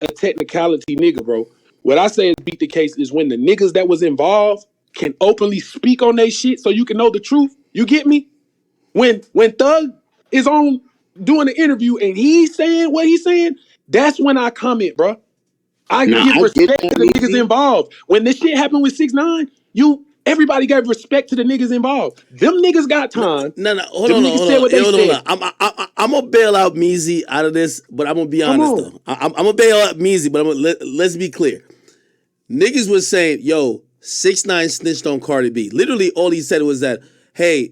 a technicality nigga, bro. What I say is beat the case is when the niggas that was involved can openly speak on their shit so you can know the truth. You get me? When Thug is on doing the interview and he's saying what he's saying, that's when I comment, bro. I give I get respect that, to the niggas involved. When this shit happened with 6ix9ine, everybody gave respect to the niggas involved. Them niggas got time. No, hold on. I'm gonna bail out Meezy out of this, but I'm gonna be honest though. I'm gonna bail out Meezy, but let's be clear. Niggas was saying, "Yo, 6ix9ine snitched on Cardi B." Literally, all he said was that, "Hey,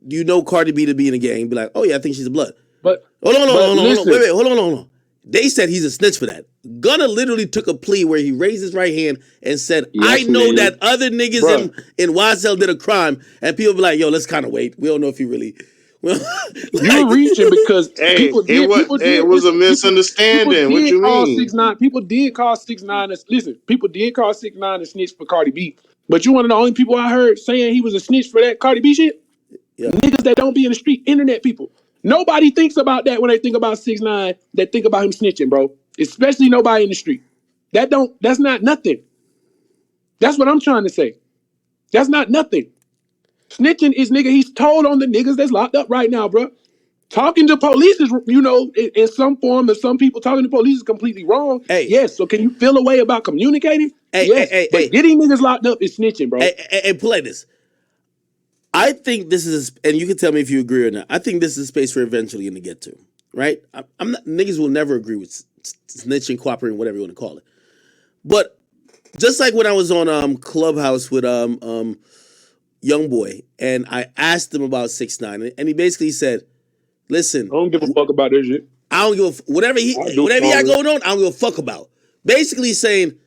do you know Cardi B to be in a gang?" Be like, "Oh yeah, I think she's a blood." But hold on. Wait, hold on. They said he's a snitch for that. Gunna literally took a plea where he raised his right hand and said, "I know that other niggas in YSL did a crime," and people be like, "Yo, let's kind of wait. We don't know if he really." You're reaching because it was a misunderstanding. What you mean? People did call 6ix9ine. Listen, people did call 6ix9ine a snitch for Cardi B. But you one of the only people I heard saying he was a snitch for that Cardi B shit? Yeah. Niggas that don't be in the street, internet people. Nobody thinks about that when they think about 6ix9ine. That think about him snitching, bro. Especially nobody in the street. That's not nothing. That's what I'm trying to say. That's not nothing. Snitching is nigga, he's told on the niggas that's locked up right now, bro. Talking to police is, in some form of some people talking to police is completely wrong. Hey. Yes, so can you feel a way about communicating? Yes, but getting niggas locked up is snitching, bro. Hey, play this. I think this is, and you can tell me if you agree or not. I think this is a space we're eventually going to get to, right? I'm not, niggas will never agree with snitching, cooperating, whatever you want to call it. But just like when I was on Clubhouse with Young Boy, and I asked him about 6ix9ine, and he basically said, "Listen, I don't give a fuck about this shit. I don't give a whatever he got going on. I don't give a fuck about." Basically saying,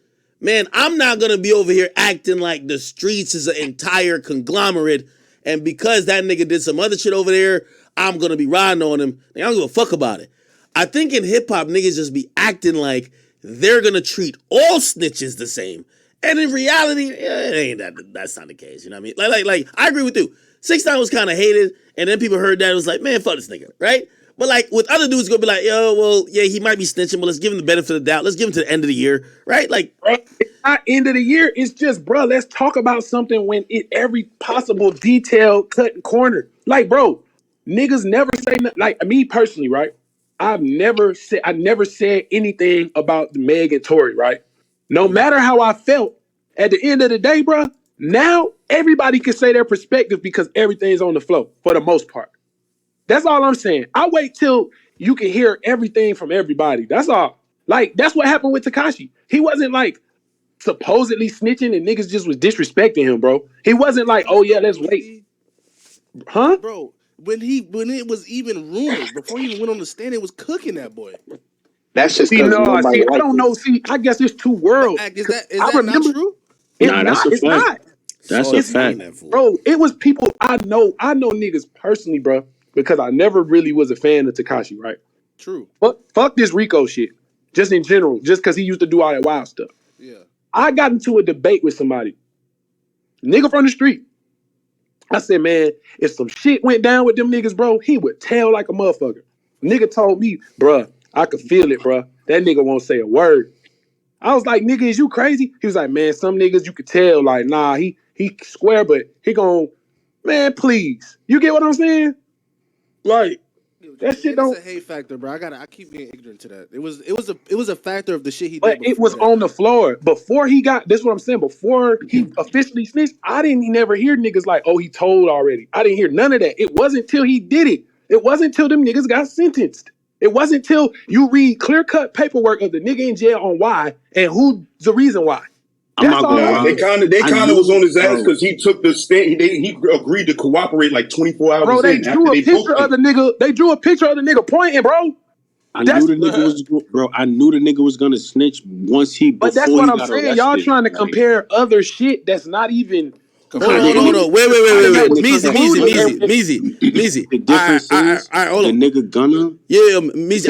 "Man, I'm not gonna be over here acting like the streets is an entire conglomerate, and because that nigga did some other shit over there, I'm gonna be riding on him. I don't give a fuck about it." I think in hip hop, niggas just be acting like they're gonna treat all snitches the same. And in reality, it ain't that's not the case. You know what I mean? Like I agree with you. 6ix9ine was kind of hated, and then people heard that it was like, man, fuck this nigga, right? But like with other dudes, gonna be like, yo, well, yeah, he might be snitching, but let's give him the benefit of the doubt. Let's give him to the end of the year, right? Like, bro, it's not end of the year. It's just, bro, let's talk about something when every possible detail cut and corner. Like, bro, niggas never say nothing. Like me personally, right? I never said anything about Meg and Tory, right? No matter how I felt, at the end of the day, bro, now everybody can say their perspective because everything's on the flow for the most part. That's all I'm saying. I wait till you can hear everything from everybody. That's all. Like, that's what happened with Tekashi. He wasn't like supposedly snitching and niggas just was disrespecting him, bro. He wasn't like, oh yeah, let's wait. Huh? Bro, when it was even rumored, before he even went on the stand, it was cooking that boy. That's just I don't know. See, I guess it's two worlds. Is that not true? That's a fact. That's a fact. Bro, it was people I know niggas personally, bro, because I never really was a fan of Tekashi, right? True. But fuck this Rico shit. Just in general, just because he used to do all that wild stuff. Yeah. I got into a debate with somebody. Nigga from the street. I said, man, if some shit went down with them niggas, bro, he would tell like a motherfucker. Nigga told me, bruh, I could feel it, bruh. That nigga won't say a word. I was like, nigga, is you crazy? He was like, man, some niggas you could tell, like, nah, he square, but he gon', man, please. You get what I'm saying? Like, that shit don't. It's a hate factor, bro. I keep being ignorant to that. It was a factor of the shit he did. But it was on the floor before he got. This is what I'm saying. Before he officially snitched, I didn't never hear niggas like, oh, he told already. I didn't hear none of that. It wasn't till he did it. It wasn't till them niggas got sentenced. It wasn't till you read clear-cut paperwork of the nigga in jail on why and who's the reason why. They kind of was on his ass because he took the stand. He agreed to cooperate like 24 hours. Bro, they drew a picture of the nigga. They drew a picture of the nigga pointing, bro. I knew the nigga was gonna snitch once he. But that's what I'm saying. Y'all trying to compare other shit that's not even. Hold on. Wait. Meezy. The difference is hold on. The nigga Gunna. Yeah, Meezy.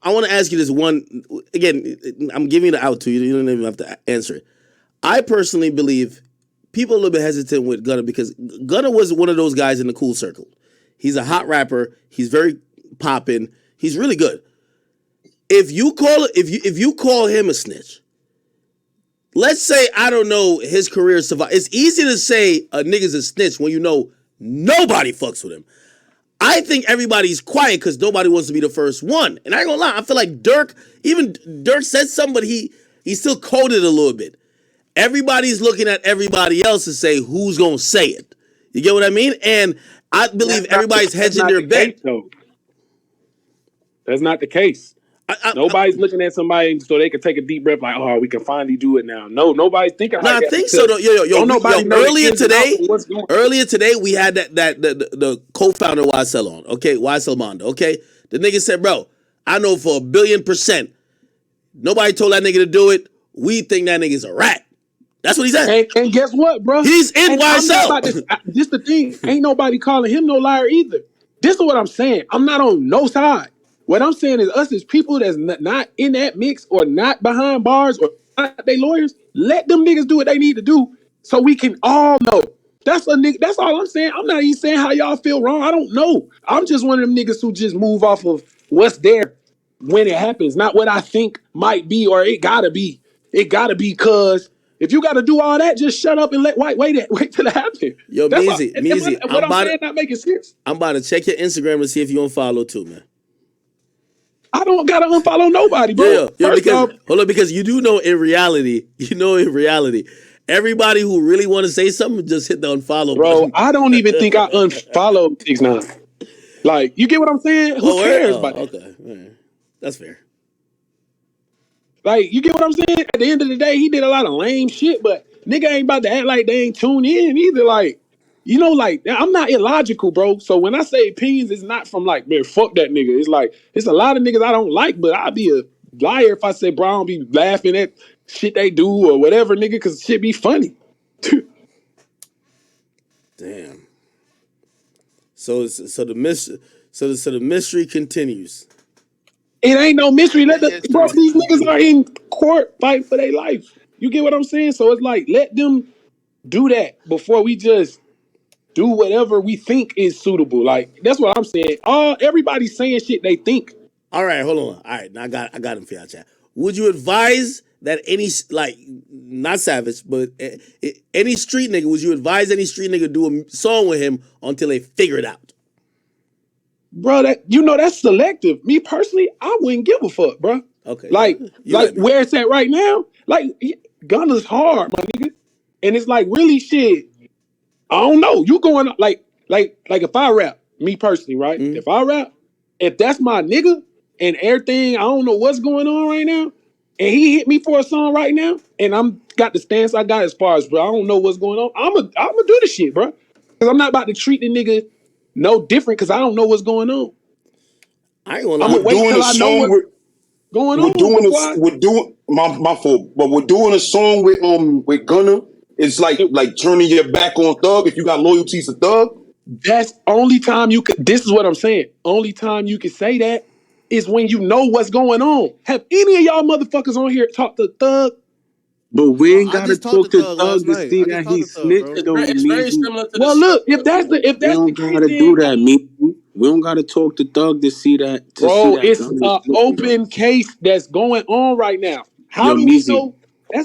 I want to ask you this one again. I'm giving it out to you. You don't even have to answer it. I personally believe people are a little bit hesitant with Gunna because Gunna was one of those guys in the cool circle. He's a hot rapper. He's very poppin'. He's really good. if you call him a snitch, let's say I don't know his career survive. It's easy to say a nigga's a snitch when you know nobody fucks with him. I think everybody's quiet because nobody wants to be the first one. And I ain't gonna lie, I feel like Dirk said something, but he still coded a little bit. Everybody's looking at everybody else to say who's gonna say it. You get what I mean? And I believe everybody's hedging their bet. That's not the case. Nobody's looking at somebody so they can take a deep breath like, oh, we can finally do it now. No, nobody's thinking like that. I think so. Earlier today, we had the co-founder of YSL on. Okay, YSL Mondo. Okay, the nigga said, bro, I know for 1,000,000,000% nobody told that nigga to do it. We think that nigga's a rat. That's what he said. And guess what, bro? He's in YSL. This the thing. Ain't nobody calling him no liar either. This is what I'm saying. I'm not on no side. What I'm saying is us as people that's not in that mix or not behind bars or not they lawyers, let them niggas do what they need to do so we can all know. That's all I'm saying. I'm not even saying how y'all feel wrong. I don't know. I'm just one of them niggas who just move off of what's there when it happens, not what I think might be or it gotta be. It gotta be because if you gotta do all that, just shut up and wait till it happens. Yo, Meezy, what I'm saying not making sense. I'm about to check your Instagram and see if you don't follow too, man. I don't gotta unfollow nobody, bro. Because you do know in reality, everybody who really want to say something just hit the unfollow button. Bro, I don't even think I unfollowed 6ix9ine. Like, you get what I'm saying? Who cares about that? Okay, man. That's fair. Like, you get what I'm saying? At the end of the day, he did a lot of lame shit, but nigga ain't about to act like they ain't tuned in either. Like, you know, like, I'm not illogical, bro. So when I say opinions, it's not from like, man, fuck that nigga. It's like, it's a lot of niggas I don't like, but I'd be a liar if I say, bro, I don't be laughing at shit they do or whatever, nigga, because shit be funny. Damn. So the mystery continues. It ain't no mystery. Bro, these niggas are in court fighting for their life. You get what I'm saying? So it's like, let them do that before we just do whatever we think is suitable. Like, that's what I'm saying. Everybody's saying shit they think. All right, hold on. All right, now I got him for y'all, chat. Would you advise that any, like, not Savage, but any street nigga, would you advise any street nigga do a song with him until they figure it out? Bro, that's selective. Me personally, I wouldn't give a fuck, bro. Okay. Like where it's at right now, like, Gunna's hard, my nigga. And it's like, really shit, I don't know. You going, like if I rap, me personally, right? Mm-hmm. If I rap, if that's my nigga and everything, I don't know what's going on right now, and he hit me for a song right now, and I'm got the stance I got as far as, bro, I don't know what's going on, I'm gonna do the shit, bro. Because I'm not about to treat the nigga no different because I don't know what's going on. I ain't gonna lie. I'm wait till I know what's going on. We're doing my fault, but we're doing a song with Gunna. It's like turning your back on Thug if you got loyalties to Thug. That's only time you could. This is what I'm saying. Only time you can say that is when you know what's going on. Have any of y'all motherfuckers on here talked to Thug? But we ain't gotta talk to Thug to see that he snitched. It's very similar to well, look, if that's the we don't gotta do that, me. We don't gotta talk to Thug to see that. Bro, it's an open case that's going on right now. How do we know?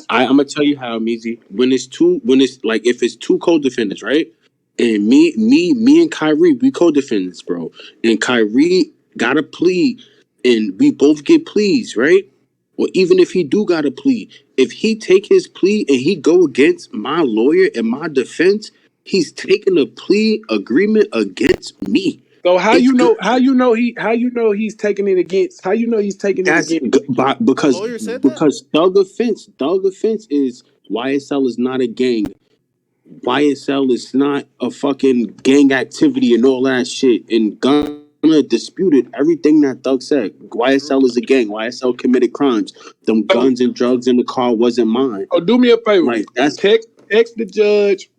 I'm gonna tell you how, Meezy. If it's two co-defendants, right? And me and Kyrie, we co-defendants, bro. And Kyrie got a plea, and we both get pleas, right? Or even if he do got a plea, if he take his plea and he go against my lawyer and my defense, he's taking a plea agreement against me. So how you know he's taking it against? How you know he's taking it against? Because Thug offense is YSL is not a gang. YSL is not a fucking gang activity and all that shit. And Gunna disputed everything that Thug said. YSL is a gang. YSL committed crimes. Them guns and drugs in the car wasn't mine. Oh, do me a favor. Like, text the judge.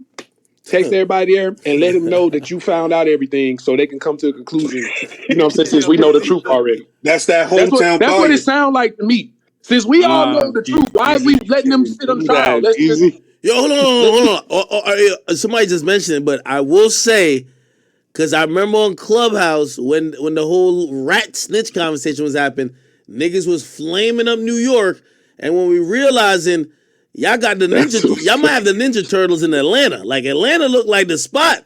Text everybody there and let him know that you found out everything so they can come to a conclusion. You know what I'm saying? Since we know the truth already. That's that hometown. That's what it sounds like to me. Since we all know the truth, why are we letting them sit on trial? Yo, hold on. Somebody just mentioned it, but I will say, because I remember on Clubhouse when the whole rat snitch conversation was happening, niggas was flaming up New York, and when we realizing y'all got the y'all might have the Ninja Turtles in Atlanta. Like Atlanta looked like the spot.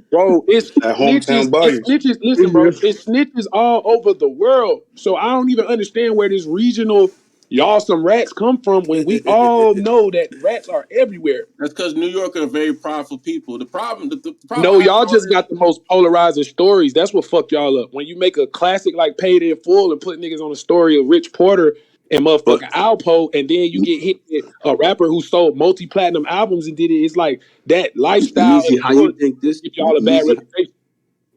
Bro, it's At snitches. hometown bodies. It's snitches. Listen, bro, it's snitches all over the world. So I don't even understand where this regional y'all some rats come from when we all know that rats are everywhere. That's because New York are very prideful people. The problem No, I have y'all with all just this- got the most polarizing stories. That's what fucked y'all up. When you make a classic like Paid in Full and put niggas on the story of Rich Porter and motherfucking Alpo, and then you get hit with a rapper who sold multi-platinum albums and did it. It's like that lifestyle Meezy, how you think this? give y'all a bad reputation.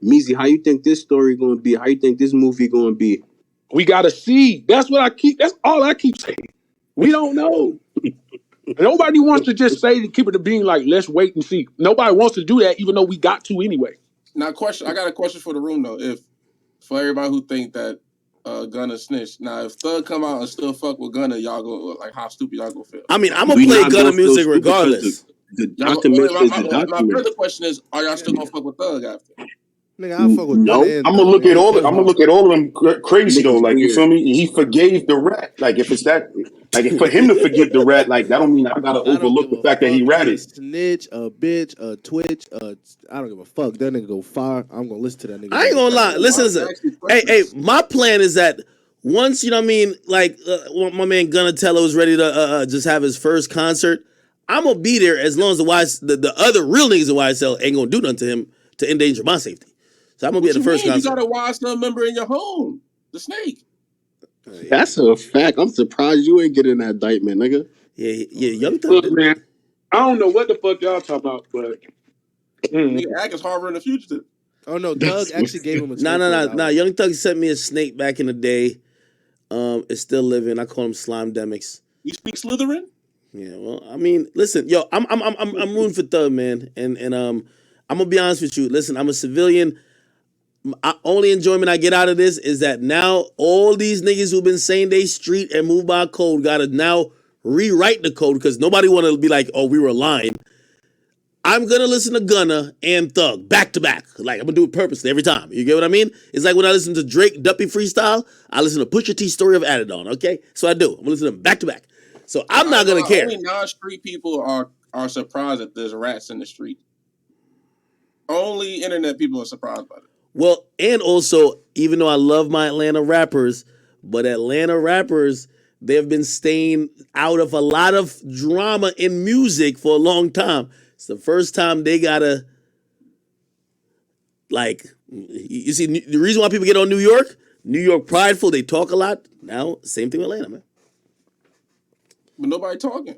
Meezy, how you think this story gonna be? How you think this movie gonna be? We gotta see. That's all I keep saying. We don't know. Nobody wants to just say to keep it to being like, let's wait and see. Nobody wants to do that, even though we got to anyway. Now, I got a question for the room though. If for everybody who think that Gunna snitched, now if Thug come out and still fuck with Gunna, y'all go like how stupid y'all gonna feel? I mean, I'm gonna play Gunna music regardless. The document is the My document. further question is, are y'all still gonna fuck with Thug after? Nigga, I'll fuck with No. Gunna and I'm gonna Thug, look at man. all. Thug I'm gonna hard. look at all of them crazy though. Niggas Like you weird. feel me? He forgave the rat. Like if it's that, like for him to forgive the rat, like that don't mean I gotta I don't overlook give the a fact that he fuck. ratted. A snitch, a bitch, a twitch, I don't give a fuck. That nigga go far. I'm gonna listen to that nigga. I ain't gonna lie. Listen. Hey, my plan is that once, you know what I mean, like my man Gunna Tello is ready to just have his first concert, I'm gonna be there as long as the other real niggas in YSL ain't gonna do nothing to him to endanger my safety. So I'm gonna be at the first concert. You got a YSL member in your home, the Snake. That's a fact. I'm surprised you ain't getting that indictment, nigga. Yeah, Young Thug. Look, man, I don't know what the fuck y'all talking about, but Nigga, Ack is harboring a fugitive. Oh no, Thug actually gave him a snake. Nah. Young Thug sent me a snake back in the day. It's still living. I call him Slime Demics. You speak Slytherin? Yeah, well, I mean, listen, yo, I'm rooting for Thug, man, and I'm gonna be honest with you. Listen, I'm a civilian. Only enjoyment I get out of this is that now all these niggas who've been saying they street and move by code gotta now rewrite the code because nobody want to be like, oh, we were lying. I'm gonna listen to Gunna and Thug back to back. Like I'm gonna do it purposely every time. You get what I mean? It's like when I listen to Drake Duppy freestyle, I listen to Pusha T Story of Adidon. Okay, so I do. I'm gonna listen to them back to back. So I'm not gonna care. Only non-street people are surprised that there's rats in the street. Only internet people are surprised by it. Well, and also, even though I love my Atlanta rappers, but Atlanta rappers, they have been staying out of a lot of drama in music for a long time. It's the first time they gotta, like, you see, the reason why people get on New York prideful, they talk a lot. Now, same thing with Atlanta, man. But nobody talking.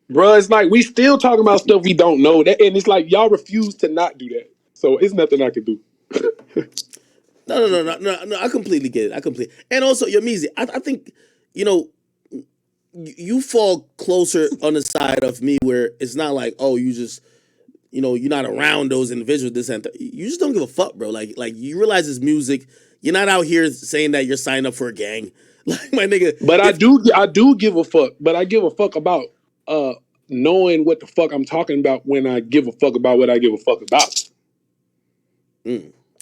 bro, it's like we still talking about stuff we don't know. That, and it's like y'all refuse to not do that. So it's nothing I can do. No. I completely get it. And also, Meezy, I think, you fall closer on the side of me where it's not like, oh, you just, you're not around those individuals. This and that. You just don't give a fuck, bro. Like you realize it's music. You're not out here saying that you're signed up for a gang, like my nigga. But I do give a fuck. But I give a fuck about knowing what the fuck I'm talking about when I give a fuck about what I give a fuck about.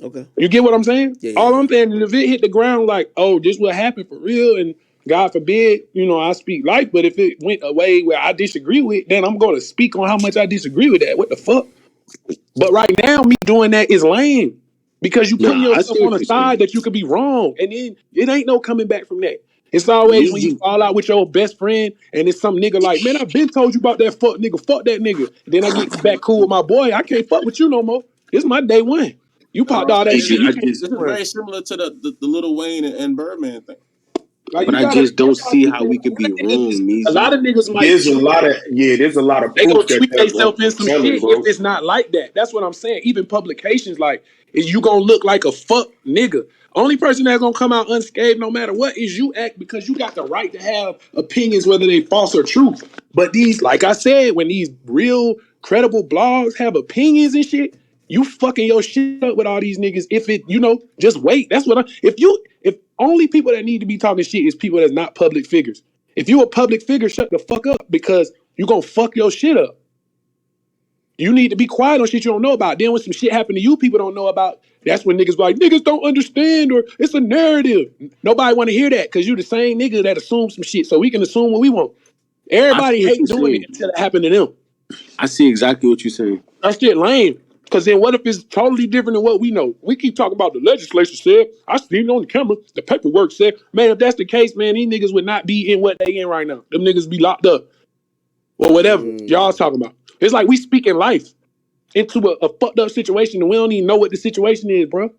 Okay. You get what I'm saying? Yeah. All I'm saying is if it hit the ground like, oh, this what happened for real, and God forbid, I speak life, but if it went away where I disagree with, then I'm going to speak on how much I disagree with that. What the fuck? But right now, me doing that is lame because you putting yourself on a side that you could be wrong, and then it ain't no coming back from that. It's always when you fall out with your best friend and it's some nigga like, man, I've been told you about that fuck that nigga. Then I get back cool with my boy. I can't fuck with you no more. This is my day one. You popped all that shit. This is very similar to the Lil Wayne and Birdman thing. Like, but I just don't see how we could be wrong, Meezy. A lot of niggas might. There's a lot of they proof gonna tweet that themselves in some shit if it's not like that. That's what I'm saying. Even publications, like, is you gonna look like a fuck nigga. Only person that's gonna come out unscathed no matter what is you act because you got the right to have opinions, whether they false or true. But these, like I said, when these real credible blogs have opinions and shit, you fucking your shit up with all these niggas. If it, just wait. That's what if only people that need to be talking shit is people that's not public figures. If you a public figure, shut the fuck up because you gonna fuck your shit up. You need to be quiet on shit you don't know about. Then when some shit happen to you, people don't know about. That's when niggas be like, niggas don't understand, or it's a narrative. Nobody want to hear that because you the same nigga that assumes some shit, so we can assume what we want. I see Everybody what hate you're doing it saying. until it happened to them. I see exactly what you're saying. That shit lame. Because then what if it's totally different than what we know? We keep talking about the legislature said, I seen it on the camera, the paperwork said. Man, if that's the case, man, these niggas would not be in what they in right now. Them niggas be locked up. Or whatever y'all talking about. It's like we speaking life into a fucked up situation and we don't even know what the situation is, bro.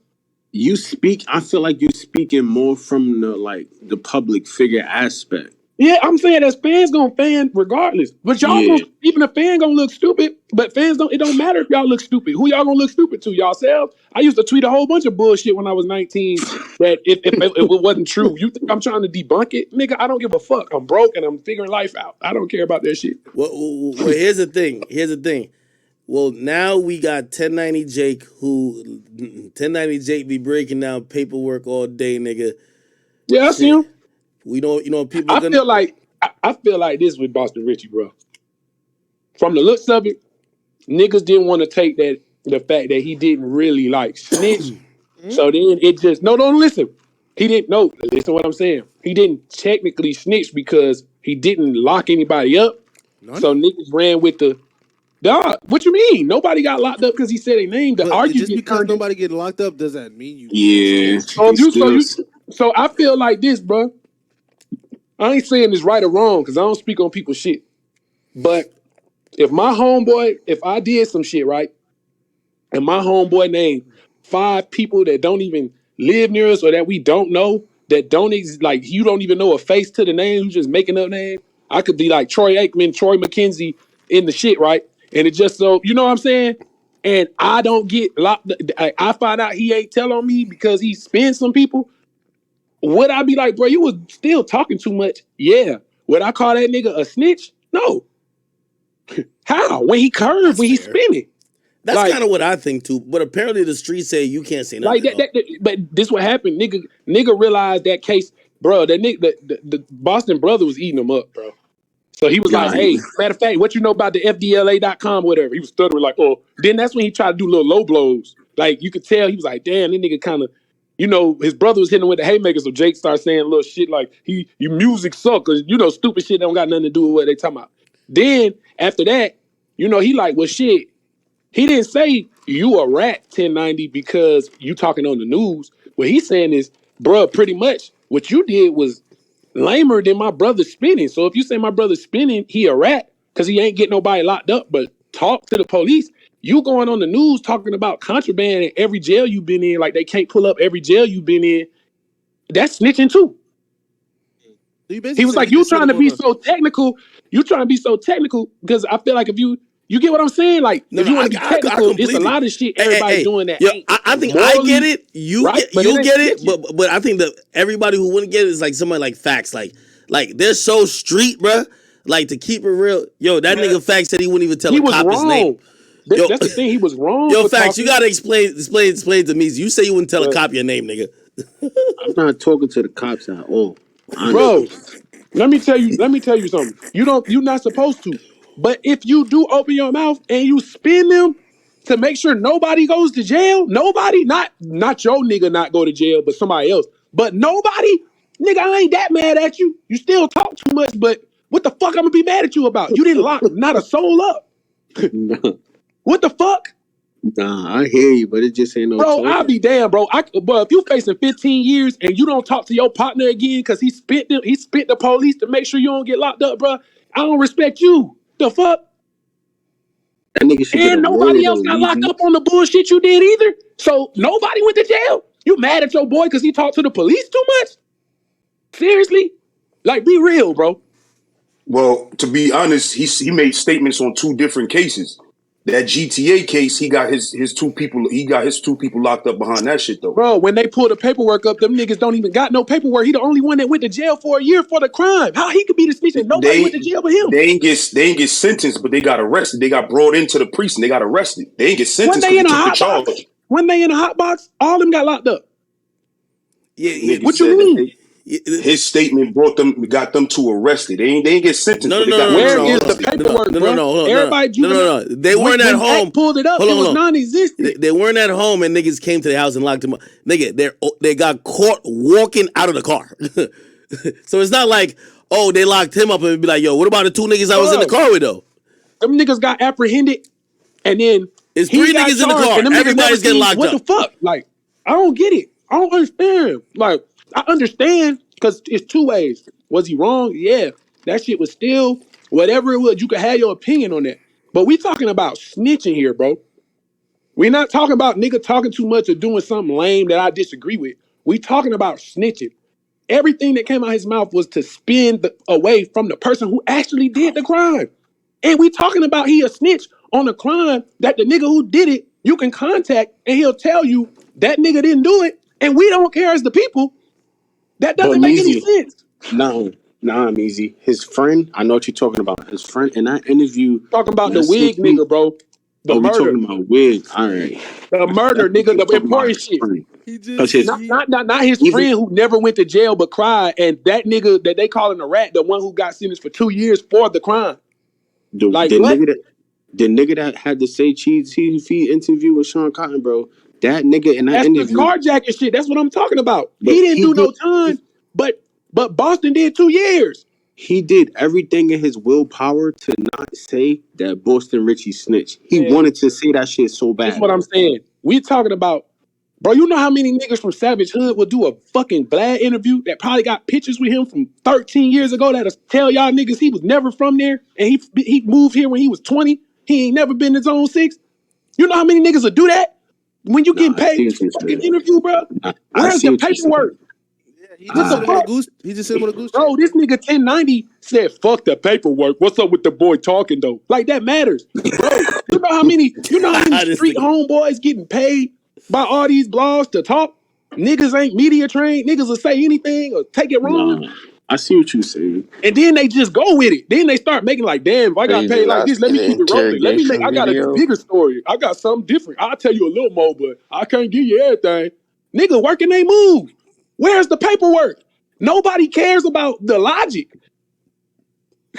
I feel like you speaking more from the public figure aspect. Yeah, I'm saying that fans gonna fan regardless. But y'all Yeah. gonna, even a fan gonna look stupid, but fans don't, it don't matter if y'all look stupid. Who y'all gonna look stupid to? Yourselves? I used to tweet a whole bunch of bullshit when I was 19 that if it wasn't true. You think I'm trying to debunk it? Nigga, I don't give a fuck. I'm broke and I'm figuring life out. I don't care about that shit. Well, here's the thing. Well, now we got 1090 Jake, who 1090 Jake be breaking down paperwork all day, nigga. Yeah, I see him. We don't, people I gonna feel like I feel like this with Boston Richey, bro. From the looks of it, niggas didn't want to take the fact that he didn't really like snitch. So then it just don't listen. He didn't listen to what I'm saying. He didn't technically snitch because he didn't lock anybody up. None? So niggas ran with the dog. What you mean? Nobody got locked up because he said a name. The But argument just because turned nobody get locked up, does that mean you? Yeah. so I feel like this, bro. I ain't saying this right or wrong because I don't speak on people's shit. But if my homeboy, if I did some shit, right, and my homeboy named 5 people that don't even live near us or that we don't know, that don't like you don't even know a face to the name, who's just making up name. I could be like Troy Aikman, Troy McKenzie in the shit, right? And it just so, you know what I'm saying? And I don't get locked. I find out he ain't tell on me because he spins some people. Would I be like, bro, you was still talking too much? Yeah. Would I call that nigga a snitch? No. How? When he curved, That's when he fair. spinning. That's Like- kind of what I think too. But apparently the streets say you can't say nothing. Like that, but this what happened. Nigga realized that case, bro. That nigga, the Boston brother was eating him up, bro. So he was like, hey, matter of fact, what you know about the FDLA.com, whatever. He was stuttering like, oh. Then that's when he tried to do little low blows. Like you could tell he was like, damn, this nigga kind of, you know, his brother was hitting him with the haymakers. So Jake started saying little shit like, your music suck, cause you know, stupid shit don't got nothing to do with what they talking about. Then after that, you know, he like, well, shit. He didn't say you a rat 1090 because you talking on the news. What he's saying is, bruh, pretty much what you did was lamer than my brother spinning. So if you say my brother spinning, he a rat because he ain't getting nobody locked up, but talk to the police. You going on the news talking about contraband in every jail you've been in, like they can't pull up every jail you've been in. That's snitching too. He was like, you trying to be so technical. You trying to be so technical because I feel like if you get what I'm saying? Like, if you want to be technical, it's a lot of shit everybody doing that. Yo, I think I get it. You right, get it. But I think that everybody who wouldn't get it is like somebody like Facts. Like they're so street, bro. Like to keep it real. Yo, that nigga Facts said he wouldn't even tell a cop his name. Yo, that's the thing. He was wrong. Yo, Facts, you gotta explain to me. You say you wouldn't tell a cop your name, nigga. I'm not talking to the cops at all. Bro, let me tell you something. You're not supposed to. But if you do open your mouth and you spin them to make sure nobody goes to jail, nobody, not your nigga not go to jail, but somebody else. But nobody, nigga, I ain't that mad at you. You still talk too much, but what the fuck I'm gonna be mad at you about? You didn't lock not a soul up. What the fuck? Nah, I hear you, but it just ain't no. Bro, talking. I'll be damn, bro. But if you facing 15 years and you don't talk to your partner again because he spit the police to make sure you don't get locked up, bro, I don't respect you. The fuck? That nigga should And nobody else got locked up on the bullshit you did either. So nobody went to jail. You mad at your boy because he talked to the police too much? Seriously? Like, be real, bro. Well, to be honest, he made statements on 2 different cases. That GTA case, he got his 2 people. He got his 2 people locked up behind that shit though. Bro, when they pull the paperwork up, them niggas don't even got no paperwork. He the only one that went to jail for a year for the crime. How he could be the snitch and nobody went to jail but him? They ain't get sentenced, but they got arrested. They got brought into the precinct. They got arrested. They ain't get sentenced because they took the charge. When they in a hot box, all them got locked up. Yeah. What you mean? His statement got them two arrested. They ain't get sentenced, No, but no, they got no, them no, Where two no, is hold the on. arrested. paperwork, No, bro? no, hold on. Everybody No. They weren't at when home. Act pulled it up, Hold it on, was hold on. non-existent. They weren't at home, and niggas came to the house and locked them up. Nigga, they got caught walking out of the car. So it's not like, oh, they locked him up and be like, yo, what about the two niggas I was in the Bro, car with though? them niggas got apprehended, and then It's he three got niggas in the charged, car. and them niggas never Everybody's getting seen locked what the up. fuck. Like, I don't get it. I don't understand. Like, I understand because it's two ways. Was he wrong? Yeah, that shit was still whatever it was. You could have your opinion on that, but we talking about snitching here, bro. We're not talking about nigga talking too much or doing something lame that I disagree with. We talking about snitching. Everything that came out his mouth was to spin away from the person who actually did the crime. And we talking about he a snitch on a crime that the nigga who did it, you can contact and he'll tell you that nigga didn't do it. And we don't care as the people. That But doesn't make any Meezy, sense. nah, Meezy. His friend, I know what you're talking about. His friend in that interview, Talking about the that six wig week. nigga, bro. The Oh, we murder. talking about Wig. All right. The I murder, think nigga. he was The talking about important his shit. friend. He Because just his Not his even friend who never went to jail but cried, and that nigga that they calling a rat, the one who got sentenced for 2 years for the crime. the Like the what? nigga that had to say cheese feed interview with Sean Cotton, bro. That nigga in that That's the interview, carjacking shit. That's what I'm talking about. but He didn't do no time, but Boston did 2 years. he did everything in his willpower to not say that Boston Richey snitch. He Man, wanted to say that shit so this is bad, what I'm bro. saying. We talking about, bro, you know how many niggas from Savage Hood would do a fucking Vlad interview that probably got pictures with him from 13 years ago that'll tell y'all niggas he was never from there and he moved here when he was 20. He ain't never been to Zone 6. You know how many niggas would do that when you getting Nah, I paid see what for you're a fucking saying. interview, bro? I Where's see the what you're saying. paperwork? he What just the sent him on a fuck? goose. He just sent him on a goose Bro, chase. this nigga 1090 said, fuck the paperwork. What's up with the boy talking though? Like that matters. Bro, you know how many This street nigga. homeboys getting paid by all these blogs to talk? Niggas ain't media trained. Niggas will say anything or take it wrong. Nah, I see what you're saying. And then they just go with it. Then they start making like, damn, if I So got you did paid like not this, let see me the keep it rolling. interrogation I got a video? bigger story. I got something different. I'll tell you a little more, but I can't give you everything. Nigga, working they move. Where's the paperwork? Nobody cares about the logic.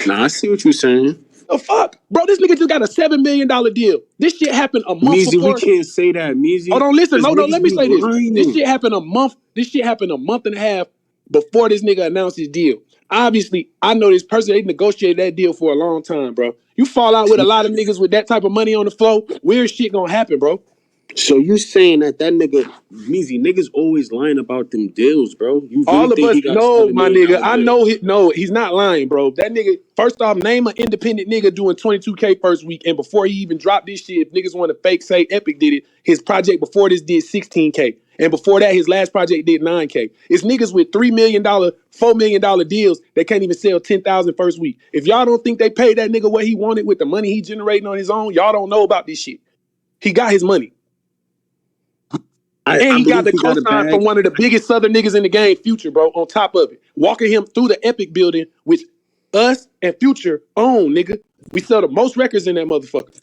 Nah, I see what you're saying. The fuck? Bro, this nigga just got a $7 million deal. This shit happened a month Meezy, we before. can't say that, Hold Meezy. on, listen. Because No, niggas let me be say this. This lying. shit happened a month. This shit happened a month and a half before this nigga announced his deal. Obviously, I know this person, they negotiated that deal for a long time, bro. You fall out with a lot of niggas with that type of money on the flow, weird shit gonna happen, bro. So you saying that nigga, Meezy, niggas always lying about them deals, bro? You really All of think us he got a know, $7 my million nigga. I deal? know he's not lying, bro. That nigga, first off, name an independent nigga doing 22K first week. And before he even dropped this shit, if niggas want to fake say Epic did it, his project before this did 16K. And before that, his last project did 9K. It's niggas with $3 million, $4 million deals that can't even sell 10,000 first week. If y'all don't think they paid that nigga what he wanted with the money he generating on his own, y'all don't know about this shit. He got his money. And I he got believe the he got a co-sign from bag. one of the biggest Southern niggas in the game, Future, bro, on top of it. Walking him through the Epic building, which us and Future own, nigga. We sell the most records in that motherfucker.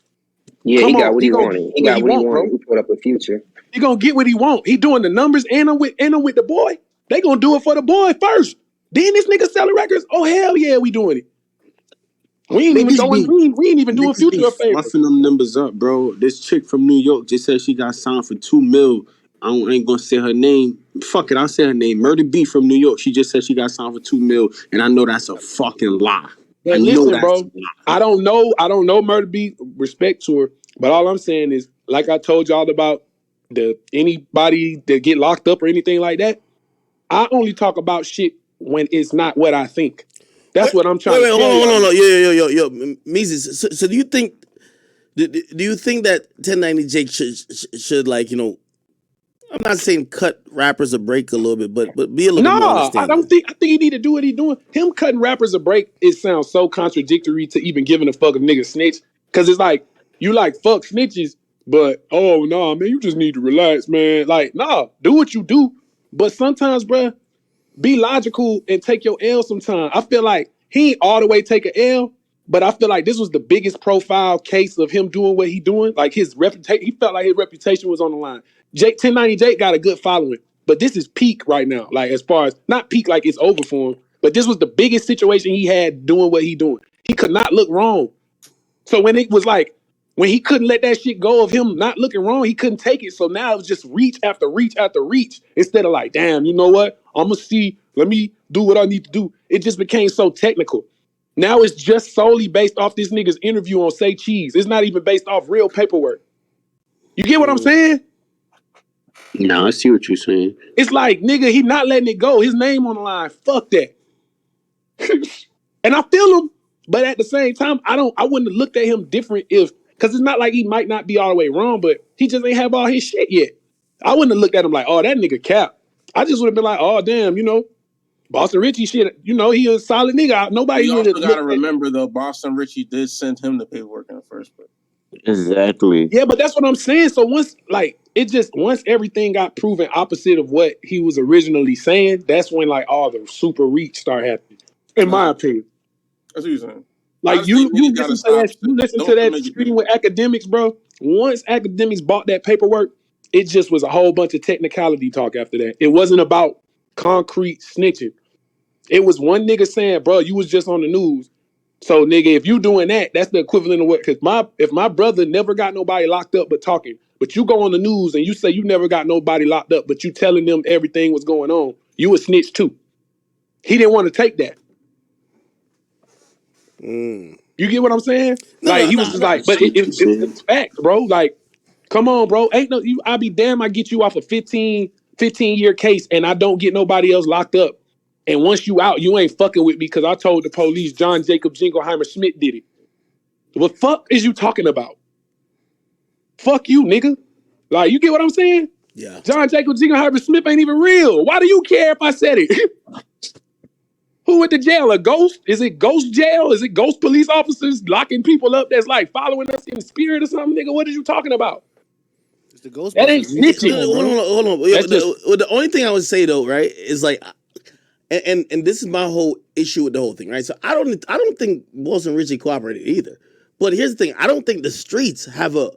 Yeah, he Come got on. what He he gonna wanted. get He what got he what he want, wanted. bro. He put up a future. He gonna get what he want. He doing the numbers and I'm with the boy. They gonna do it for the boy first. Then this nigga selling records. Oh hell yeah, we doing it. Niggas be We ain't even doing niggas be Future a favor. fluffing them numbers up, bro. This chick from New York just said she got signed for 2 mil. I ain't gonna say her name. Fuck it, I'll say her name. Murder B from New York. She just said she got signed for 2 mil, and I know that's a fucking lie. I But know listen, that's bro, a lie. I don't know Murder B, respect to her, but all I'm saying is, like I told y'all about anybody that get locked up or anything like that, I only talk about shit when it's not what I think. That's Wait, what I'm wait, trying to hold tell on, hold y'all. on, hold on. Yo, Meezy. So do you think? Do you think that 1090 Jake should like I'm not saying cut rappers a break a little bit, but be a little bit more Nah, I don't understanding. think. I think he need to do what he doing. Him cutting rappers a break. It sounds so contradictory to even giving a fuck if niggas snitch. Cause it's like you like fuck snitches, but oh nah, man, you just need to relax, man. Like nah, do what you do. But sometimes, bruh, be logical and take your L sometime. I feel like he ain't all the way take a L, but I feel like this was the biggest profile case of him doing what he doing. Like his reputation, he felt like his reputation was on the line. Jake 1090 Jake got a good following, but this is peak right now. Like as far as not peak, like it's over for him, but this was the biggest situation he had doing what he doing. He could not look wrong. So when it was like when he couldn't let that shit go of him not looking wrong, he couldn't take it. So now it was just reach after reach after reach instead of like, damn, you know what? I'm gonna see. Let me do what I need to do. It just became so technical. Now it's just solely based off this nigga's interview on Say Cheese. It's not even based off real paperwork. You get what I'm saying? No, I see what you're saying. It's like, nigga, he not letting it go. His name on the line. Fuck that. And I feel him, but at the same time, I wouldn't have looked at him different because it's not like he might not be all the way wrong, but he just ain't have all his shit yet. I wouldn't have looked at him like, oh, that nigga cap. I just would have been like, oh, damn, Boston Richey shit, he a solid nigga. Nobody You would also have got to remember, though, Boston Richey did send him the paperwork in the first place. Exactly. Yeah, but that's what I'm saying. So once everything got proven opposite of what he was originally saying, that's when like all the super reach start happening. In my opinion. That's what you're saying. Like you listen to that stream with Akademiks, bro. Once Akademiks bought that paperwork, it just was a whole bunch of technicality talk after that. It wasn't about concrete snitching. It was one nigga saying, bro, you was just on the news. So nigga, if you doing that, that's the equivalent of what, because if my brother never got nobody locked up but talking, but you go on the news and you say you never got nobody locked up, but you telling them everything was going on, you a snitch too. He didn't want to take that. You get what I'm saying? He was just like, but it's facts, bro. Like, come on, bro. I'll be damn, I get you off a 15-year case and I don't get nobody else locked up. And once you out, you ain't fucking with me because I told the police John Jacob Jingleheimer Schmidt did it. What fuck is you talking about? Fuck you, nigga. Like, you get what I'm saying? Yeah. John Jacob Jingleheimer Smith ain't even real. Why do you care if I said it? Who went to jail? A ghost? Is it ghost jail? Is it ghost police officers locking people up that's like following us in the spirit or something, nigga? What are you talking about? It's the ghost. That ain't snitching. Hold on. The only thing I would say though, right, is like, and this is my whole issue with the whole thing, right? So I don't think Boston Richey cooperated either. But here's the thing: I don't think the streets have a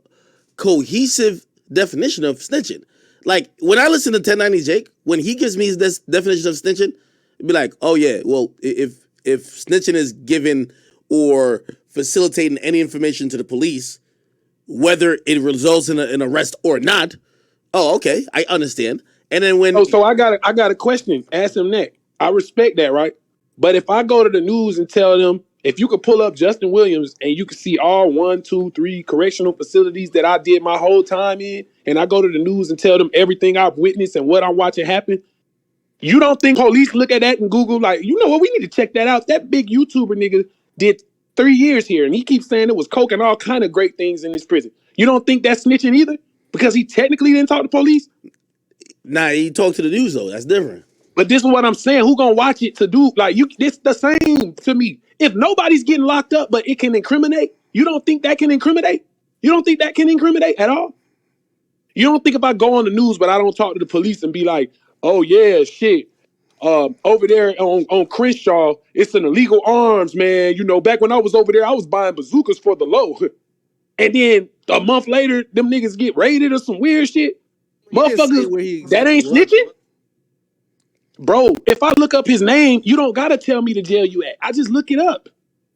cohesive definition of snitching. Like when I listen to 1090 Jake, when he gives me his definition of snitching, it'd be like, oh yeah, well if snitching is giving or facilitating any information to the police, whether it results in an arrest or not, oh okay, I understand. And then when so I got a question. Ask him that. I respect that, right? But if I go to the news and tell them, if you could pull up Justin Williams and you could see all 1, 2, 3 correctional facilities that I did my whole time in, and I go to the news and tell them everything I've witnessed and what I'm watching happen, you don't think police look at that and Google like, you know what, we need to check that out. That big YouTuber nigga did 3 years here and he keeps saying it was coke and all kind of great things in this prison. You don't think that's snitching either? Because he technically didn't talk to police? Nah, he talked to the news though. That's different. But this is what I'm saying. Who gonna watch it to do? Like, this the same to me. If nobody's getting locked up, but it can incriminate, you don't think that can incriminate? You don't think that can incriminate at all? You don't think if I go on the news, but I don't talk to the police and be like, oh yeah, shit, over there on Crenshaw, it's an illegal arms, man. Back when I was over there, I was buying bazookas for the low. And then a month later, them niggas get raided or some weird shit. Motherfuckers, that ain't snitching? Bro, if I look up his name, you don't gotta tell me the jail you at. I just look it up.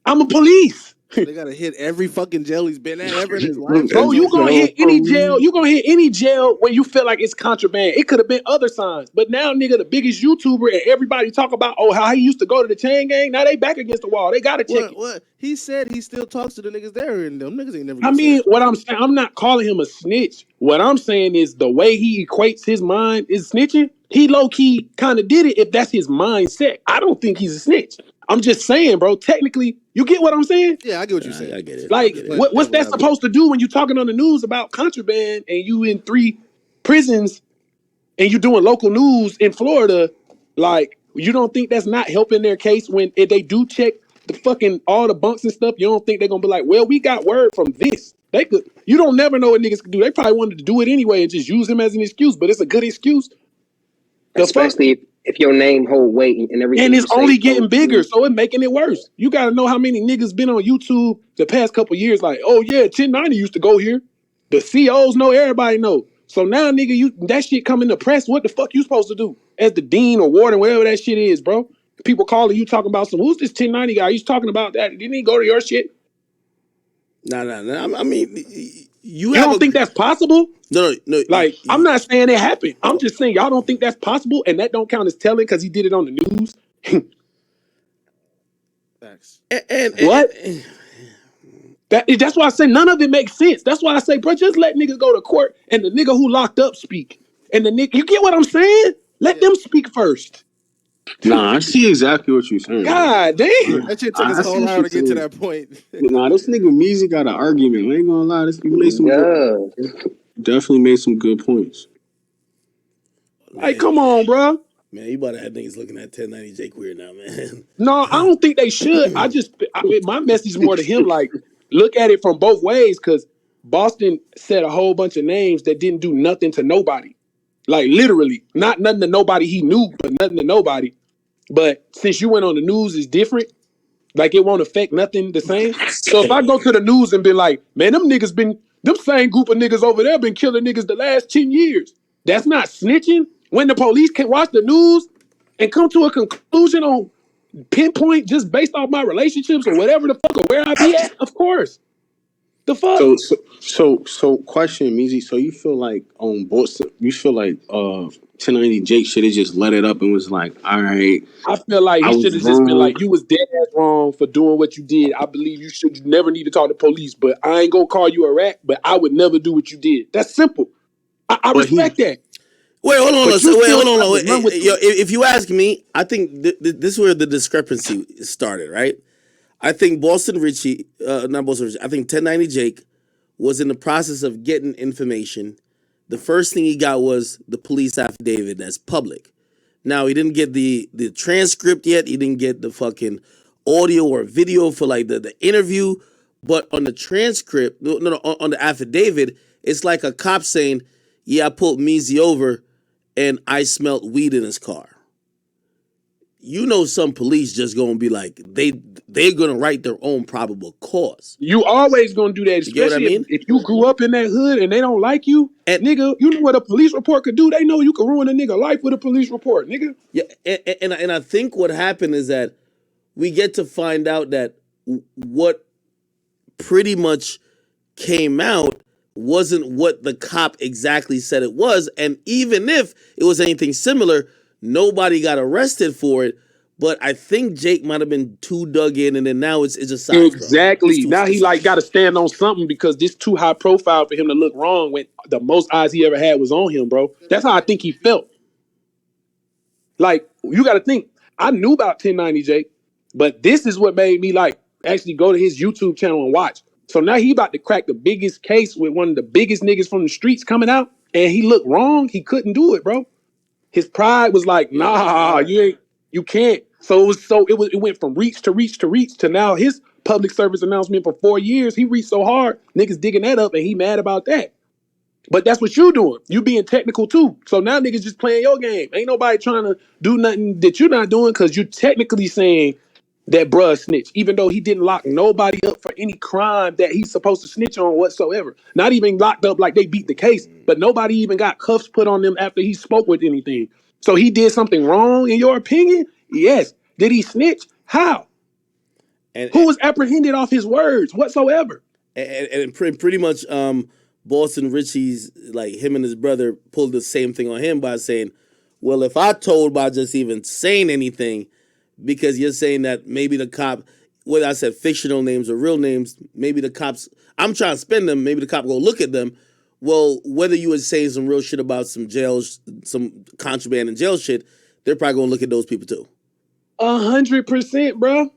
I'm a police. They gotta hit every fucking jail he's been at ever in his life. Bro, you gonna hit any jail. You gonna hit any jail when you feel like it's contraband. It could have been other signs. But now, nigga, the biggest YouTuber and everybody talk about, how he used to go to the chain gang. Now they back against the wall. They gotta check it. What? He said he still talks to the niggas there, and them niggas ain't never. What I'm saying, I'm not calling him a snitch. What I'm saying is the way he equates his mind is snitching. He low-key kind of did it if that's his mindset. I don't think he's a snitch. I'm just saying, bro, technically, you get what I'm saying? Yeah, I get what you're saying. I get it. Like, what's that supposed to do when you're talking on the news about contraband and you in 3 prisons and you doing local news in Florida? Like, you don't think that's not helping their case when if they do check the fucking all the bunks and stuff? You don't think they're gonna be like, well, we got word from this. They could. You don't never know what niggas could do. They probably wanted to do it anyway and just use him as an excuse, but it's a good excuse. Especially if your name hold weight and everything. And it's only getting bigger, so it's making it worse. You got to know how many niggas been on YouTube the past couple years. Like, oh yeah, 1090 used to go here. The COs know, everybody know. So now, nigga, that shit come in the press. What the fuck you supposed to do as the dean or warden, whatever that shit is, bro? People calling you talking about who's this 1090 guy? He's talking about that. Didn't he go to your shit? Nah. I mean, you don't think that's possible? No. Like, I'm not saying it happened. I'm just saying y'all don't think that's possible, and that don't count as telling because he did it on the news. Facts. What? That's why I say none of it makes sense. That's why I say, bro, just let niggas go to court and the nigga who locked up speak. And the nigga, you get what I'm saying? Let them speak first. Nah, I see exactly what you're saying. God damn. That shit took us a whole hour to get to that point. Nah, this nigga Meezy got an argument. I ain't gonna lie. You made some definitely made some good points. Like, come on, bro. Man, you about to have niggas looking at 1090 Jake weird now, man. No, I don't think they should. My message more to him, like, look at it from both ways, because Boston said a whole bunch of names that didn't do nothing to nobody. Like, literally. Not nothing to nobody he knew, but nothing to nobody. But since you went on the news, it's different. Like, it won't affect nothing the same. So if I go to the news and be like, man, them same group of niggas over there been killing niggas the last 10 years. That's not snitching. When the police can watch the news and come to a conclusion on pinpoint just based off my relationships or whatever the fuck or where I be at, of course. The fuck? So question, Meezy. So you feel like on Boston, you feel like 1090 Jake should have just let it up and was like, all right. I feel like he should have just been like, you was dead ass wrong for doing what you did. I believe you never need to talk to police, but I ain't gonna call you a rat, but I would never do what you did. That's simple. I respect that. Wait, hold on. If you ask me, I think this is where the discrepancy started, right? I think not Boston Richey, I think 1090 Jake was in the process of getting information. The first thing he got was the police affidavit that's public. Now, he didn't get the transcript yet. He didn't get the fucking audio or video for like the interview. But on the transcript, on the affidavit, it's like a cop saying, yeah, I pulled Meezy over and I smelt weed in his car. You know, some police just gonna be like, they're gonna write their own probable cause. You always gonna do that, especially if you grew up in that hood and they don't like you. And nigga, you know what a police report could do? They know you can ruin a nigga life with a police report, nigga. Yeah, and I think what happened is that we get to find out that what pretty much came out wasn't what the cop exactly said it was. And even if it was anything similar, nobody got arrested for it. But I think Jake might have been too dug in, and then now it's a side. Exactly. Now he like got to stand on something because this too high profile for him to look wrong when the most eyes he ever had was on him, bro. That's how I think he felt. Like, you got to think, I knew about 1090 Jake, but this is what made me like actually go to his YouTube channel and watch. So now he about to crack the biggest case with one of the biggest niggas from the streets coming out, and he looked wrong. He couldn't do it, bro. His pride was like, nah, you can't. So it went from reach to reach to reach to now his public service announcement for 4 years. He reached so hard, niggas digging that up, and he mad about that. But that's what you doing. You being technical too. So now niggas just playing your game. Ain't nobody trying to do nothing that you're not doing because you technically saying that bruh snitch, even though he didn't lock nobody up for any crime that he's supposed to snitch on whatsoever. Not even locked up like they beat the case, but nobody even got cuffs put on them after he spoke with anything. So he did something wrong in your opinion? Yes. Did he snitch? How? Who was apprehended off his words whatsoever? And pretty much Boston Richey's, like him and his brother pulled the same thing on him by saying, well, if I told by just even saying anything, because you're saying that maybe the cop, whether I said fictional names or real names, maybe the cops, I'm trying to spin them, maybe the cop go look at them. Well, whether you were saying some real shit about some contraband and jail shit, they're probably going to look at those people too. 100%, bro.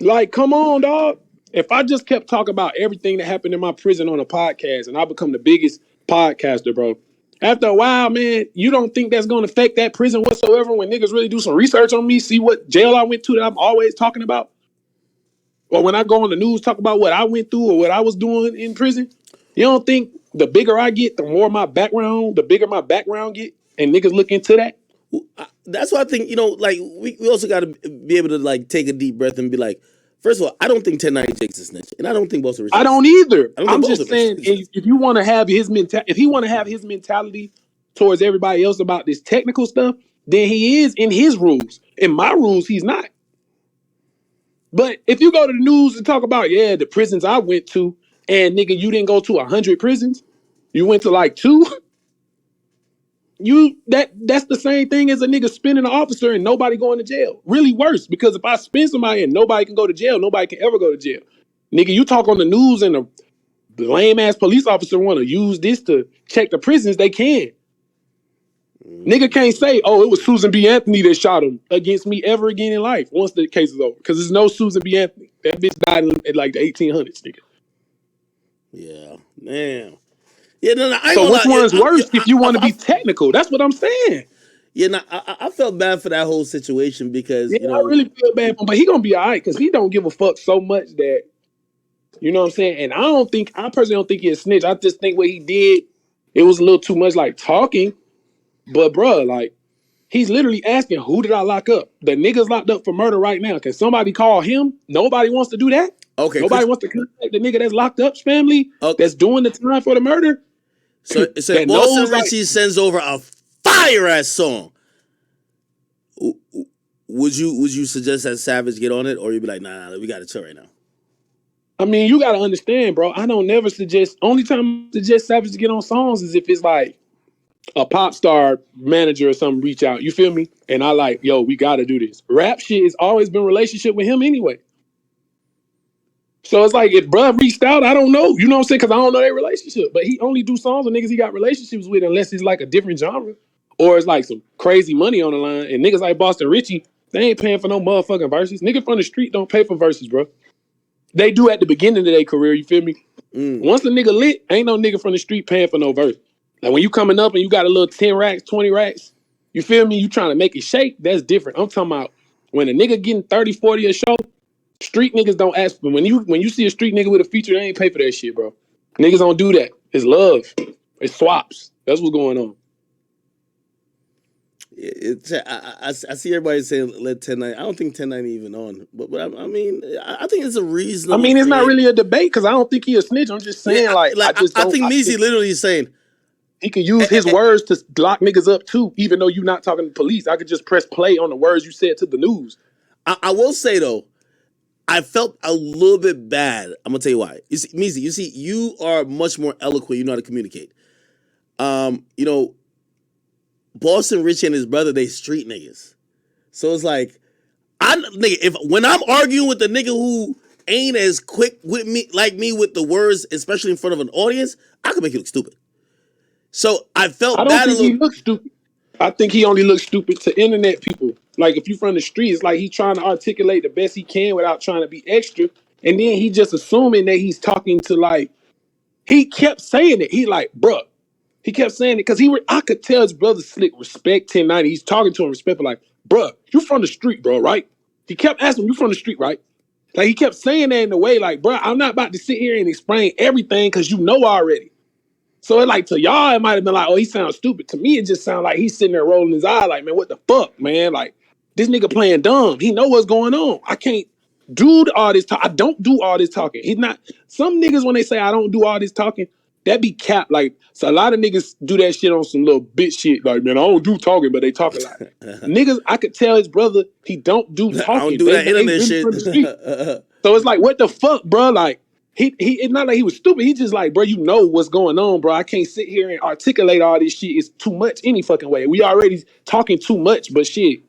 Like, come on, dog. If I just kept talking about everything that happened in my prison on a podcast and I become the biggest podcaster, bro, after a while, man, you don't think that's going to affect that prison whatsoever when niggas really do some research on me, see what jail I went to that I'm always talking about? Or when I go on the news, talk about what I went through or what I was doing in prison? You don't think the bigger I get, the bigger my background get, and niggas look into that? That's why I think, like, we also got to be able to, like, take a deep breath and be like, First of all, I don't think 1090 Jake's a snitch, and I don't think Boston Richey. I don't either. I don't think I'm both just of them are saying, snitches. if you want to have his if he want to have his mentality towards everybody else about this technical stuff, then he is in his rules. In my rules, he's not. But if you go to the news and talk about, yeah, the prisons I went to, and nigga, you didn't go to 100 prisons, you went to like 2. That's the same thing as a nigga spinning an officer and nobody going to jail. Really worse, because if I spin somebody and nobody can go to jail, nobody can ever go to jail. Nigga, you talk on the news and the lame ass police officer want to use this to check the prisons, they can. Nigga can't say, oh, it was Susan B. Anthony that shot him against me ever again in life once the case is over. Because there's no Susan B. Anthony. That bitch died in like the 1800s, nigga. Yeah, man. Yeah, no, I ain't So gonna which lie. one's worse if you want to be technical? That's what I'm saying. Yeah, no, I felt bad for that whole situation because, Yeah, I really feel bad for him, but he gonna be all right because he don't give a fuck so much that, you know what I'm saying? And I personally don't think he's a snitch. I just think what he did, it was a little too much like talking. But bruh, like, he's literally asking, who did I lock up? The nigga's locked up for murder right now. Can somebody call him? Nobody wants to do that. Okay, Nobody wants to contact the nigga that's locked up's family, okay, that's doing the time for the murder. So that Boston knows, like, Richey sends over a fire ass song. Would you suggest that Savage get on it, or you'd be like, nah, we got to chill right now? I mean, you gotta understand, bro. I don't never suggest. Only time I suggest Savage to get on songs is if it's like a pop star manager or something reach out. You feel me? And I like, yo, we gotta do this. Rap shit has always been relationship with him anyway. So it's like if bruh reached out, I don't know. You know what I'm saying? Because I don't know their relationship. But he only do songs with niggas he got relationships with unless it's like a different genre. Or it's like some crazy money on the line. And niggas like Boston Richey, they ain't paying for no motherfucking verses. Niggas from the street don't pay for verses, bro. They do at the beginning of their career, you feel me? Once a nigga lit, ain't no nigga from the street paying for no verse. Like when you coming up and you got a little 10 racks, 20 racks, you feel me? You trying to make it shake, that's different. I'm talking about when a nigga getting 30, 40 a show, street niggas don't ask for. When you see a street nigga with a feature, they ain't pay for that shit, bro. Niggas don't do that. It's love. It's swaps. That's what's going on. I see everybody saying let 1090. I don't think 1090 even on, but I mean, I think it's a reasonable. I mean, it's not really a debate because I don't think he a snitch. I'm just saying, Yeah, I think Meezy literally is saying he can use his words to lock niggas up too, even though you're not talking to police. I could just press play on the words you said to the news. I will say though, I felt a little bit bad. I'm gonna tell you why. You see, Meezy, you are much more eloquent. You know how to communicate. You know, Boston Richey and his brother, they street niggas. So it's like, when I'm arguing with the nigga who ain't as quick with me like me with the words, especially in front of an audience, I can make you look stupid. So I felt I don't think he looks stupid. I think he only looks stupid to internet people. Like if you from the street, it's like he's trying to articulate the best he can without trying to be extra. And then he just assuming that he's talking to like, he kept saying it. He like, bruh. He kept saying it because I could tell his brother slick respect 1090. He's talking to him respectful, like, bruh, you from the street, bro, right? He kept asking him, you from the street, right? Like he kept saying that in a way, like, bruh, I'm not about to sit here and explain everything because you know already. So it like to y'all, it might have been like, oh, he sounds stupid. To me, it just sounds like he's sitting there rolling his eye, like, man, what the fuck, man? Like, this nigga playing dumb. He know what's going on. I can't do all this talk. I don't do all this talking. He's not. Some niggas when they say I don't do all this talking, that be cap. Like, so a lot of niggas do that shit on some little bitch shit. Like, man, I don't do talking, but they talk a lot. Niggas, I could tell his brother he don't do talking. I don't do that internet shit. So it's like, what the fuck, bro? Like, it's not like he was stupid. He just like, bro, you know what's going on, bro. I can't sit here and articulate all this shit. It's too much any fucking way. We already talking too much, but shit.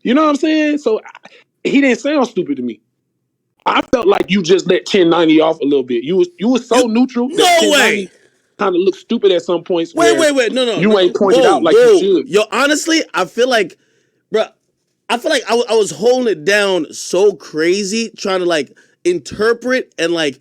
You know what I'm saying? So he didn't sound stupid to me. I felt like you just let 1090 off a little bit. You was so neutral. No way. Kind of looked stupid at some points. Wait. No. You ain't pointed out like you should. Yo, honestly, I feel like, bro, I was holding it down so crazy, trying to like interpret and like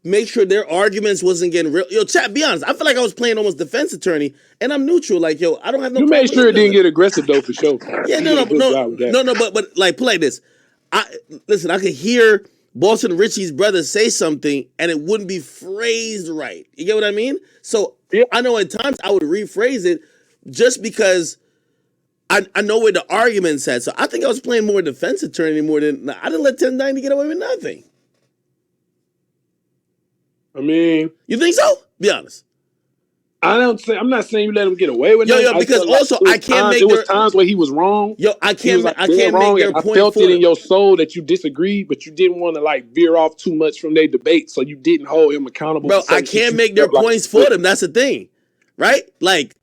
make sure their arguments wasn't getting real. Yo, chat, be honest. I feel like I was playing almost defense attorney, and I'm neutral. Like, yo, I don't have no. You made sure it didn't get aggressive though, for sure. Yeah, no, but like, play this. I could hear Boston Richey's brother say something, and it wouldn't be phrased right. You get what I mean? So yeah. I know at times I would rephrase it just because I know where the argument's at. So I think I was playing more defense attorney more than I didn't let 1090 get away with nothing. I mean, you think so? Be honest. I'm not saying you let him get away with Yo, nothing. because also I can't make it was times where he was wrong. Yo, I can't like, I can't make their and I point felt for it in them. your soul that you disagreed, but you didn't want to like veer off too much from their debate, so you didn't hold him accountable. Bro, I can't make their points for them. That's the thing, right? Like,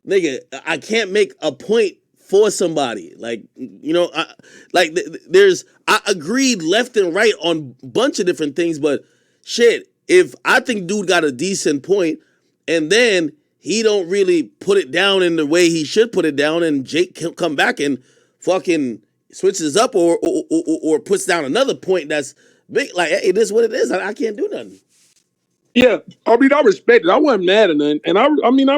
nigga, I can't make a point for somebody. Like, you know, I agreed left and right on a bunch of different things, but shit, if I think dude got a decent point, and then he don't really put it down in the way he should put it down, and Jake can come back and fucking switches up or puts down another point that's big. Like, hey, this is what it is. I can't do nothing. Yeah, I mean, I respect it. I wasn't mad or nothing. And I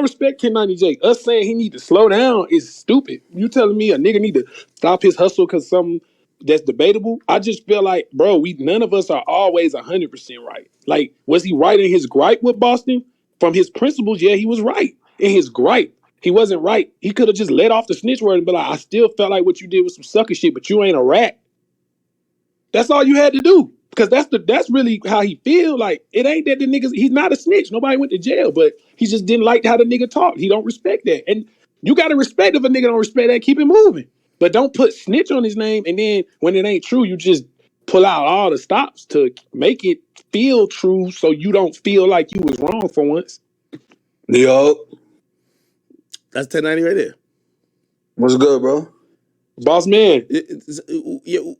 respect 1090 Jake. Us saying he need to slow down is stupid. You telling me a nigga need to stop his hustle because something that's debatable? I just feel like, bro, none of us are always 100% right. Like, was he right in his gripe with Boston? From his principles, yeah, he was right. In his gripe, he wasn't right. He could have just let off the snitch word and be like, I still felt like what you did was some sucker shit, but you ain't a rat. That's all you had to do. Because that's really how he feel. Like, it ain't that the niggas, he's not a snitch. Nobody went to jail, but he just didn't like how the nigga talked. He don't respect that. And you gotta respect if a nigga don't respect that, keep it moving. But don't put snitch on his name, and then when it ain't true, you just pull out all the stops to make it feel true so you don't feel like you was wrong for once. Yo. That's 1090 right there. What's good, bro? Boss man.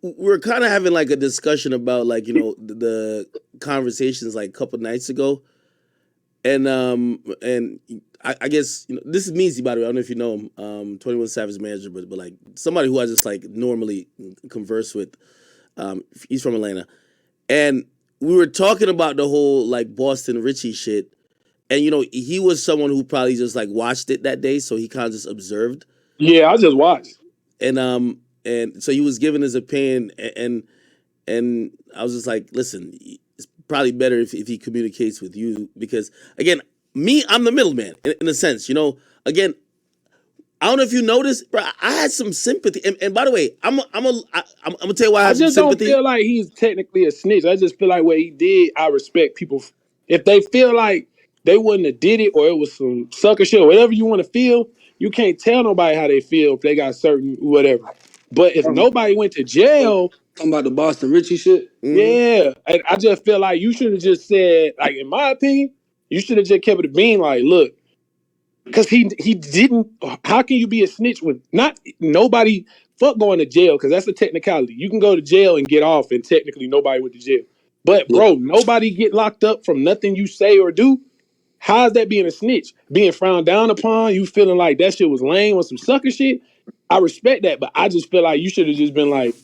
We're kind of having like a discussion about like, you know, the conversations like a couple nights ago. And I guess, you know, this is Meezy, by the way. I don't know if you know him, 21 Savage manager, but like somebody who I just like normally converse with. He's from Atlanta. And we were talking about the whole like Boston Richey shit. And, you know, he was someone who probably just like watched it that day. So he kind of just observed. Yeah, I just watched. And so he was giving his opinion, and I was just like, listen, it's probably better if he communicates with you, because again, I'm the middleman in a sense, you know. Again, I don't know if you noticed, but I had some sympathy. And by the way, I'm gonna tell you why I have some sympathy. I just don't feel like he's technically a snitch. I just feel like what he did, I respect people. If they feel like they wouldn't have did it, or it was some sucker shit, or whatever you want to feel, you can't tell nobody how they feel if they got certain whatever. But if nobody went to jail, talking about the Boston Richey shit, yeah, I just feel like you should have just said, like, in my opinion, you should have just kept it being like, look, because he didn't. How can you be a snitch with not nobody? Fuck going to jail, because that's a technicality. You can go to jail and get off, and technically nobody went to jail. But bro, nobody get locked up from nothing you say or do. How's that being a snitch? Being frowned down upon? You feeling like that shit was lame or some sucker shit? I respect that, but I just feel like you should have just been like,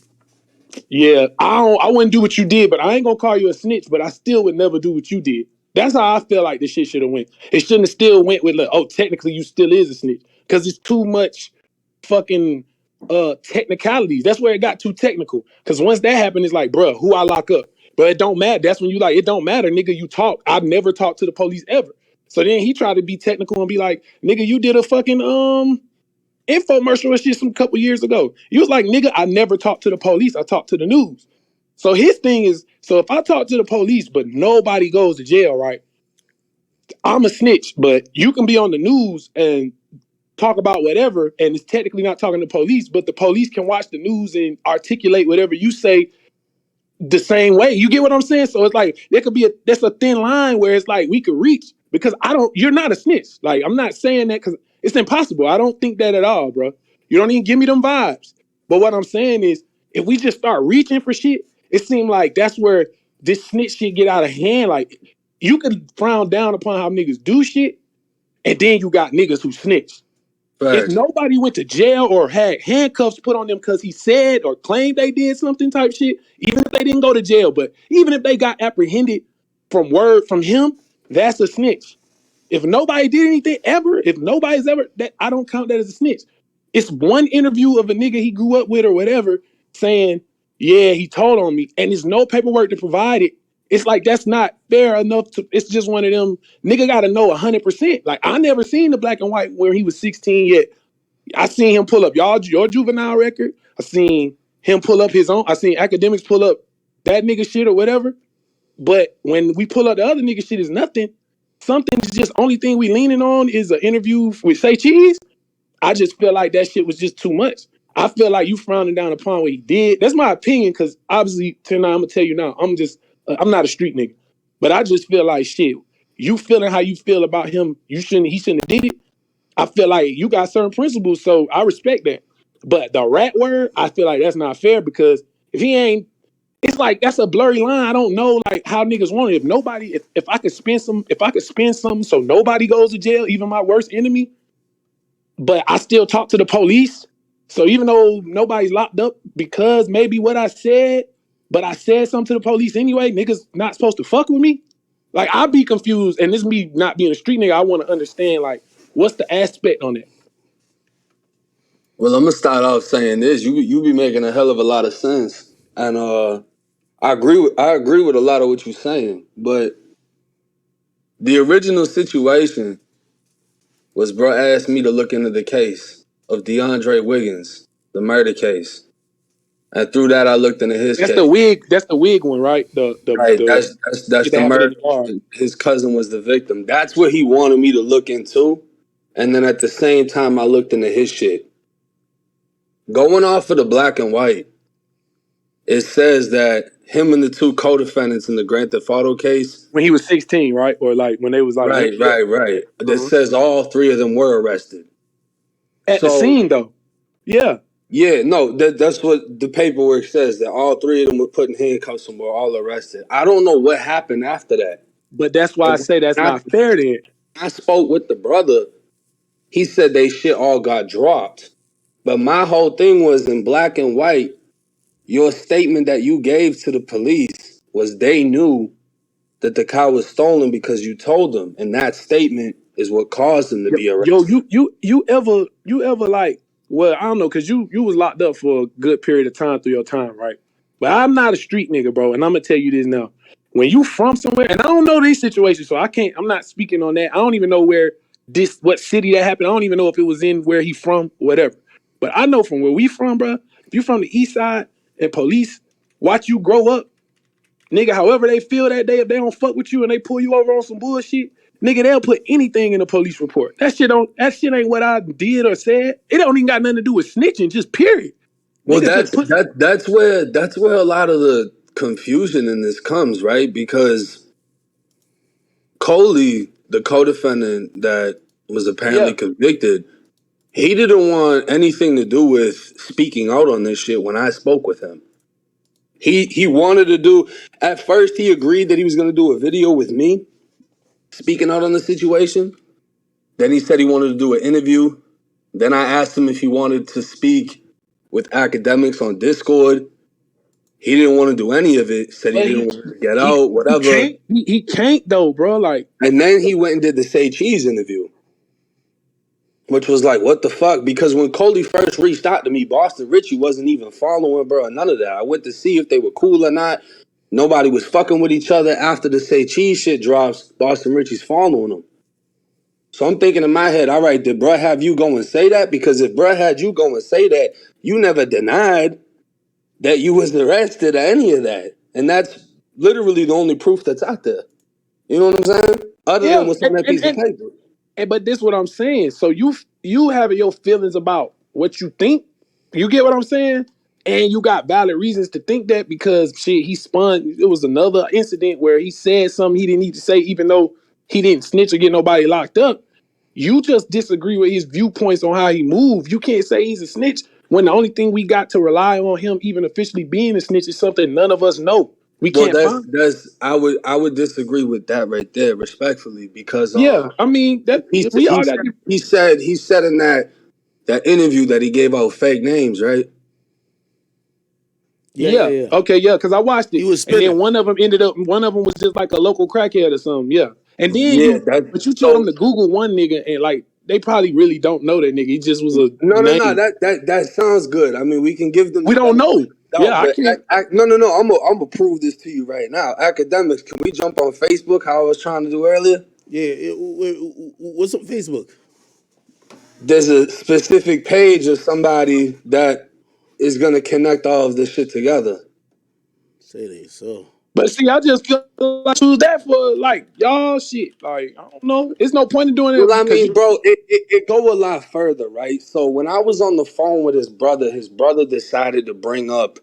yeah, I wouldn't do what you did, but I ain't gonna call you a snitch, but I still would never do what you did. That's how I feel like this shit should have went. It shouldn't have still went with like, oh, technically you still is a snitch. Because it's too much fucking technicalities. That's where it got too technical. Because once that happened, it's like, bruh, who I lock up? But it don't matter. That's when you like, it don't matter, nigga, you talk. I've never talked to the police ever. So then he tried to be technical and be like, nigga, you did a fucking infomercial and shit some couple years ago. You was like, nigga, I never talked to the police. I talked to the news. So his thing is, so if I talk to the police, but nobody goes to jail, right? I'm a snitch, but you can be on the news and talk about whatever, and it's technically not talking to police, but the police can watch the news and articulate whatever you say the same way. You get what I'm saying? So it's like there could be that's a thin line where it's like we could reach, because you're not a snitch. Like, I'm not saying that because it's impossible. I don't think that at all, bro. You don't even give me them vibes. But what I'm saying is, if we just start reaching for shit, it seems like that's where this snitch shit get out of hand. Like, you could frown down upon how niggas do shit, and then you got niggas who snitch. If nobody went to jail or had handcuffs put on them because he said or claimed they did something type shit, even if they didn't go to jail, but even if they got apprehended from word from him, that's a snitch. If nobody did anything ever, if nobody's ever, that I don't count that as a snitch. It's one interview of a nigga he grew up with or whatever saying, yeah, he told on me, and there's no paperwork to provide it. It's like, that's not fair enough to, it's just one of them, nigga gotta know 100%. Like, I never seen the black and white where he was 16 yet. I seen him pull up your juvenile record. I seen him pull up his own. I seen Akademiks pull up that nigga shit or whatever. But when we pull up the other nigga shit is nothing. Something is just only thing we leaning on is an interview with Say Cheese. I just feel like that shit was just too much. I feel like you frowning down upon what he did. That's my opinion, because obviously tonight I'm gonna tell you now. I'm not a street nigga, but I just feel like shit. You feeling how you feel about him? He shouldn't have did it. I feel like you got certain principles, so I respect that. But the rat word, I feel like that's not fair, because if he ain't, it's like that's a blurry line. I don't know like how niggas want it. If I could spin something so nobody goes to jail, even my worst enemy, but I still talk to the police. So even though nobody's locked up because maybe what I said, but I said something to the police anyway, niggas not supposed to fuck with me. Like I'd be confused, and this me not being a street nigga, I want to understand like what's the aspect on that. Well, I'm gonna start off saying this: you be making a hell of a lot of sense, and I agree with a lot of what you're saying. But the original situation was, bro asked me to look into the case of DeAndre Wiggins, the murder case, and through that I looked into his That's case. the wig. That's the wig one, right? Right, The that's shit that the happened in murder. the bar. His cousin was the victim. That's what he wanted me to look into, and then at the same time I looked into his shit. Going off of the black and white, it says that him and the two co-defendants in the Grand Theft Auto case. When he was 16, right? Or like when they was like, Right, yeah. right. That Uh-huh. says all three of them were arrested. At the So scene though. Yeah. yeah, no, that's what the paperwork says, that all three of them were put in handcuffs and were all arrested. I don't know what happened after that. But that's why I And say that's when not fair then. I spoke with the brother, he said they shit all got dropped. But my whole thing was, in black and white, your statement that you gave to the police was they knew that the car was stolen because you told them, and that statement is what caused them to be Yo, arrested. you ever like, well, I don't know, cause you was locked up for a good period of time through your time, right? But I'm not a street nigga, bro, and I'm gonna tell you this now. When you from somewhere, and I don't know these situations, so I'm not speaking on that. I don't even know what city that happened. I don't even know if it was in where he from, whatever. But I know from where we from, bro, if you from the east side and police watch you grow up, nigga, however they feel that day, if they don't fuck with you and they pull you over on some bullshit, nigga, they'll put anything in a police report. That shit ain't what I did or said. It don't even got nothing to do with snitching, just period. Well, Niggas just put that's where a lot of the confusion in this comes, right? Because Coley, the co-defendant that was apparently yeah. convicted, he didn't want anything to do with speaking out on this shit when I spoke with him. He wanted to do, at first he agreed that he was going to do a video with me speaking out on the situation. Then he said he wanted to do an interview. Then I asked him if he wanted to speak with Akademiks on Discord. He didn't want to do any of it. Said he But didn't want to get he out, he whatever. can't he can't though, bro. Like, And then he went and did the Say Cheese interview, which was like, what the fuck? Because when Coley first reached out to me, Boston Richey wasn't even following, bro, none of that. I went to see if they were cool or not. Nobody was fucking with each other. After the Say Cheese shit drops, Boston Richey's following them. So I'm thinking in my head, all right, did bruh have you go and say that? Because if bruh had you go and say that, you never denied that you was arrested or any of that. And that's literally the only proof that's out there. You know what I'm saying? Other than yeah, what's on that piece of paper. but this what I'm saying. So you having your feelings about what you think. You get what I'm saying? And you got valid reasons to think that, because shit, he spun. It was another incident where he said something he didn't need to say, even though he didn't snitch or get nobody locked up. You just disagree with his viewpoints on how he moved. You can't say he's a snitch when the only thing we got to rely on him even officially being a snitch is something none of us know. We Well, can't find. I would disagree with that right there, respectfully, because Yeah, I mean that he we he all said got. he said in that interview that he gave out fake names, right? Yeah. Yeah. Okay. Yeah. Because I watched He it, was and then spinning. one of them ended up. One of them was just like a local crackhead or something. Yeah. And then Yeah, but you told so them to Google one nigga, and like they probably really don't know that nigga. He just was a no, name. that sounds good. I mean, we can give them We the don't benefit of know. the Yeah, doubt, I but can't. no, I'm gonna prove this to you right now. Academics, can we jump on Facebook? How I was trying to do earlier. Yeah. What's on Facebook? there's a specific page of somebody that is gonna connect all of this shit together. Say they so. But see, I just feel like choose that for like y'all shit. Like I don't know. It's no point in doing it Well, I because mean, bro, it go a lot further, right? So when I was on the phone with his brother decided to bring up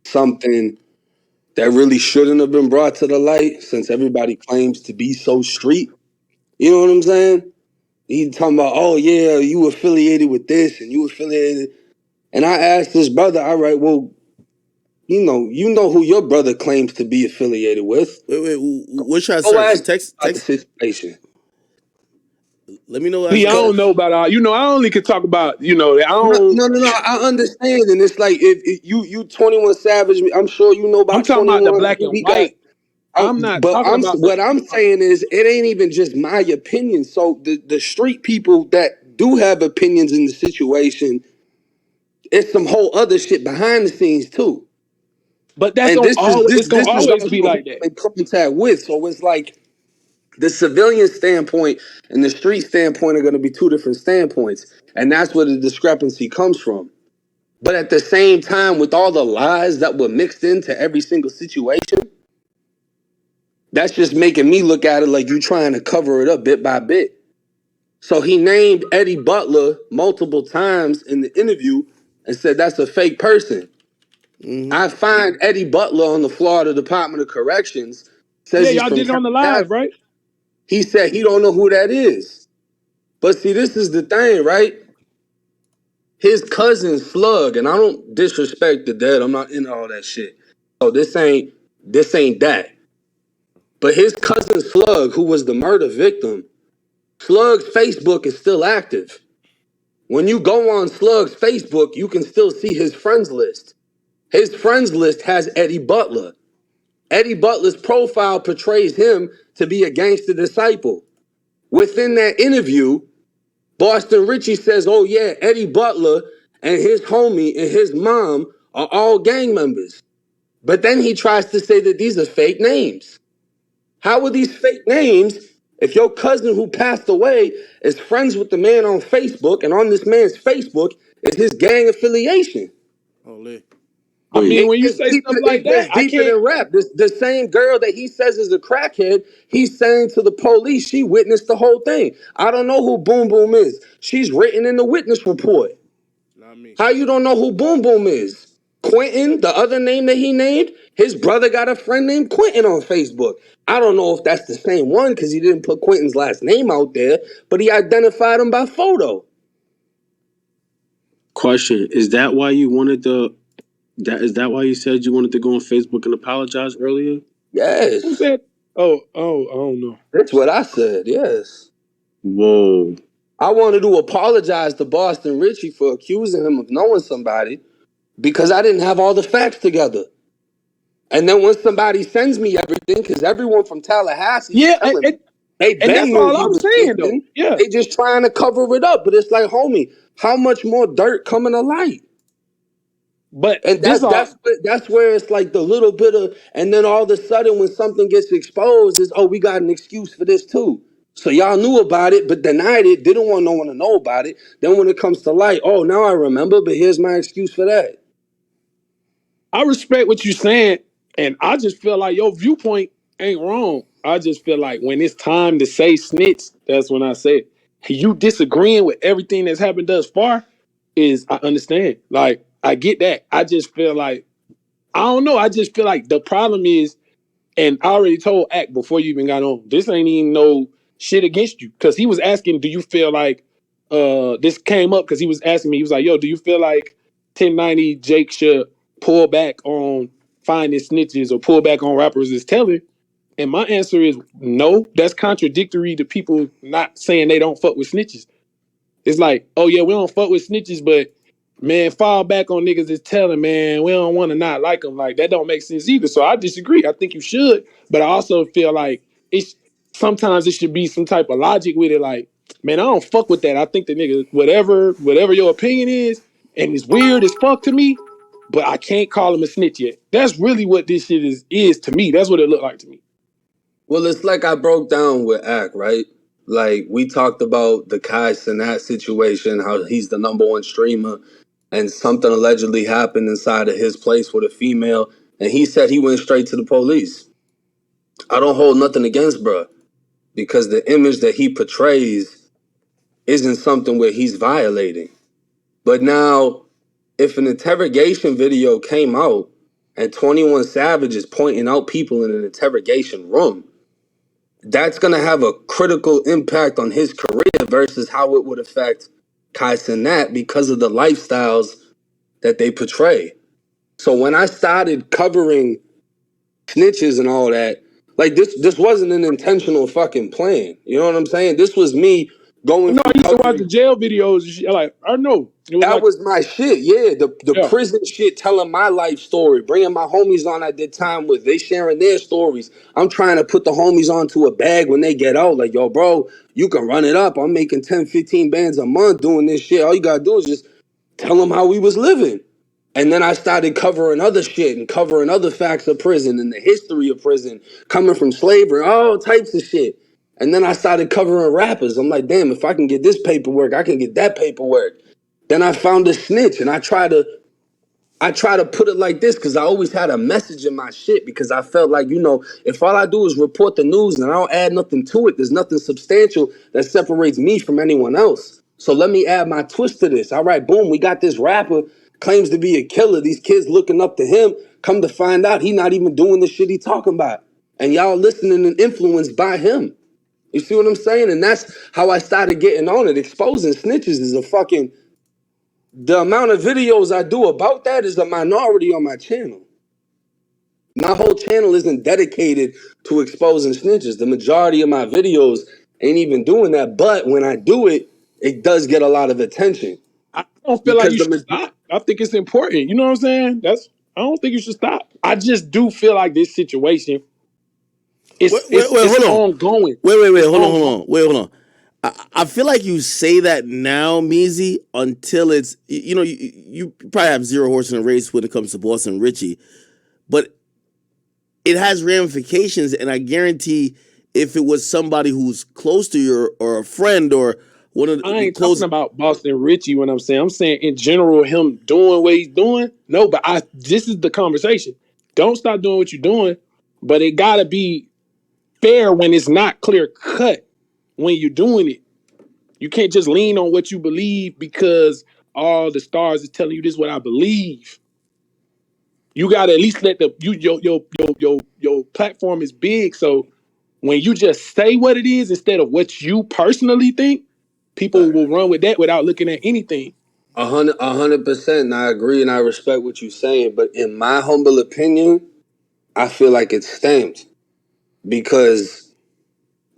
something that really shouldn't have been brought to the light since everybody claims to be so street. You know what I'm saying? He talking about, oh yeah, you affiliated with this and you affiliated. And I asked his brother, all right, well, you know who your brother claims to be affiliated with. Wait, what should I Go search? ask about the Text. situation. Let me know what I see, I should don't know search. about you know, I only could talk about, you know, I No, don't no, no, no. I understand, and it's like if you 21 Savage. I'm sure you know I'm about talking about the 21. black and He got. white. I'm not But talking about the what I'm saying is it ain't even just my opinion. So the street people that do have opinions in the situation, it's some whole other shit behind the scenes too. but that's And gonna always it's gonna this is always be also who like that. I'm in contact with. So it's like the civilian standpoint and the street standpoint are going to be two different standpoints, and that's where the discrepancy comes from. But at the same time, with all the lies that were mixed into every single situation, that's just making me look at it like you trying to cover it up bit by bit. So he named Eddie Butler multiple times in the interview and said that's a fake person. Mm-hmm. I find Eddie Butler on the Florida Department of Corrections, Yeah, says he's y'all from did it on the live, Tallahassee. right? He said he don't know who that is. But see, this is the thing, right? His cousin Slug, and I don't disrespect the dead. I'm not into all that shit. So this ain't that. But his cousin Slug, who was the murder victim, Slug's Facebook is still active. When you go on Slug's Facebook, you can still see his friends list. His friends list has Eddie Butler. Eddie Butler's profile portrays him to be a gangster disciple. Within that interview, Boston Richey says, oh yeah, Eddie Butler and his homie and his mom are all gang members. But then he tries to say that these are fake names. How are these fake names if your cousin who passed away is friends with the man on Facebook and on this man's Facebook is his gang affiliation? Holy. I Wait, mean, when you say stuff like It that, gets I deeper can't. than rap. The same girl that he says is a crackhead, he's saying to the police she witnessed the whole thing. I don't know who Boom Boom is. She's written in the witness report. Not me. How you don't know who Boom Boom is? Quentin, the other name that he named, his brother got a friend named Quentin on Facebook. I don't know if that's the same one because he didn't put Quentin's last name out there, but he identified him by photo. question: is that why you wanted to? Is that why you said you wanted to go on Facebook and apologize earlier? Who Yes, said? Oh, I don't know. that's what I said. Yes. Whoa. I wanted to apologize to Boston Richey for accusing him of knowing somebody because I didn't have all the facts together. And then when somebody sends me everything, because everyone from Tallahassee is Yeah, telling me they and been that's knew all he I'm was saying though. missing, Yeah, they just trying to cover it up. But it's like, homie, how much more dirt coming to light? but And this all that's where it's like the little bit of, and then all of a sudden when something gets exposed, is oh, we got an excuse for this too. So y'all knew about it, but denied it, didn't want no one to know about it. Then when it comes to light, oh, now I remember, but here's my excuse for that. I respect what you're saying, and I just feel like your viewpoint ain't wrong. I just feel like when it's time to say snitch, that's when I say it. You disagreeing with everything that's happened thus far is I understand. Like I get that. I just feel like I don't know. I just feel like the problem is, and I already told Act before you even got on, this ain't even no shit against you. Cause he was asking, do you feel like this came up because he was asking me, he was like, yo, do you feel like 1090 Jake should pull back on finding snitches or pull back on rappers is telling? And my answer is no. That's contradictory to people not saying they don't fuck with snitches. It's like, oh yeah, we don't fuck with snitches, but man, fall back on niggas is telling, man, we don't want to not like them. Like that don't make sense either. So I disagree. I think you should, but I also feel like it's sometimes it should be some type of logic with it. Like, man, I don't fuck with that. I think the nigga, whatever your opinion is, and it's weird as fuck to me, but I can't call him a snitch yet. That's really what this shit is to me. That's what it looked like to me. Well, it's like I broke down with Ack, right? Like, we talked about the Kai Cenat situation, how he's the #1 streamer, and something allegedly happened inside of his place with a female, and he said he went straight to the police. I don't hold nothing against bruh, because the image that he portrays isn't something where he's violating. But now, if an interrogation video came out and 21 Savage is pointing out people in an interrogation room, that's going to have a critical impact on his career versus how it would affect Kai Cenat because of the lifestyles that they portray. So when I started covering snitches and all that, like, this wasn't an intentional fucking plan. You know what I'm saying? This was me going No, from I used to watch covering. the jail videos and shit. Like, I know. It was That like, was my shit, yeah. The yeah. prison shit, telling my life story, bringing my homies on I did time with, they sharing their stories. I'm trying to put the homies onto a bag when they get out. Like, yo, bro, you can run it up. I'm making 10, 15 bands a month doing this shit. All you gotta do is just tell them how we was living. And then I started covering other shit and covering other facts of prison and the history of prison, coming from slavery, all types of shit. And then I started covering rappers. I'm like, damn, if I can get this paperwork, I can get that paperwork. Then I found a snitch, and I try to put it like this because I always had a message in my shit, because I felt like, if all I do is report the news and I don't add nothing to it, there's nothing substantial that separates me from anyone else. So let me add my twist to this. All right, boom, we got this rapper, claims to be a killer. These kids looking up to him. Come to find out, he not even doing the shit he talking about. And y'all listening and influenced by him. You see what I'm saying? And that's how I started getting on it. Exposing snitches is the amount of videos I do about that is a minority on my channel. My whole channel isn't dedicated to exposing snitches. The majority of my videos ain't even doing that. But when I do it, it does get a lot of attention. I don't feel like Because you should stop. I think it's important. You know what I'm saying? I don't think you should stop. I just do feel like this situation Wait, it's hold on. ongoing. Wait, It's hold on, ongoing. hold on. I feel like you say that now, Meezy, until it's, you probably have zero horse in the race when it comes to Boston Richey, but it has ramifications, and I guarantee if it was somebody who's close to you or a friend or one of I the ain't talking close. about Boston Richey when I'm saying. I'm saying in general, him doing what he's doing. No, but this is the conversation. Don't stop doing what you're doing, but it gotta be fair when it's not clear cut when you're doing it. You can't just lean on what you believe because all the stars is telling you this is what I believe. You gotta at least let your platform is big. So when you just say what it is instead of what you personally think, people will run with that without looking at anything. 100%, and I agree and I respect what you're saying. But in my humble opinion, I feel like it's stamped. Because,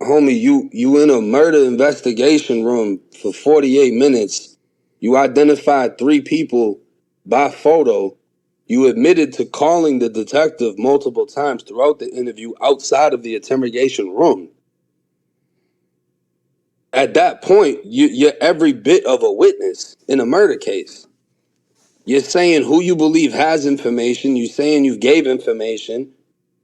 homie, you in a murder investigation room for 48 minutes. You identified 3 people by photo. You admitted to calling the detective multiple times throughout the interview outside of the interrogation room. At that point, you're every bit of a witness in a murder case. You're saying who you believe has information. You're saying you gave information.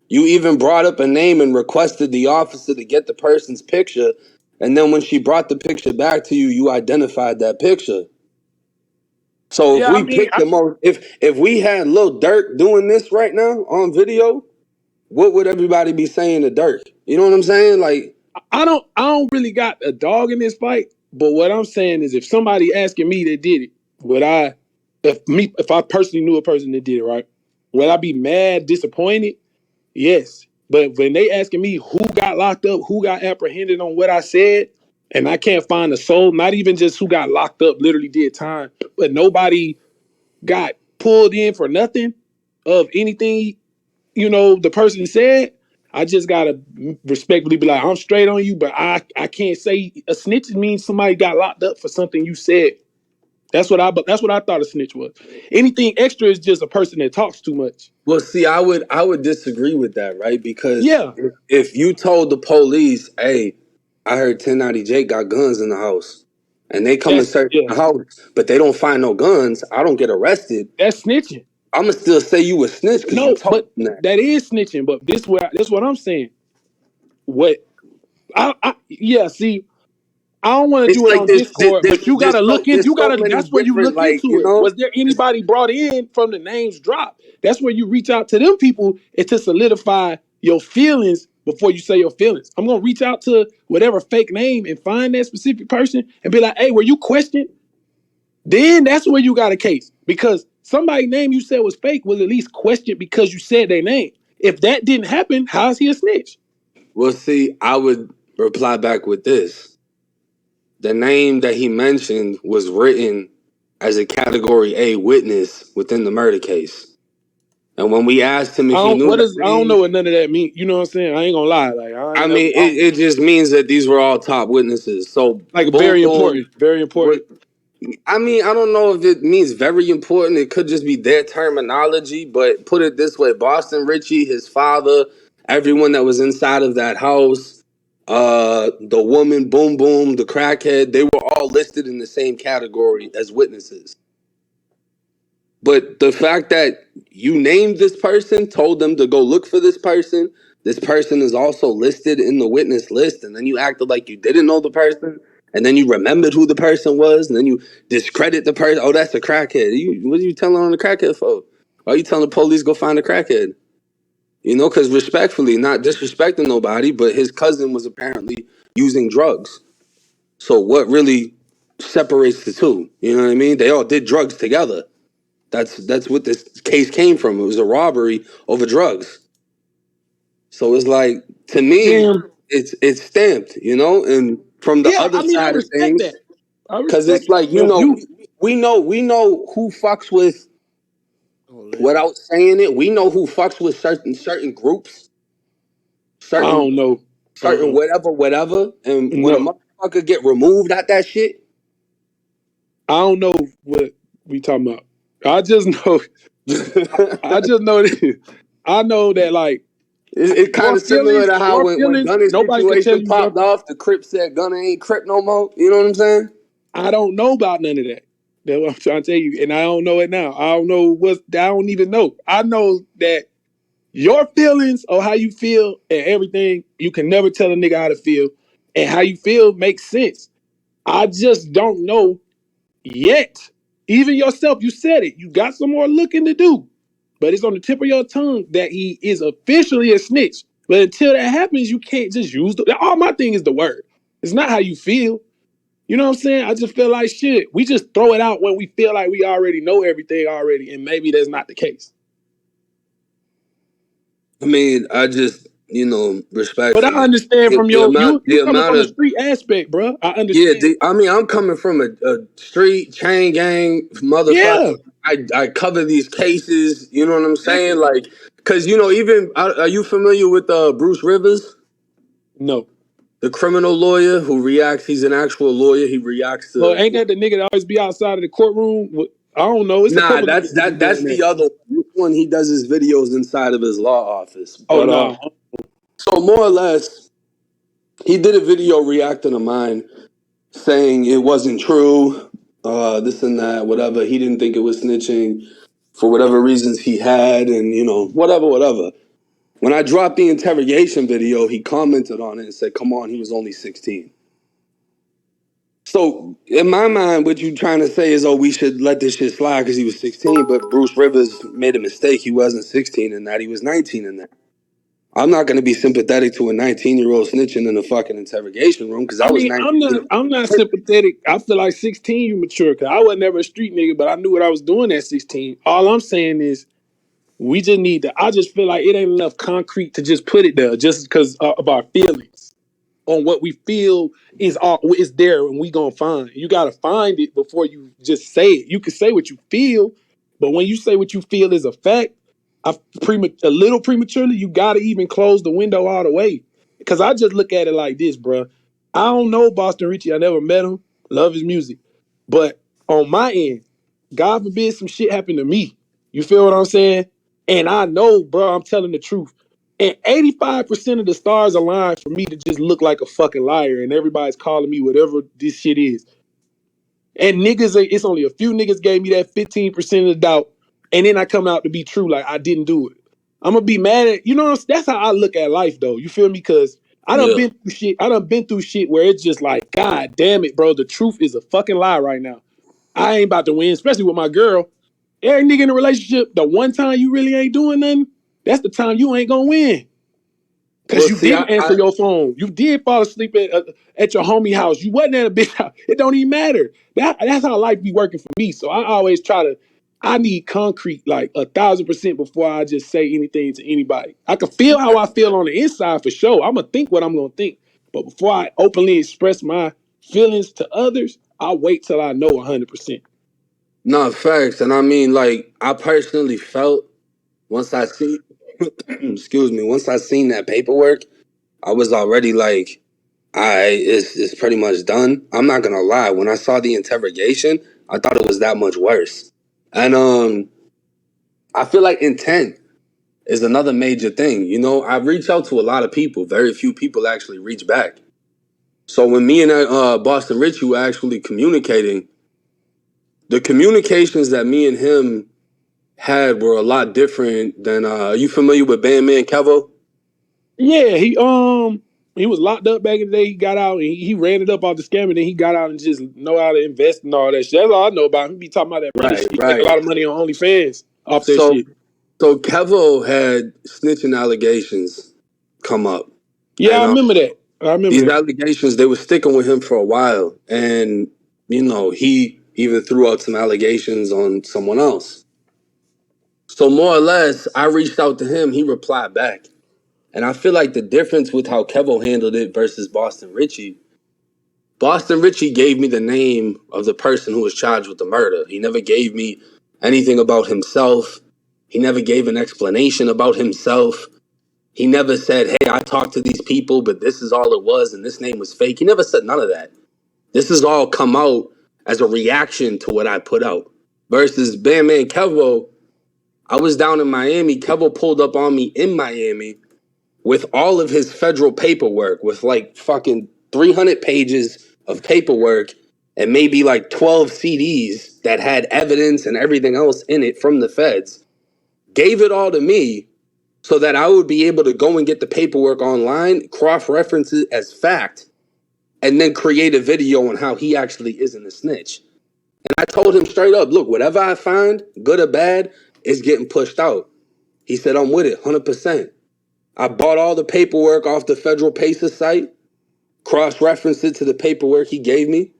You even brought up a name and requested the officer to get the person's picture. And then when she brought the picture back to you, you identified that picture. So if Yeah, I we mean, pick the most, if we had Lil Durk doing this right now on video, what would everybody be saying to Durk? You know what I'm saying? Like, I don't really got a dog in this fight. But what I'm saying is, if somebody asking me that did it, if I personally knew a person that did it, right, would I be mad, disappointed? Yes. But when they asking me who got locked up, who got apprehended on what I said, and I can't find a soul, not even just who got locked up, literally did time, but nobody got pulled in for nothing of anything, the person said, I just gotta respectfully be like, I'm straight on you, but I can't say a snitch means somebody got locked up for something you said. That's what I thought a snitch was. Anything extra is just a person that talks too much. well, see, I would disagree with that, right? Because Yeah, if you told the police, hey, I heard 1090 Jake got guns in the house, and they come and that's search yeah, the house, but they don't find no guns, I don't get arrested. that's snitching. I'ma still say you a snitch because you No, told but them that. that is snitching. But this what I'm saying. What yeah, see. I don't want to It's do it like on Discord, but you gotta look in. there's You so gotta. many That's where you different, look like, into it. Was there anybody brought in from the names drop? That's where you reach out to them people and to solidify your feelings before you say your feelings. I'm gonna reach out to whatever fake name and find that specific person and be like, "Hey, were you questioned?" Then that's where you got a case because somebody's name you said was fake was at least questioned because you said their name. If that didn't happen, how's he a snitch? Well, see, I would reply back with this. The name that he mentioned was written as a category A witness within the murder case. And when we asked him if he knew that I don't know name, what none of that mean. You know what I'm saying? I ain't gonna lie. Like I I ain't never mean, it just means that these were all top witnesses. So, like boom, very boom. important. Very important. I mean, I don't know if it means very important. It could just be their terminology, but put it this way: Boston Richey, his father, everyone that was inside of that house, the woman, Boom Boom, the crackhead, they were all listed in the same category as witnesses. But the fact that you named this person, told them to go look for this person is also listed in the witness list, and then you acted like you didn't know the person, and then you remembered who the person was, and then you discredit the person. Oh, that's a crackhead. What are you telling on the crackhead for? Why are you telling the police go find a crackhead? You know, because respectfully, not disrespecting nobody, but his cousin was apparently using drugs. So what really separates the two? You know what I mean? They all did drugs together. That's what this case came from. It was a robbery over drugs. So it's like, to me, Damn. it's stamped, you know. And from the Yeah, other I mean I side of respect things, that. I because respect it's like, you your know, view. we know who fucks with, Oh, Lynn. without saying it. We know who fucks with certain groups, I certain don't know. whatever. And when a No. motherfucker get removed at that shit, I don't know what we talking about. I just know I it, just know that I know that like it kind of similar to how when Gunna's nobody could tell situation you popped nothing. off, the Crip said Gunna ain't Crip no more. You know what I'm saying? I don't know about none of that. That's what I'm trying to tell you. And I don't know it now. I don't know I don't even know. I know that your feelings or how you feel and everything, you can never tell a nigga how to feel. And how you feel makes sense. I just don't know yet. Even yourself, you said it. You got some more looking to do. But it's on the tip of your tongue that he is officially a snitch. But until that happens, you can't just use all my thing is the word. It's not how you feel. You know what I'm saying? I just feel like shit. We just throw it out when we feel like we already know everything already, and maybe that's not the case. I mean, I just, But I respectfully, understand from the your amount, you the coming amount from the of, street aspect, bro. I yeah. understand. I mean, I'm coming from a street chain gang Yeah, motherfucker. I cover these cases. You know what I'm saying? exactly. Like, cause even are you familiar with Bruce Rivers, No. the criminal lawyer who reacts? He's an actual lawyer. He reacts Well, to. ain't that the nigga that always be outside of the courtroom? I don't know. It's a Nah, couple that's niggas that be that's doing the that. other one. This one, he does his videos inside of his law office. Oh But no. so more or less, he did a video reacting to mine, saying it wasn't true, this and that, whatever. He didn't think it was snitching for whatever reasons he had, and whatever. When I dropped the interrogation video, he commented on it and said, "Come on, he was only 16." So in my mind, what you trying to say is, oh, we should let this shit slide because he was 16, but Bruce Rivers made a mistake. He wasn't 16 in that; he was 19 in that. I'm not going to be sympathetic to a 19-year-old snitching in a fucking interrogation room because I I was mean, 19. I'm not sympathetic. I feel like 16 you mature because I was never a street nigga, but I knew what I was doing at 16. All I'm saying is we just need to. I just feel like it ain't enough concrete to just put it there just because of our feelings on what we feel is there and we gonna find. You gotta find it before you just say it. You can say what you feel, but when you say what you feel is a fact, a little prematurely, you gotta even close the window all the way. Because I just look at it like this, bro. I don't know Boston Richey. I never met him. Love his music, but on my end, God forbid some shit happened to me. You feel what I'm saying? And I know, bro, I'm telling the truth. And 85% of the stars align for me to just look like a fucking liar, and everybody's calling me whatever this shit is. And niggas, it's only a few niggas gave me that 15% of the doubt, and then I come out to be true, like I didn't do it. I'm gonna be mad at that's how I look at life, though. You feel me? Because I done been through shit. I done been through shit where it's just like, God damn it, bro. The truth is a fucking lie right now. I ain't about to win, especially with my girl. Every nigga in a relationship, the one time you really ain't doing nothing, that's the time you ain't gonna win. Because you didn't answer your phone. You did fall asleep at your homie house. You wasn't at a big house. It don't even matter. That's how life be working for me. So I always I need concrete like 1,000% before I just say anything to anybody. I can feel how I feel on the inside for sure. I'm going to think what I'm going to think. But before I openly express my feelings to others, I'll wait till I know 100%. No, facts. And I mean, like, I personally felt once I see, once I seen that paperwork, I was already like, it's pretty much done. I'm not gonna lie. When I saw the interrogation, I thought it was that much worse. And I feel like intent is another major thing. You know, I've reached out to a lot of people. Very few people actually reach back. So when me and Boston Richey were actually communicating, the communications that me and him had were a lot different than. Are you familiar with Bandman Kevo? Yeah, he was locked up back in the day. He got out and he ran it up off the scam, and then he got out and just know how to invest and all that shit. That's all I know about him. He be talking about that money shit. He make a lot of money on OnlyFans off that So, shit. so Kevo had snitching allegations come up, Yeah, and I remember that. I remember these that. allegations they were sticking with him for a while, and you know he even threw out some allegations on someone else. So more or less, I reached out to him. He replied back. And I feel like the difference with how Kevo handled it versus Boston Richey gave me the name of the person who was charged with the murder. He never gave me anything about himself. He never gave an explanation about himself. He never said, hey, I talked to these people, but this is all it was, and this name was fake. He never said none of that. This has all come out as a reaction to what I put out. Versus Bandman Kevo, I was down in Miami. Kevo pulled up on me in Miami with all of his federal paperwork, with like fucking 300 pages of paperwork and maybe like 12 CDs that had evidence and everything else in it from the feds, gave it all to me so that I would be able to go and get the paperwork online, cross-reference it as fact, and then create a video on how he actually isn't a snitch. And I told him straight up, look, whatever I find, good or bad, is getting pushed out. He said, I'm with it, 100%. I bought all the paperwork off the Federal Pacer site, cross-referenced it to the paperwork he gave me.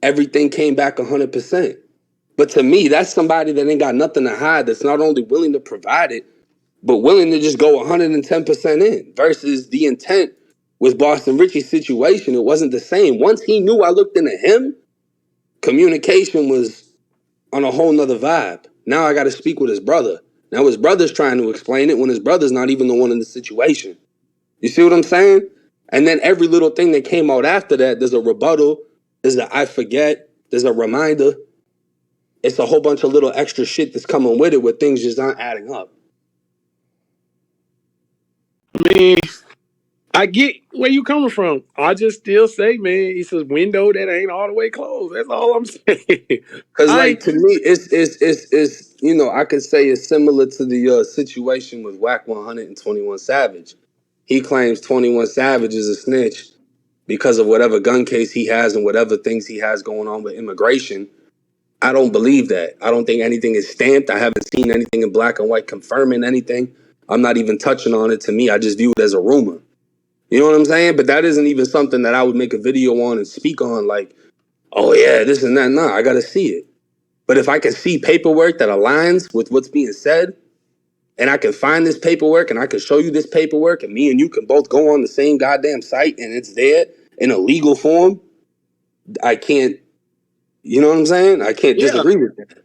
Everything came back 100%. But to me, that's somebody that ain't got nothing to hide, that's not only willing to provide it, but willing to just go 110% in. Versus the intent with Boston Richey's situation, it wasn't the same. Once he knew I looked into him, communication was on a whole nother vibe. Now I got to speak with his brother. Now his brother's trying to explain it when his brother's not even the one in the situation. You see what I'm saying? And then every little thing that came out after that, there's a rebuttal, there's a I forget, there's a reminder. It's a whole bunch of little extra shit that's coming with it where things just aren't adding up. I mean, I get where you coming from. I just still say, man, it's a window that ain't all the way closed. That's all I'm saying. Cause like to me, it's you know, I could say it's similar to the situation with Whack 100 and 21 Savage. He claims 21 Savage is a snitch because of whatever gun case he has and whatever things he has going on with immigration. I don't believe that. I don't think anything is stamped. I haven't seen anything in black and white confirming anything. I'm not even touching on it. To me, I just view it as a rumor. You know what I'm saying? But that isn't even something that I would make a video on and speak on like, oh yeah, this and that. Nah, I gotta see it. But if I can see paperwork that aligns with what's being said, and I can find this paperwork and I can show you this paperwork, and me and you can both go on the same goddamn site and it's there in a legal form, I can't, you know what I'm saying? I can't disagree with that.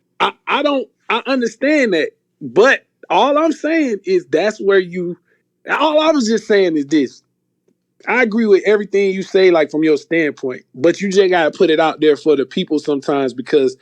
I understand that. But all I'm saying is all I was just saying is this. I agree with everything you say, like from your standpoint, but you just gotta put it out there for the people sometimes because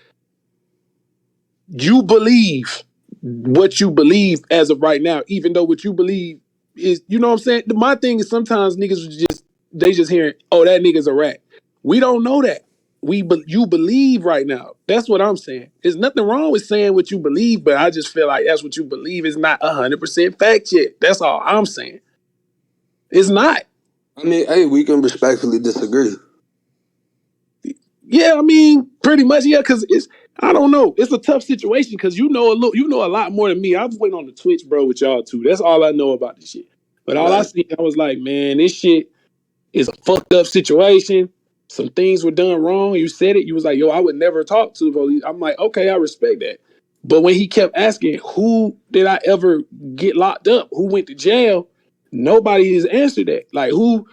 you believe what you believe as of right now, even though what you believe is, you know what I'm saying? My thing is sometimes niggas they just hearing, oh, that nigga's a rat. We don't know that. You believe right now. That's what I'm saying. There's nothing wrong with saying what you believe, but I just feel like that's what you believe is not 100% fact yet. That's all I'm saying. It's not. I mean, hey, we can respectfully disagree. Yeah, I mean, pretty much, yeah, because I don't know. It's a tough situation because you know a lot more than me. I was waiting on the Twitch, bro, with y'all too. That's all I know about this shit. But all I Right. see, I was like, man, this shit is a fucked up situation. Some things were done wrong. You said it. You was like, yo, I would never talk to the police. I'm like, okay, I respect that. But when he kept asking, who did I ever get locked up? Who went to jail? Nobody has answered that. Like, who?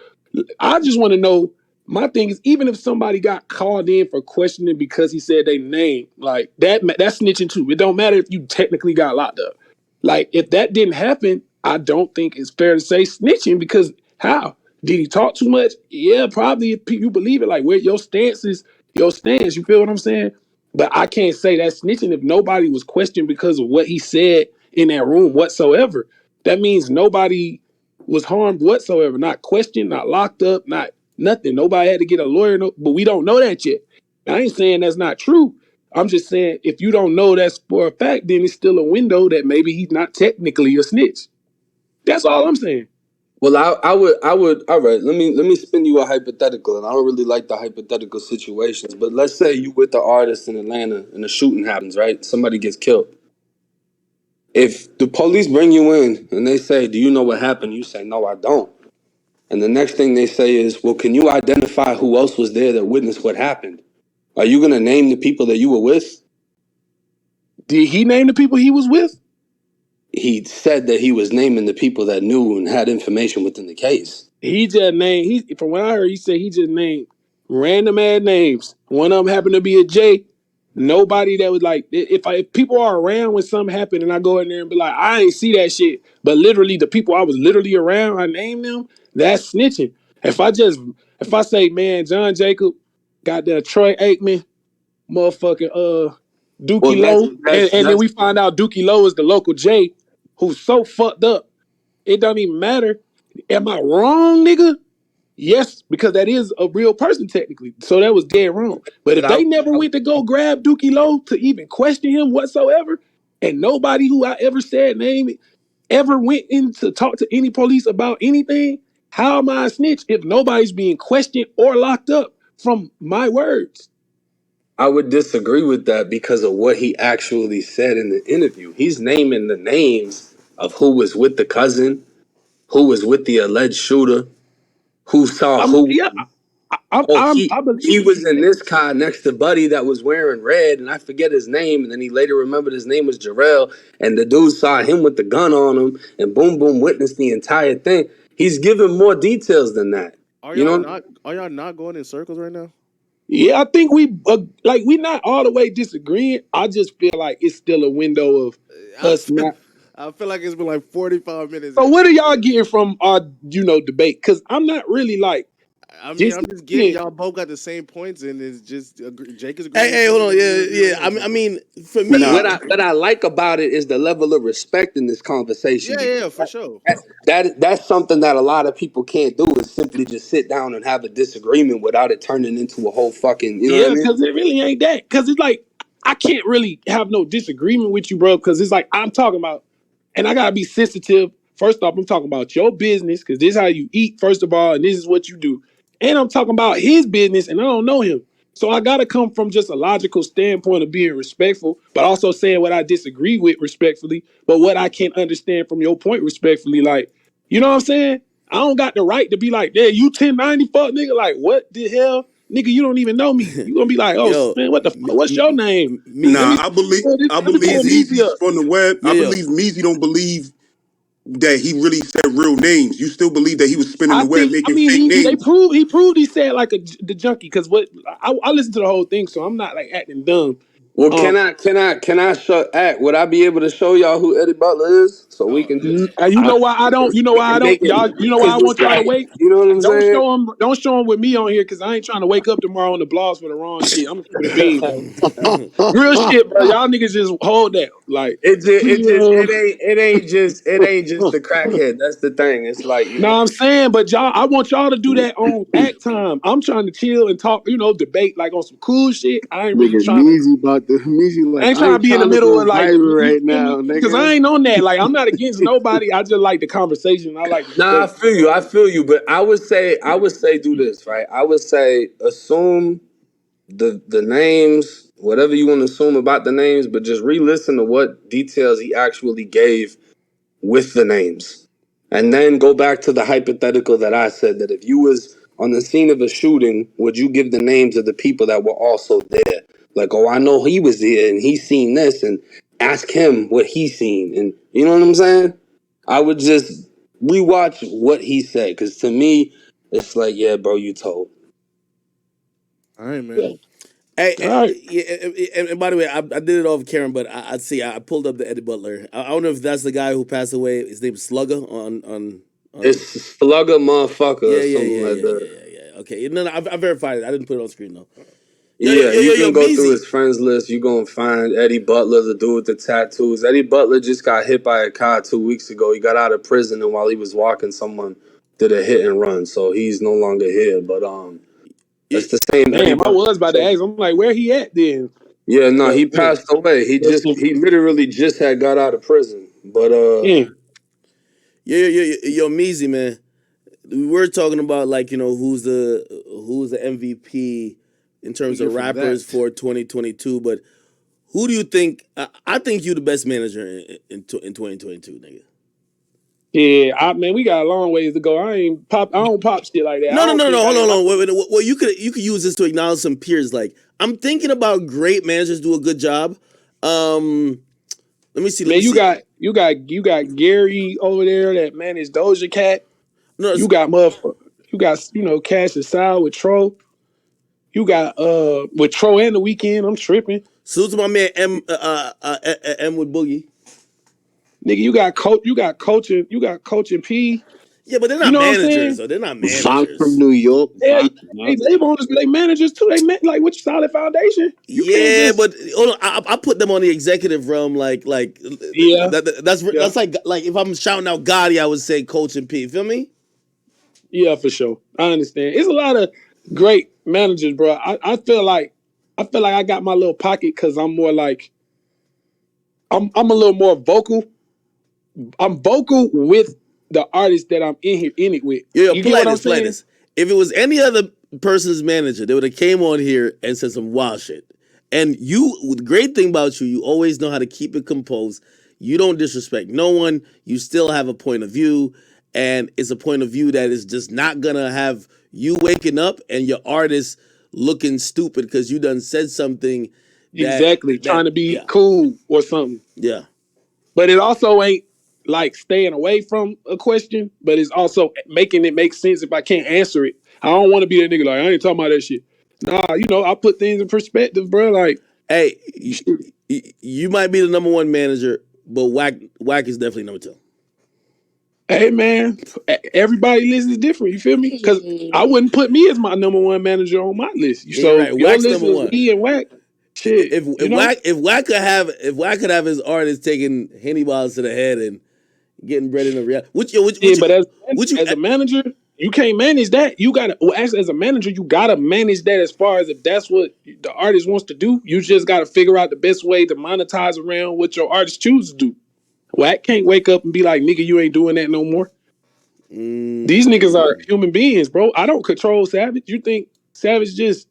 I just want to know. My thing is, even if somebody got called in for questioning because he said their name, like that's snitching too. It don't matter if you technically got locked up. Like, if that didn't happen, I don't think it's fair to say snitching because how? Did he talk too much? Yeah, probably if you believe it. Like, where your stance is, your stance. You feel what I'm saying? But I can't say that's snitching if nobody was questioned because of what he said in that room whatsoever. That means nobody was harmed whatsoever. Not questioned, not locked up, not nothing. Nobody had to get a lawyer, but we don't know that yet. I ain't saying that's not true. I'm just saying if you don't know that's for a fact, then it's still a window that maybe he's not technically a snitch. That's all I'm saying. Well, I would. All right, let me spin you a hypothetical, and I don't really like the hypothetical situations. But let's say you with the artist in Atlanta, and a shooting happens, right? Somebody gets killed. If the police bring you in and they say, "Do you know what happened?" You say, "No, I don't." And the next thing they say is, "Well, can you identify who else was there that witnessed what happened?" Are you gonna name the people that you were with? Did he name the people he was with? He said that he was naming the people that knew and had information within the case. He just named. He from what I heard, he said he just named random ass names. One of them happened to be a J. Nobody that was like, if people are around when something happened, and I go in there and be like, I ain't see that shit, but literally the people I was literally around, I named them. That's snitching. If I say, man, John Jacob, goddamn Troy Aikman, motherfucking Well, Dookie that's Lowe, that's and then that's we find out Dookie Lowe is the local J, who's so fucked up. It don't even matter. Am I wrong, nigga? Yes, because that is a real person technically. So that was dead wrong. But but if they never went to go grab Dookie Lowe to even question him whatsoever, and nobody who I ever said name ever went in to talk to any police about anything, how am I a snitch if nobody's being questioned or locked up from my words? I would disagree with that because of what he actually said in the interview. He's naming the names of who was with the cousin, who was with the alleged shooter, who saw I'm who. yeah, Oh, he I believe he it. was in this car next to Buddy that was wearing red, and I forget his name. And then he later remembered his name was Jarrell, and the dude saw him with the gun on him, and boom, boom, witnessed the entire thing. He's giving more details than that. Are You y'all know, not? Are y'all not going in circles right now? Yeah, I think we not all the way disagreeing. I just feel like it's still a window of I us feel, not. I feel like it's been like 45 minutes. So what are y'all getting from our debate? Because I'm not really like I mean, I'm just getting disagreeing. y'all both got the same points, and it's just Jake is Hey, agreeing with hey, hold something, on. and Yeah, you're yeah. agreeing with I something. mean, for but me, what I like about it is the level of respect in this conversation. Yeah, Because yeah, for sure. that's something that a lot of people can't do is simply just sit down and have a disagreement without it turning into a whole fucking. You know what I Yeah, mean? because it really ain't that. Because it's like I can't really have no disagreement with you, bro. Because it's like I'm talking about, and I gotta be sensitive. First off, I'm talking about your business because this is how you eat, first of all, and this is what you do. And I'm talking about his business, and I don't know him. So I gotta come from just a logical standpoint of being respectful, but also saying what I disagree with respectfully, but what I can understand from your point respectfully. Like, you know what I'm saying? I don't got the right to be like, yeah, you 1090 fuck nigga. Like, what the hell? Nigga, you don't even know me. You gonna be like, oh yo, man, what the fuck? What's your name? Let Nah, me Meezy, I let me pull believe Meezy, Meezy Meezy's up. from the web. I yo, yo. believe Meezy don't believe that he really said real names. You still believe that he was spinning the web I making mean, fake names. he proved he said like the junkie because what I listened to the whole thing, so I'm not like acting dumb. Well, Um, can I show act? Would I be able to show y'all who Eddie Butler is so we Oh, can just you know why I don't. You know we why I can don't. make it Y'all. You know why because I it's want y'all to like wait. you know what I'm saying? Don't show them with me on here because I ain't trying to wake up tomorrow on the blogs for the wrong shit. I'm gonna keep it a bean, bro. Real shit, bro. Y'all niggas just hold that. Like, It ain't just the crackhead. That's the thing. It's like you know. nah, I'm saying, but y'all, I want y'all to do that on act time. I'm trying to chill and talk, debate like on some cool shit. I ain't really trying to. Meezy like, I ain't trying to be in the trying to middle go of like, viral right now, because nigga. I ain't on that. Like, I'm not against nobody. I just like the conversation. I like the Nah, debate. I feel you, but I would say do this, right? I would say assume the names, whatever you want to assume about the names, but just re-listen to what details he actually gave with the names. And then go back to the hypothetical that I said, that if you was on the scene of a shooting, would you give the names of the people that were also there? Like, oh, I know he was there and he seen this, and ask him what he seen. And you know what I'm saying? I would just rewatch what he said, because to me, it's like, yeah, bro, you told. All right, man. Yeah. Hey, All right. yeah, and by the way, I did it off Karen, but I see. I pulled up the Eddie Butler. I don't know if that's the guy who passed away. His name's Slugger on. It's slugger motherfucker or Yeah, yeah, something yeah, like yeah, that. yeah, yeah, yeah. Okay, no, I verified it. I didn't put it on screen though. Yeah, you Yo, can go through Beezy. his friends list. You gonna find Eddie Butler, the dude with the tattoos. Eddie Butler just got hit by a car 2 weeks ago. He got out of prison, and while he was walking, someone did a hit and run. So he's no longer here. But Yeah, it's the same Eddie Damn, I Butler. was about to ask. I'm like, where he at then? Yeah, no, But he passed away. He literally just had got out of prison. But yeah. yo, Meezy, man. We were talking about like who's the MVP in terms We of get from rappers that. for 2022, but who do you think? I think you the best manager in 2022, nigga. Yeah, man, we got a long ways to go. I don't pop shit like that. I No, no, don't no, think no. I Hold am. on, hold on. Wait. Well, you could use this to acknowledge some peers. Like I'm thinking about great managers do a good job. Let me see. Let Man, me see. you got Gary over there that managed Doja Cat. No, You got Cash and Sal with Tro. You got with Tro and the Weekend. I'm tripping. salute to my man M with Boogie. Nigga, you got coaching P. Yeah, but they're You not know what I'm managers, saying? though. They're not Vox from managers. New York. Yeah, Vox. they owners, they managers too. Like with solid foundation. You can't Yeah, just but hold on, I put them on the executive realm. Like yeah yeah that's like if I'm shouting out Gotti, I would say Coach and P. You feel me? yeah for sure. I understand. It's a lot of great managers, bro. I feel like I got my little pocket because I'm more like I'm a little more vocal. I'm vocal with the artist that I'm in it with. Yo, You get what I'm play saying? this. If it was any other person's manager, they would have came on here and said some wild shit. And the great thing about you, you always know how to keep it composed. You don't disrespect no one. You still have a point of view, and it's a point of view that is just not gonna have you waking up and your artist looking stupid because you done said something Exactly. that Trying to be yeah, cool or something. yeah. But it also ain't like staying away from a question, but it's also making it make sense if I can't answer it. I don't want to be that nigga like I ain't talking about that shit. Nah, I put things in perspective, bro. Like, Hey, shit. you might be the number one manager, but Whack is definitely number two. Hey man, everybody list is different. You feel me? Because I wouldn't put me as my number one manager on my list. Yeah, you're So right. your Whack's list number is one. me and Whack. Shit, If Whack could have his artist taking Henny balls to the head and getting bread in the real, yeah. But which you as a manager, you can't manage that. You gotta actually as a manager, you gotta manage that as far as if that's what the artist wants to do. You just gotta figure out the best way to monetize around what your artist chooses to do. Whack can't wake up and be like, nigga, you ain't doing that no more. These niggas are human beings, bro. I don't control Savage. You think Savage just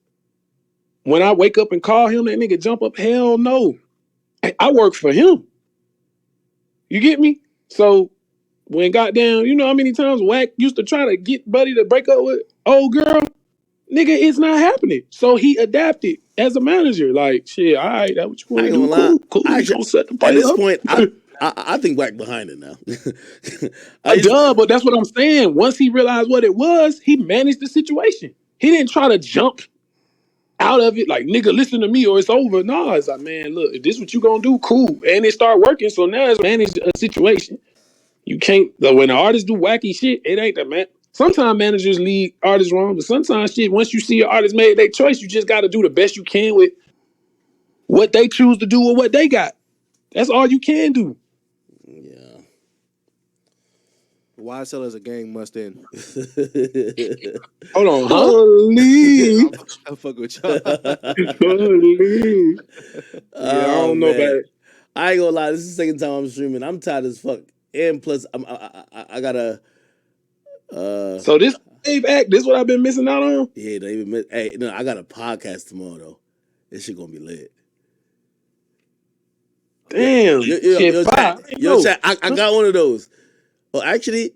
when I wake up and call him, that nigga jump up? Hell no. I work for him. You get me? So when goddamn, you know how many times Wack used to try to get Buddy to break up with old girl? Nigga, it's not happening. So he adapted as a manager. Like, shit, all right, that's what you I want ain't to gonna do? lie. Cool, cool. I We actually, gonna set the at fight this up. point, I think Whack behind it now. Duh, but that's what I'm saying. Once he realized what it was, he managed the situation. He didn't try to jump out of it like, nigga, listen to me or it's over. Nah, it's like, man, look, if this what you gonna do, cool. And it start working, so now it's managed a situation. You can't, when the artists do wacky shit, it ain't that, man. Sometimes managers lead artists wrong, but sometimes shit, once you see an artist made their choice, you just gotta do the best you can with what they choose to do or what they got. That's all you can do. Yeah. YSL as a gang must end. Hold on, huh? Holy, I fuck with y'all. holy. Yeah, I Oh don't know about man, it. I ain't gonna lie. This is the second time I'm streaming. I'm tired as fuck, and plus I gotta. So this Dave act, this what I've been missing out on. Yeah, don't even miss. Hey, no, I got a podcast tomorrow though. This shit gonna be lit. Damn, shit, Yo, fire. chat, I ain't yo, know. chat. I got one of those. Oh, actually,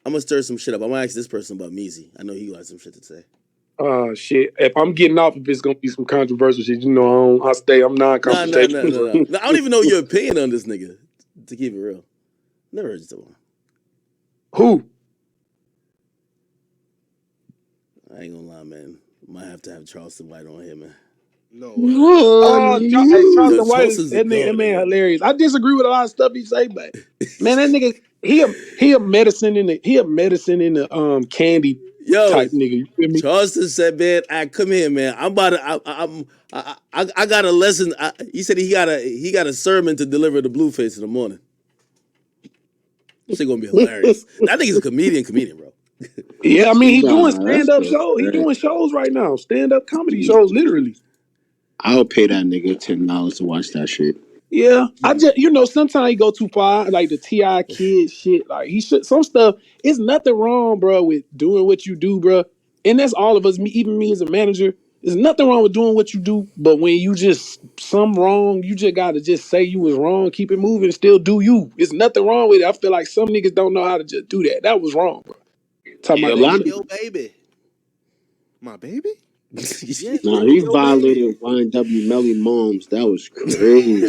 I'm gonna stir some shit up. I'm gonna ask this person about Meezy. I know he got some shit to say. Shit. If I'm getting off, if it's gonna be some controversial shit, I stay. I'm Nah. non-confrontational. No, I don't even know your opinion on this nigga. To keep it real, never heard you talk about. Who? I ain't gonna lie, man. Might have to have Charleston White on here, man. No. Hey, Yo, Charleston White, Charleston's a that dog, man nigga. hilarious. I disagree with a lot of stuff he say, but man, that nigga, he a medicine in the candy Yo, type nigga. You feel me? Charleston said, "Man, come here, man. I'm about to. I got a lesson. He said he got a sermon to deliver to Blueface in the morning. This shit gonna be hilarious. That nigga's a comedian, bro. Yeah, I mean he doing Nah, that's stand up good. shows. He doing shows right now, stand up comedy shows, literally. I'll pay that nigga $10 to watch that shit. Yeah, I just sometimes he go too far, like the Ti kid shit. Like he should some stuff. It's nothing wrong, bro, with doing what you do, bro. And that's all of us. Even me as a manager, there's nothing wrong with doing what you do. But when you just some wrong, you just gotta just say you was wrong, keep it moving, still do you. There's nothing wrong with it. I feel like some niggas don't know how to just do that. That was wrong, bro. Talking Yeah, about a that lot shit. of Yo, baby. My baby? Yes, nah, nigga, he yo, baby. violated YNW Melly moms. That was crazy.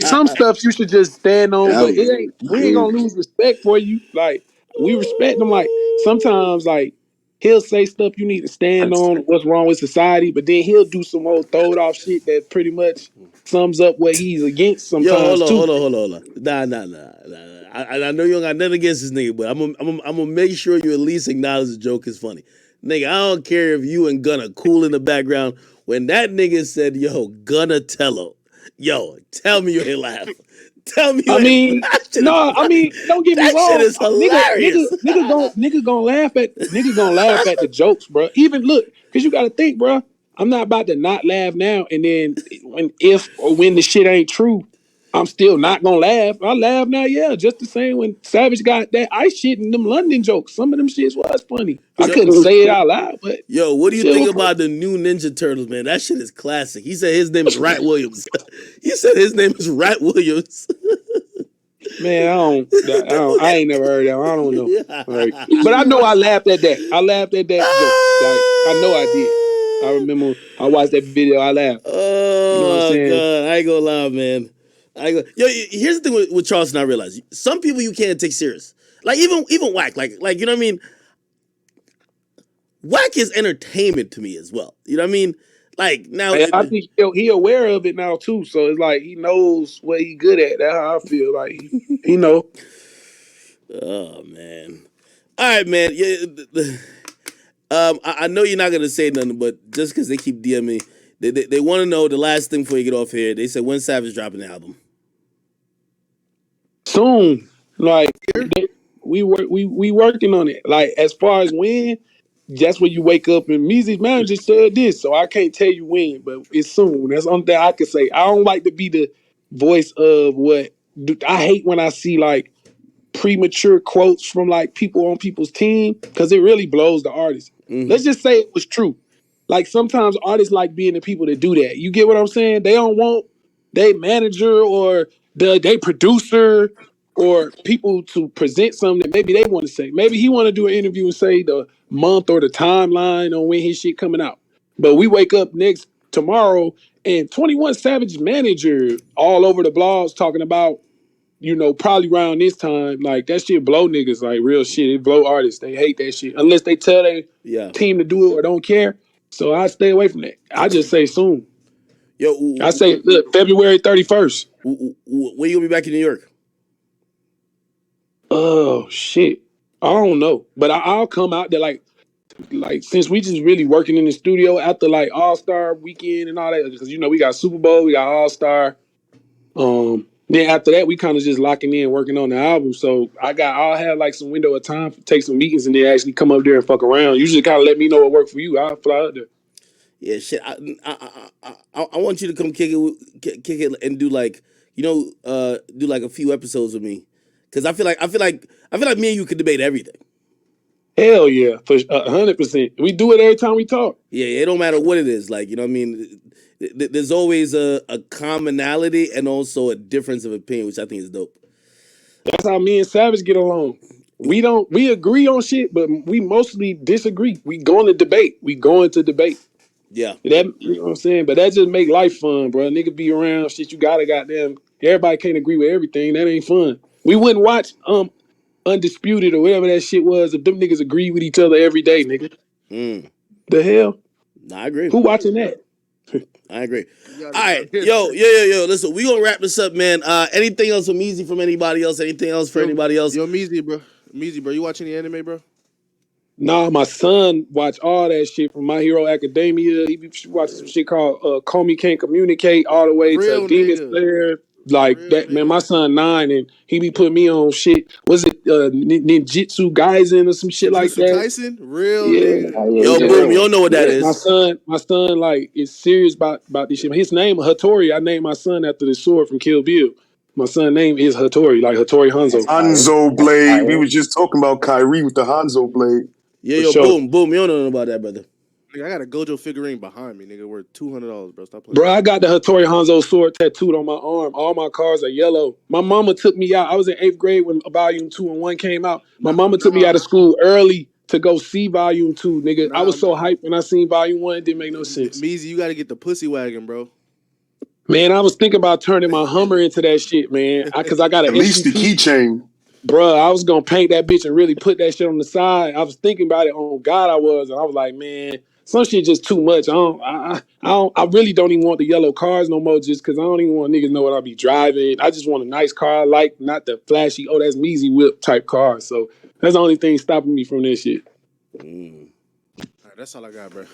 Some stuff you should just stand on, That but it was ain't. We ain't gonna crazy. lose respect for you. Like we respect them. Like sometimes, like he'll say stuff you need to stand on. What's wrong with society? But then he'll do some old throwed off shit that pretty much sums up what he's against Yo, sometimes too. hold on. Nah. I know you don't got nothing against this nigga, but I'm gonna make sure you at least acknowledge the joke is funny. Nigga, I don't care if you and Gunna cool in the background. When that nigga said, yo, Gunna Tello, yo, tell me you ain't laugh. Tell me you I ain't mean, that shit is no, I mean, don't get me that shit wrong. is hilarious. Nigga gonna laugh at the jokes, bro. Even look, cause you gotta think, bro. I'm not about to not laugh now, and then when the shit ain't true, I'm still not gonna laugh. I laugh now, yeah, just the same. When Savage got that ice shit and them London jokes, some of them shits was funny. I Yo, couldn't say it out loud, but Yo, what do you shit think was funny. about the new Ninja Turtles, man? That shit is classic. He said his name is Rat Williams. He said his name is Rat Williams. Man, I ain't never heard that one. I don't know. Like, but I know I laughed at that. I laughed at that joke. Like, I know I did. I remember I watched that video, I laughed. You know what I'm Oh saying? God, I ain't gonna lie, man. Yo, here's the thing with Charleston. I realize some people you can't take serious. Like even whack. Like you know what I mean. Whack is entertainment to me as well. You know what I mean? Like now, I think he aware of it now too. So it's like he knows what he good at. That's how I feel. Like he know. oh man. All right, man. Yeah. I know you're not gonna say nothing, but just because they keep DMing me, they want to know the last thing before you get off here. They said when Savage dropping the album. Soon. Like we working on it. Like as far as when, that's when you wake up and Meezy's manager said this, so I can't tell you when, but it's soon. That's the only thing I can say. I don't like to be the voice of what I hate when I see like premature quotes from like people on people's team because it really blows the artist. Let's just say it was true. Like sometimes artists like being the people that do that. You get what I'm saying? They don't want they manager or they producer or people to present something that maybe they want to say. Maybe he want to do an interview and say the month or the timeline on when his shit coming out. But we wake up tomorrow and 21 Savage manager all over the blogs talking about probably around this time, like that shit blow niggas, like real shit. It blow artists. They hate that shit unless they tell their team to do it or don't care. So I stay away from that. I just say soon. Yo, I say look, February 31st. when you gonna be back in New York? Oh shit, I don't know, but I'll come out there like since we just really working in the studio after like All Star weekend and all that because we got Super Bowl, we got All Star. Then after that, we kind of just locking in, working on the album. So I'll have like some window of time, take some meetings, and then actually come up there and fuck around. You just kind of let me know what worked for you. I'll fly out there. Yeah, shit. I want you to come kick it and do like do like a few episodes with me, because I feel like me and you could debate everything. Hell yeah, for 100%. We do it every time we talk. Yeah, it don't matter what it is. Like, you know what I mean? There's always a commonality and also a difference of opinion, which I think is dope. That's how me and Savage get along. We agree on shit, but we mostly disagree. We going to debate. Yeah. That, you know what I'm saying? But that just make life fun, bro. Nigga be around shit. You gotta goddamn. Everybody can't agree with everything. That ain't fun. We wouldn't watch Undisputed or whatever that shit was if them niggas agree with each other every day, nigga. The hell? Nah, I agree. Who watching that? I agree. All right, yo. Listen, we gonna wrap this up, man. Anything else from Easy from anybody else? Anything else for anybody else? Yo, Meezy, bro, you watch any anime, bro? Nah, my son watch all that shit from My Hero Academia. He be watching some shit called Comey Can't Communicate all the way Real to Demon nigga. Slayer. Like Real that, man. nigga. My son 9 and he be putting me on shit. Was it Ninjutsu Gaisen or some shit like Jujutsu that? Kaisen, real Yeah. nigga. Oh, yeah, Yo, he's a boom. real You one. don't know what that My is. son, like is serious about this shit. His name Hattori. I named my son after the sword from Kill Bill. My son's name is Hattori, like Hattori Hanzo. Hanzo blade. We was just talking about Kyrie with the Hanzo blade. Yeah, For yo, sure. boom. You don't know about that, brother. Nigga, I got a Gojo figurine behind me, nigga, worth $200, bro. Stop playing. Bro, I got the Hattori Hanzo sword tattooed on my arm. All my cars are yellow. My mama took me out. I was in 8th grade when Volume 2 and 1 came out. My mama took me out of school early to go see Volume 2, nigga. I was so hyped when I seen Volume 1. It didn't make no sense. Meezy, you gotta get the pussy wagon, bro. Man, I was thinking about turning my Hummer into that shit, man. Because I got an At least the SUV. keychain. Bruh, I was gonna paint that bitch and really put that shit on the side. I was thinking about it. On God, I was, and I was like, man, some shit just too much. I really don't even want the yellow cars no more, just because I don't even want niggas know what I be driving. I just want a nice car, like not the flashy, oh that's Meezy whip type car. So that's the only thing stopping me from this shit. All right, that's all I got, bro.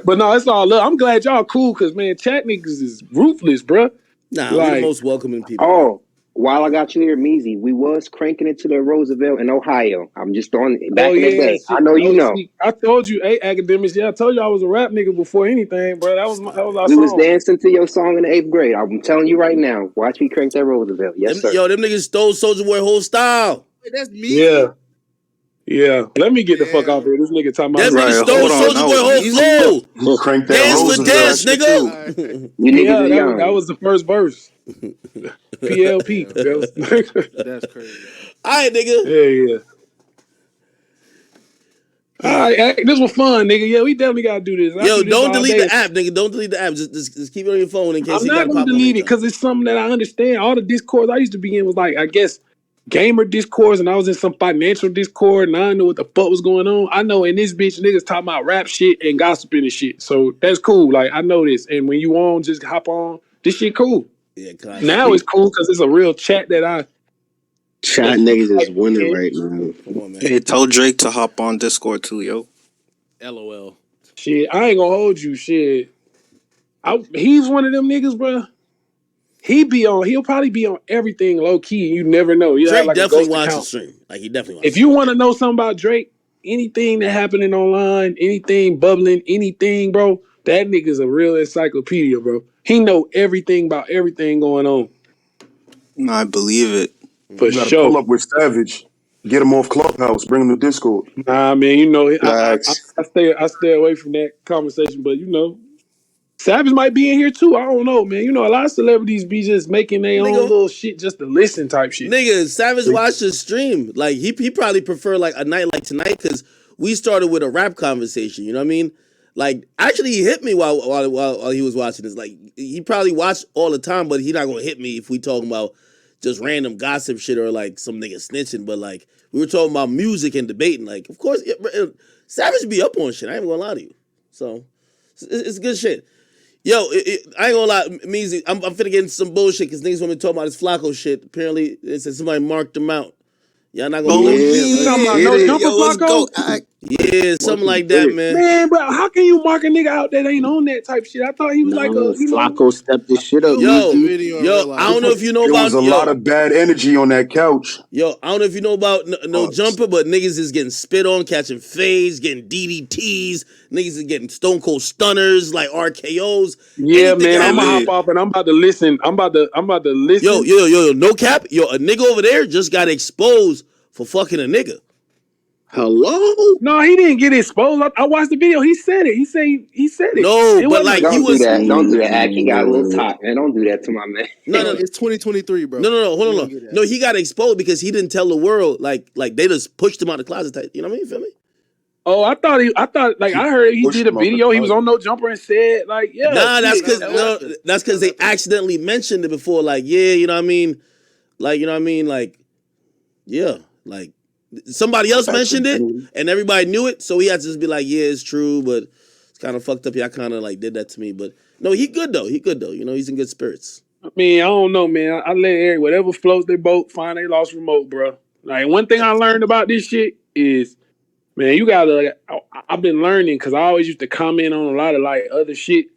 But no, it's all love. I'm glad y'all cool, cause man, chat niggas is ruthless, bruh. Nah, we're the most welcoming people. Oh, while I got you here, Meezy, we was cranking it to the Roosevelt in Ohio. I'm just throwing it back in the day. Shit. I know you know. See, I told you, hey, Academics. Yeah, I told you I was a rap nigga before anything, bro. That was our We was song. dancing to your song in the 8th grade. I'm telling you right now. Watch me crank that Roosevelt. Yes, sir. Yo, them niggas stole Soulja Boy whole style. Wait, that's Meezy? Yeah. Let me get the fuck off here. This nigga talking about Them niggas stole Soulja Boy whole flow. Crank that Dance for dance, Roosevelt. nigga. You niggas are young. that was the first verse. PLP. That's crazy. All right, nigga. Yeah. All right, this was fun, nigga. Yeah, we definitely gotta do this. Yo, don't delete the app, nigga. Don't delete the app. Just keep it on your phone in case I'm you not gotta gonna pop delete it because it's something that I understand. All the discords I used to be in was like, I guess, gamer discords, and I was in some financial discord, and I didn't know what the fuck was going on. I know in this bitch niggas talking about rap shit and gossiping and shit. So that's cool. Like I know this, and when you on, just hop on. This shit cool. Yeah, now it's cool because it's a real chat that I. Chat niggas is winning right now. Come on, man. Hey, tell Drake to hop on Discord too, yo. LOL. Shit, I ain't gonna hold you. Shit, he's one of them niggas, bro. He'll probably be on everything low key, and you never know. Drake like definitely watches the stream. Like he definitely watches. If you want to know something about Drake, anything that happening online, anything bubbling, anything, bro, that nigga's a real encyclopedia, bro. He know everything about everything going on. No, I believe it. For You gotta sure. pull up with Savage. Get him off Clubhouse. Bring him to Discord. Nah, man, you know, I Facts. stay away from that conversation, but you know, Savage might be in here too. I don't know, man. You know, a lot of celebrities be just making their own little shit just to listen type shit. Nigga, Savage watched the stream. Like he probably prefer like a night like tonight because we started with a rap conversation. You know what I mean? Like actually, he hit me while he was watching this. Like he probably watched all the time, but he not gonna hit me if we talking about just random gossip shit or like some nigga snitching. But like we were talking about music and debating. Like of course, Savage be up on shit. I ain't gonna lie to you. So it's good shit. Yo, I ain't gonna lie, Meezy, I'm finna get into some bullshit because niggas want me to talk about this Flakko shit. Apparently, it said somebody marked him out. Y'all not gonna You talking about no jumper Flakko? Yeah, something like that, man. Man, but how can you mark a nigga out that ain't on that type shit? I thought he was like a, you know. Flacco stepped this shit up. You'll watch the Yo, video and yo, I realize. don't know if you know It was about a lot of bad energy on that couch. Yo, I don't know if you know about no jumper, but niggas is getting spit on, catching fades, getting DDTs. Niggas is getting stone cold stunners, like RKOs. Yeah, anything man, I'm gonna happening. hop off and I'm about to listen. I'm about to listen. Yo, no cap. Yo, a nigga over there just got exposed for fucking a nigga. Hello? No, he didn't get exposed. I watched the video. He said it. He said it. No, It but wasn't like a- he Don't do was. that. Don't do that. Act. He got a little top, man. Don't do that to my man. No, Bro, it's 2023, bro. No, hold You on. don't get that. No, he got exposed because he didn't tell the world. Like they just pushed him out of the closet. Type, you know what I mean? Feel me? Oh, I thought like I heard he Pushed did a him out the video. He was closet. on No Jumper and said like, yeah. Nah, that's shit. because that's because they accidentally mentioned it before. Like, yeah, you know what I mean? Like, you know what I mean? Like, yeah, like somebody else mentioned it and everybody knew it, so he had to just be like, yeah, it's true, but it's kind of fucked up. Y'all kind of like did that to me, but no, he good though. He good though. You know, he's in good spirits. I mean, I don't know, man. I let Eric whatever floats their boat. Find they lost remote, bro. Like one thing I learned about this shit is, man, you gotta. I've been learning because I always used to comment on a lot of like other shit.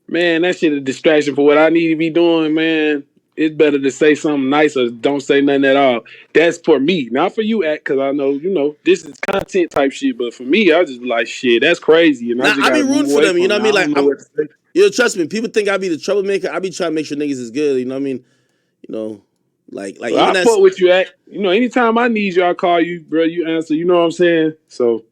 Man, that shit a distraction for what I need to be doing, man. It's better to say something nice or don't say nothing at all. That's for me, not for you, Act, because I know, you know, this is content type shit. But for me, I just be like, shit, that's crazy. And I Nah, just I be gotta move rooting for away them. You from know it. what I mean? I Like, don't know what to say. yo, trust me. People think I be the troublemaker. I be trying to make sure niggas is good. You know what I mean? You know, like Well, even I as fuck with you, Act. You know, anytime I need you, I call you, bro. You answer. You know what I'm saying? So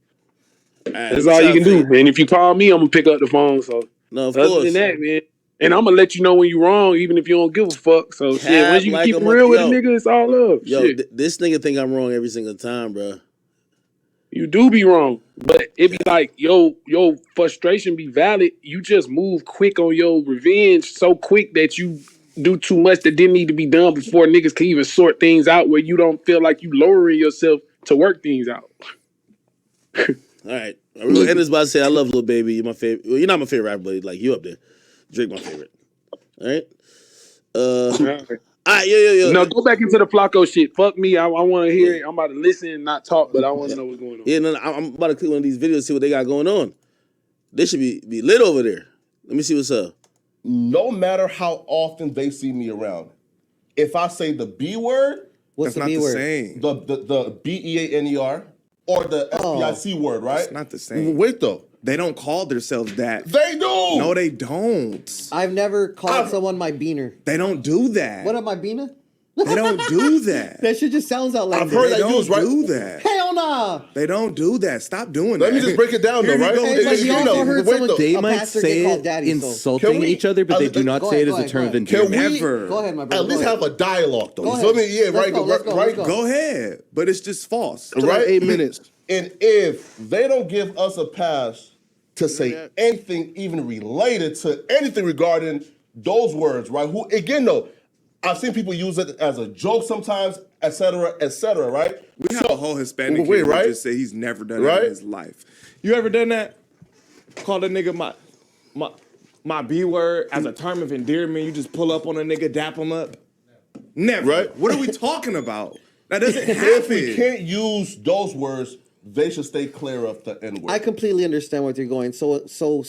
that's all you can do. And if you call me, I'm gonna pick up the phone. So No, of other than course. that, man. And I'm gonna let you know when you're wrong, even if you don't give a fuck. So shit, once Cap you can like keep a it real with a yo, nigga, it's all love. yo, Shit, this nigga think I'm wrong every single time, bro. you do be wrong, but it be like your frustration be valid. You just move quick on your revenge so quick that you do too much that didn't need to be done before niggas can even sort things out where you don't feel like you lowering yourself to work things out. All right, we're gonna end this by saying I love Lil Baby. You're my favorite. Well, you're not my favorite rapper, but like you up there. Drake my favorite. All right. All right, yo. No, go back into the Flacco shit. Fuck me. I want to hear it. I'm about to listen and not talk, but I want to know what's going on. Yeah, no, I'm about to click one of these videos, see what they got going on. They should be lit over there. Let me see what's up. No matter how often they see me around, if I say the B word, What's That's the not B the word? same. the BEANER, or the SPIC word, right? It's not the same. Wait though. They don't call themselves that. They do. No, they don't. I've never called someone my beaner. They don't do that. What up, my beaner? They don't do that. That shit just sounds outlandish. I've heard They that used, right? don't do that. Hell nah. They don't do that. Stop doing that. Let me just break it down, though, Here you right? go. Hey, but you also heard Wait, someone, though. They a might pastor say get called it daddy. insulting Can we- each other, but they do not go say ahead, it go as a ahead, term go of ahead. endearment. Never. Go ahead, my brother. At least go ahead. have a dialogue, though. Go You feel ahead. me? Yeah, Let's right. go, let's go, Right. let's go. Go ahead. But it's just false. Right? 8 minutes. And if they don't give us a pass to say anything even related to anything regarding those words, right? Who again though, I've seen people use it as a joke sometimes, etc., right? We have a whole Hispanic wait, kid who right? just say he's never done that Right? in his life. You ever done that? Called a nigga my B word as a term of endearment. You just pull up on a nigga, dap him up. Never. Right? What are we talking about? That doesn't If we happen. can't use those words, they should stay clear of the N word. I completely understand what you're going. So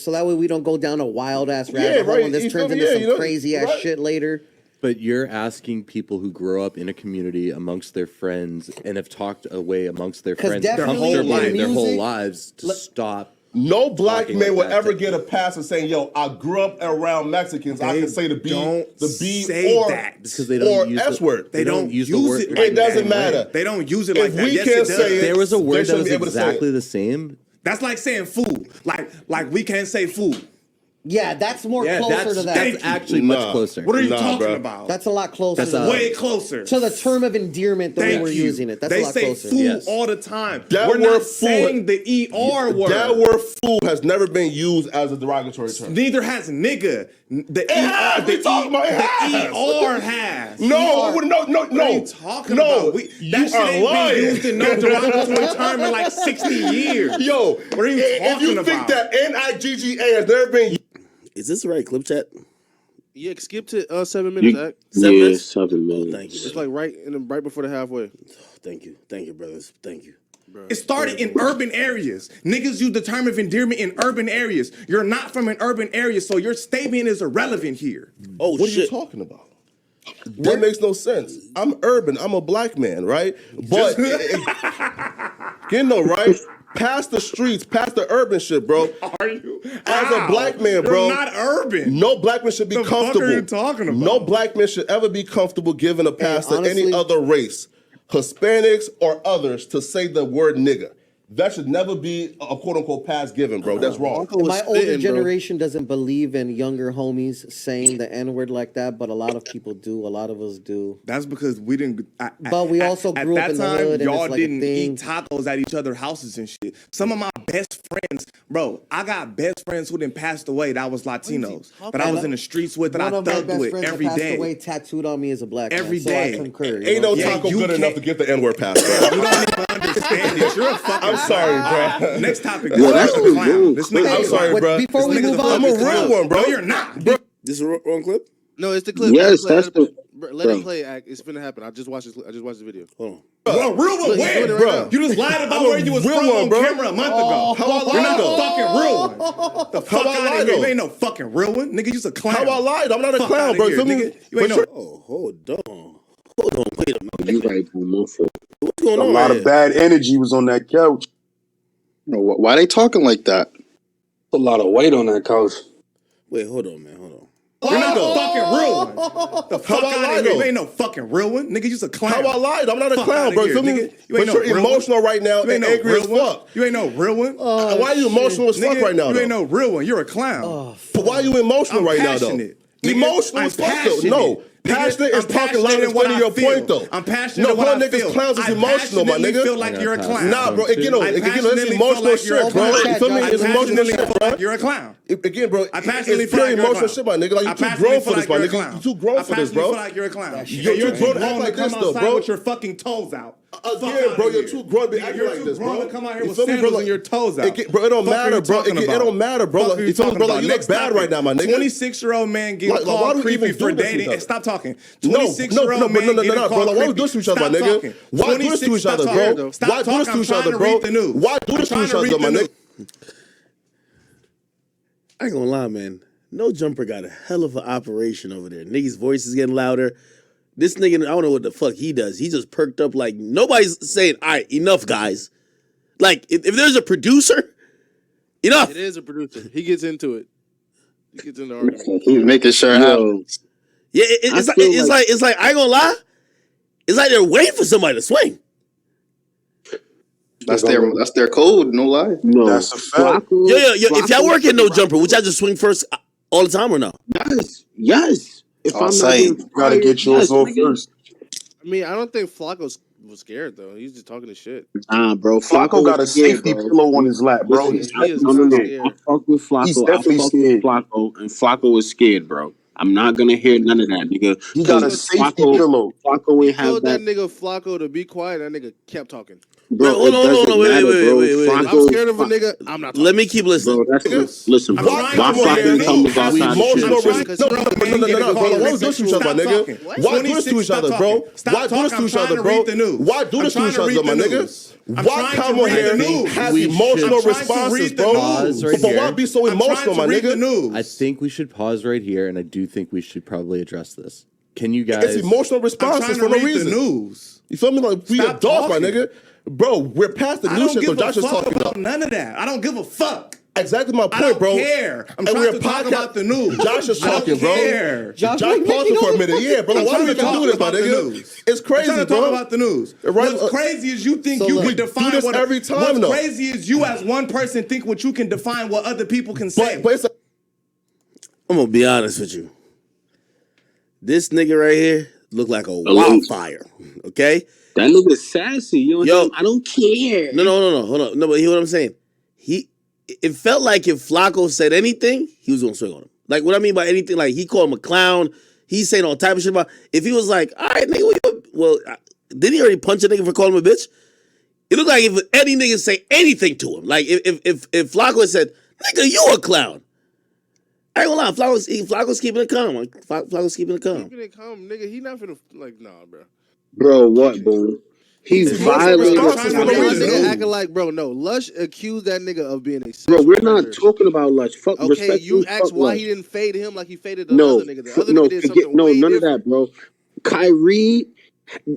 that way we don't go down a wild ass rabbit Yeah, hole right. and this You turns feel me? into Yeah, some you know, crazy ass right. shit later. But you're asking people who grow up in a community amongst their friends and have talked away amongst their 'Cause friends definitely comfortably in their whole music- lives to stop. No black Talking man like will that ever to- get a pass of saying, "Yo, I grew up around Mexicans. I They can say the B say or that. Because they don't or use S the- word. They don't use the word it like like It doesn't that. matter. They don't use it If like that. we Yes, can't it does. say it, There was a they word that shouldn't was be able to say it. exactly the same. That's like saying food. Like we can't say food. Yeah, that's more Yeah, closer to that. that's actually much closer. What are you Nah, talking bro. about? That's a lot closer. That's to way closer. to the term of endearment the way Thank we're you. using it. That's they a lot say closer. food Yes. all the time. That We're word not food- saying the ER word. That word "fool" has never been used as a derogatory term. Neither has nigga. The has. We talking about it has. ER has. No, no. What are you talking No, about? you That shit are ain't lying. been used in no derogatory term in like 60 years. Yo, what are you if talking you about? think that NIGGA has never been used, Is this the right clip chat? Yeah, skip to 7 minutes, Act. 7 minutes? 7 minutes. Thank you. It's like right before the halfway. Thank you, brothers. Thank you. It started in urban areas. Niggas use the term of endearment in urban areas. You're not from an urban area, so your statement is irrelevant here. Oh, What shit. are you talking about? That makes no sense. I'm urban. I'm a black man, right? But you know, right? Past the streets, past the urban shit, bro. Are you? As a black man, bro, You're not urban. no black man should be The fuck comfortable. are you talking about? No black man should ever be comfortable giving a pass to any honestly- other race, Hispanics or others, to say the word nigga. That should never be a quote unquote pass given, bro. That's wrong. My older generation doesn't believe in younger homies saying the N-word like that, but a lot of people do. A lot of us do. That's because we didn't. But we also grew up at in the that time, hood, and y'all it's like a didn't thing. eat tacos at each other's houses and shit. Some of my best friends, bro, I got best friends who didn't passed away. That was Latinos that I was in the streets with, that I One of my thugged best with friends every that passed day. away tattooed on me as a black Every man, day. So I concur. Ain't no Yeah, taco you good enough to get the N-word pass, bro. You don't even understand it. You're a fucking. I'm sorry, bro. Next topic. Yo, that's You're a the clown. rule. This nigga, I'm sorry, bro. Before we This nigga's move a on, I'm a fucking real clown. one, bro. No, you're not. This is a wrong clip? No, it's the clip. Yes, Let that's it the. let bro. it play. It's finna happen. I just watched the video. Hold on. Bro, real one, Look, he's where? doing it right Bro. now. You just lied about I'm a where you was real from one, on bro. camera a month ago. How I You're not lied, a though? fucking real one. The fuck How I out lied, of here. though? You ain't no fucking real one. Nigga, you's a clown. How I lied? I'm not a Fuck clown, outta bro. here, Feel me? nigga. You ain't For sure. Oh, hold on. Hold on. Wait a minute. You right, bro. My fault. What's going A on lot right of here? bad energy was on that couch. No, why they talking like that? A lot of weight on that couch. Wait, hold on, man. Hold on. You're not a fucking real one. The fuck How I out lied, of here. though? You ain't no fucking real one. Nigga, you's a clown. How I lied? I'm not a Fuck clown, outta bro. here, Feel me? nigga. You But ain't no you're real one. emotional right now You ain't and no angry real as one. fuck. You ain't no real one. Why are you emotional as fuck Nigga, right now, you though? ain't no real one. You're a clown. But why are you emotional I'm right now, though? passionate. Nigga, Emotional I'm as fuck, though. passionate. No. Nigga, Passionate I'm is talking passionate loud and in what explaining I your feel. point, though. I'm passionate No, in what calling I niggas feel. clowns is I emotional, my passionately nigga. feel like you're a clown. Nah, bro. Again, I that's passionately emotional feel like you're a shit, bro. clown. You feel me? I It's emotional passionately shit, feel bro. like you're a clown. Again, bro, I passionately it's feel pure like you're a emotional clown. shit, my nigga. Like, I you too passionately grown feel for this, like my you're a nigga. clown. You too grown I for this, passionately bro. feel like you're a clown. You're You're too too grown to act grown to like come this, though, outside bro. with your fucking toes out. Again, bro, you're too grown to be acting You're like too this, grown bro. to come out here You with feel me, bro? sandals Like, and your toes out. Bro, it don't Fuck are matter, you bro. talking It about? don't matter, bro. Fuck are You feel me, talking bro? about? Like, you look Next bad topic. right now, my nigga. 26-year-old man getting Like, why called do we creepy even for do this to each dating. other? Stop talking. No, 26-year-old man getting bro. called Like, why we do creepy. this to each other, my Stop nigga? talking. Why do this to each other, bro? Stop Why do this talking. to I'm each trying other, to bro? read the news. Why do this to each other, my nigga? I ain't gonna lie, man. No Jumper got a hell of an operation over there. Niggas' voice is getting louder. This nigga, I don't know what the fuck he does. He just perked up like nobody's saying, all right, enough, guys. Like, if there's a producer, enough. It is a producer. He gets into it. He gets into the argument. He's making sure it happens. Yeah, it's like, I ain't gonna lie. It's like they're waiting for somebody to swing. That's their code, no lie. No, That's a fact. Yo, if y'all Flakko work in No fucking Jumper, would y'all just swing first all the time or no? Yes. If On I'm site. not getting You gotta get yours off first. I mean, I don't think Flakko was scared though. He's just talking his shit. Nah, bro. Flakko got a was scared, safety bro. pillow on his lap, bro. Listen, He is no, not no. scared. I fuck with Flakko. He's definitely I fuck scared. with Flakko, and Flakko was scared, bro. I'm not gonna hear none of that, nigga. He got a Because safety pillow. Flakko He ain't have told that that. nigga Flakko to be quiet. That nigga kept talking. Bro, Hold on, wait. If I'm Flakko, scared of a nigga, I'm not talking. Let me keep listening. bro, listen, bro. I'm Why trying to Flakko read didn't the tell me to news. go outside and Emotional shit? respect. No, bro. Why do this to each other, my nigga? Why do this to each other, bro? Why do this to each other, bro? Why do this to each other, my nigga? Why come on here and have emotional responses, bro? Pause right But why here. be so emotional, my nigga? I think we should pause right here, and I do think we should probably address this. Can you It's guys? emotional responses for no reason. News. You feel me? Like, we Stop adults, my talking. nigga. Bro, we're past the I new don't shit, give though. a Josh is fuck talking about about. none of that. I don't give a fuck. Exactly my I point, don't bro. care. I'm And trying we're to talk podcast- about the news. Josh is I don't talking, bro. care. Josh paused for a minute. Yeah, bro. I'm Why do trying we to even talk do this, my about the nigga? news. It's I'm crazy, trying to bro. talk about the news. Right, What's crazy is you think So you look, can define do this what every time, What's though. crazy is you as one person think what you can define what other people can say. But it's a, I'm gonna be honest with you. This nigga right here look like a wildfire. Okay? That nigga's sassy. You know what Yo. I'm saying? I don't care. No. Hold on. No, but hear what I'm saying. It felt like if Flakko said anything, he was gonna swing on him. Like what I mean by anything, like he called him a clown. He's saying all type of shit about. If he was like, all right, nigga, did he already punch a nigga for calling him a bitch? It looked like if any nigga say anything to him, like if Flakko had said, nigga, you a clown. I ain't gonna lie, Flacco's keeping it calm. Flacco's keeping it calm. Keeping it calm, nigga. He not finna like, nah, bro. Bro, what, bro? He violated. Nigga acting like, bro, no. Lush accused that nigga of being a Bro, sexual we're not predator. talking about Lush. Fuck, Okay, respect. you asked fuck why Lush. he didn't fade him like he faded the No, other nigga. The other nigga did something no, way none different. of that, bro. Kyrie,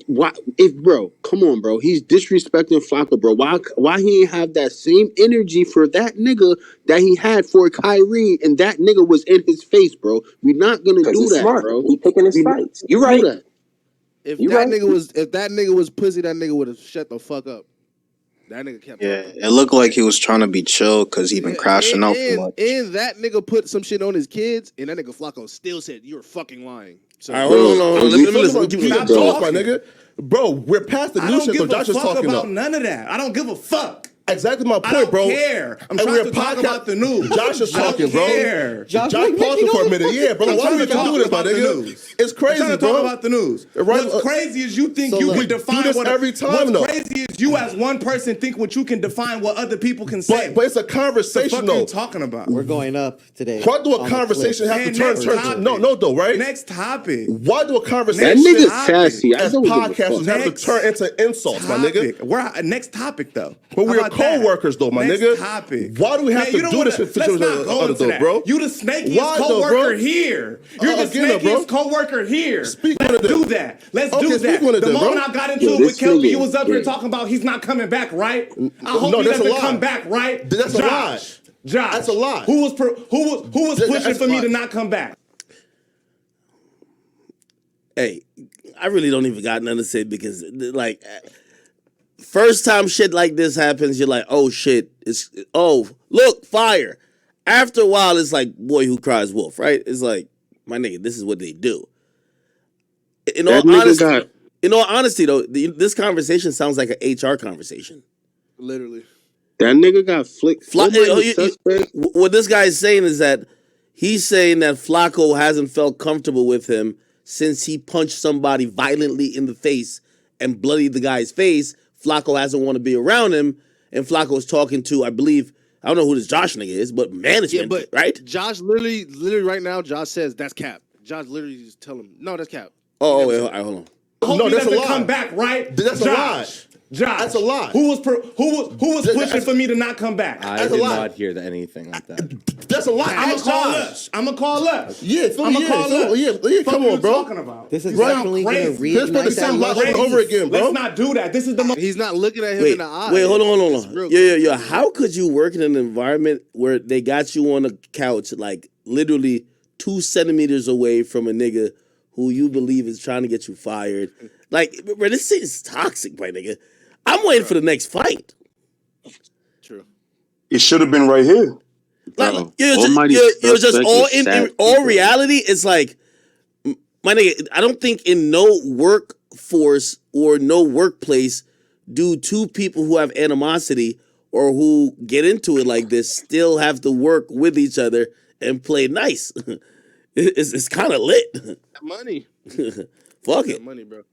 why? If bro, come on, bro. He's disrespecting Flakko, bro. Why he ain't have that same energy for that nigga that he had for Kyrie, and that nigga was in his face, bro. We're not gonna do he's that, smart. bro. He picking his We fights. not You gonna right. do that. If You that right. nigga was pussy, that nigga would have shut the fuck up. That nigga kept Yeah, talking. it looked like he was trying to be chill because he been crashing out too much. And that nigga put some shit on his kids, and that nigga Flakko still said, "You're fucking lying." So, All right, hold on. Let me listen. You talk, my nigga. Bro, we're past the new shit. So Josh is talking about though. none of that. I don't give a fuck. Exactly my I point, don't bro. care. I'm And trying we're to talk about the news. Josh is talking, I don't bro. care. Josh pausing for a minute. Yeah, bro. Why do we even do this, my nigga? It's crazy, I'm trying to bro. talk about the news. Right, What's crazy is you think so you look, can define do this what every time, though. What's crazy is you as one person think what you can define what other people can say. But it's a What the conversation, fuck are though. you talking about? We're going up today. Why do a on the conversation clip. have to And turn? next turn topic. no, though, right? Next topic. Why do a That conversation nigga's topic. sassy. I as don't give a podcasters fuck. have to turn into insults, my nigga? We're next topic though. But How we're about that? co-workers, though, my Next nigga. Topic. Why do we have Man, to you don't do this wanna- for let's not go into that, bro? You the snakiest Why though, co-worker bro? here. You're the Again, bro. snakiest co-worker here. Speak one Let's of them. do that. Let's Okay, do speak that. one of The them, moment bro. I got into Yo, it with this Kelby, nigga you was up here gay. talking about he's not coming back, right? I hope No, he that's a doesn't lie. come back, right? That's a lie. Josh, That's a lie. Who was pushing That's for a me lie. to not come back? Hey, I really don't even got nothing to say because, like, first time shit like this happens, you're like, oh shit, look, fire. After a while, it's like boy who cries wolf, right? It's like, my nigga, this is what they do. In all honesty, though, this conversation sounds like an HR conversation. literally. That nigga got flicked. What this guy is saying is that he's saying that Flakko hasn't felt comfortable with him since he punched somebody violently in the face and bloodied the guy's face. Flakko hasn't want to be around him, and Flakko's talking to, I believe, I don't know who this Josh nigga is, but management, right? Josh literally right now, Josh says that's cap. Josh literally just tell him, no, that's cap. Oh, wait, all right, hold on. I hope No, he that's a doesn't lie. come back, right? That's a lie. Josh, That's a lie. Who was pushing for me to not come back? I That's a did lie. not hear anything like that. That's a lie. I'm Ask gonna call Josh. us. I'm gonna call us. Yeah, feel I'm me, gonna call us. yeah, come on, bro. Talking about? This is You sound definitely going to crazy. Let's put the reignite same that lie love. over again, bro. Let's not do that. This is the most. He's not looking at him in the eye. Wait, hold It's on. real Yeah. How could you work in an environment where they got you on a couch, like literally 2 centimeters away from a nigga who you believe is trying to get you fired? Like, bro, this shit is toxic, my nigga. I'm waiting for the next fight. True. It should have been right here. Like, Bro, you're just suspect all is in sad all people. reality. It's like, my nigga, I don't think in no workforce or no workplace do two people who have animosity or who get into it like this still have to work with each other and play nice. It's kind of lit. Money. Fuck it. Money, bro.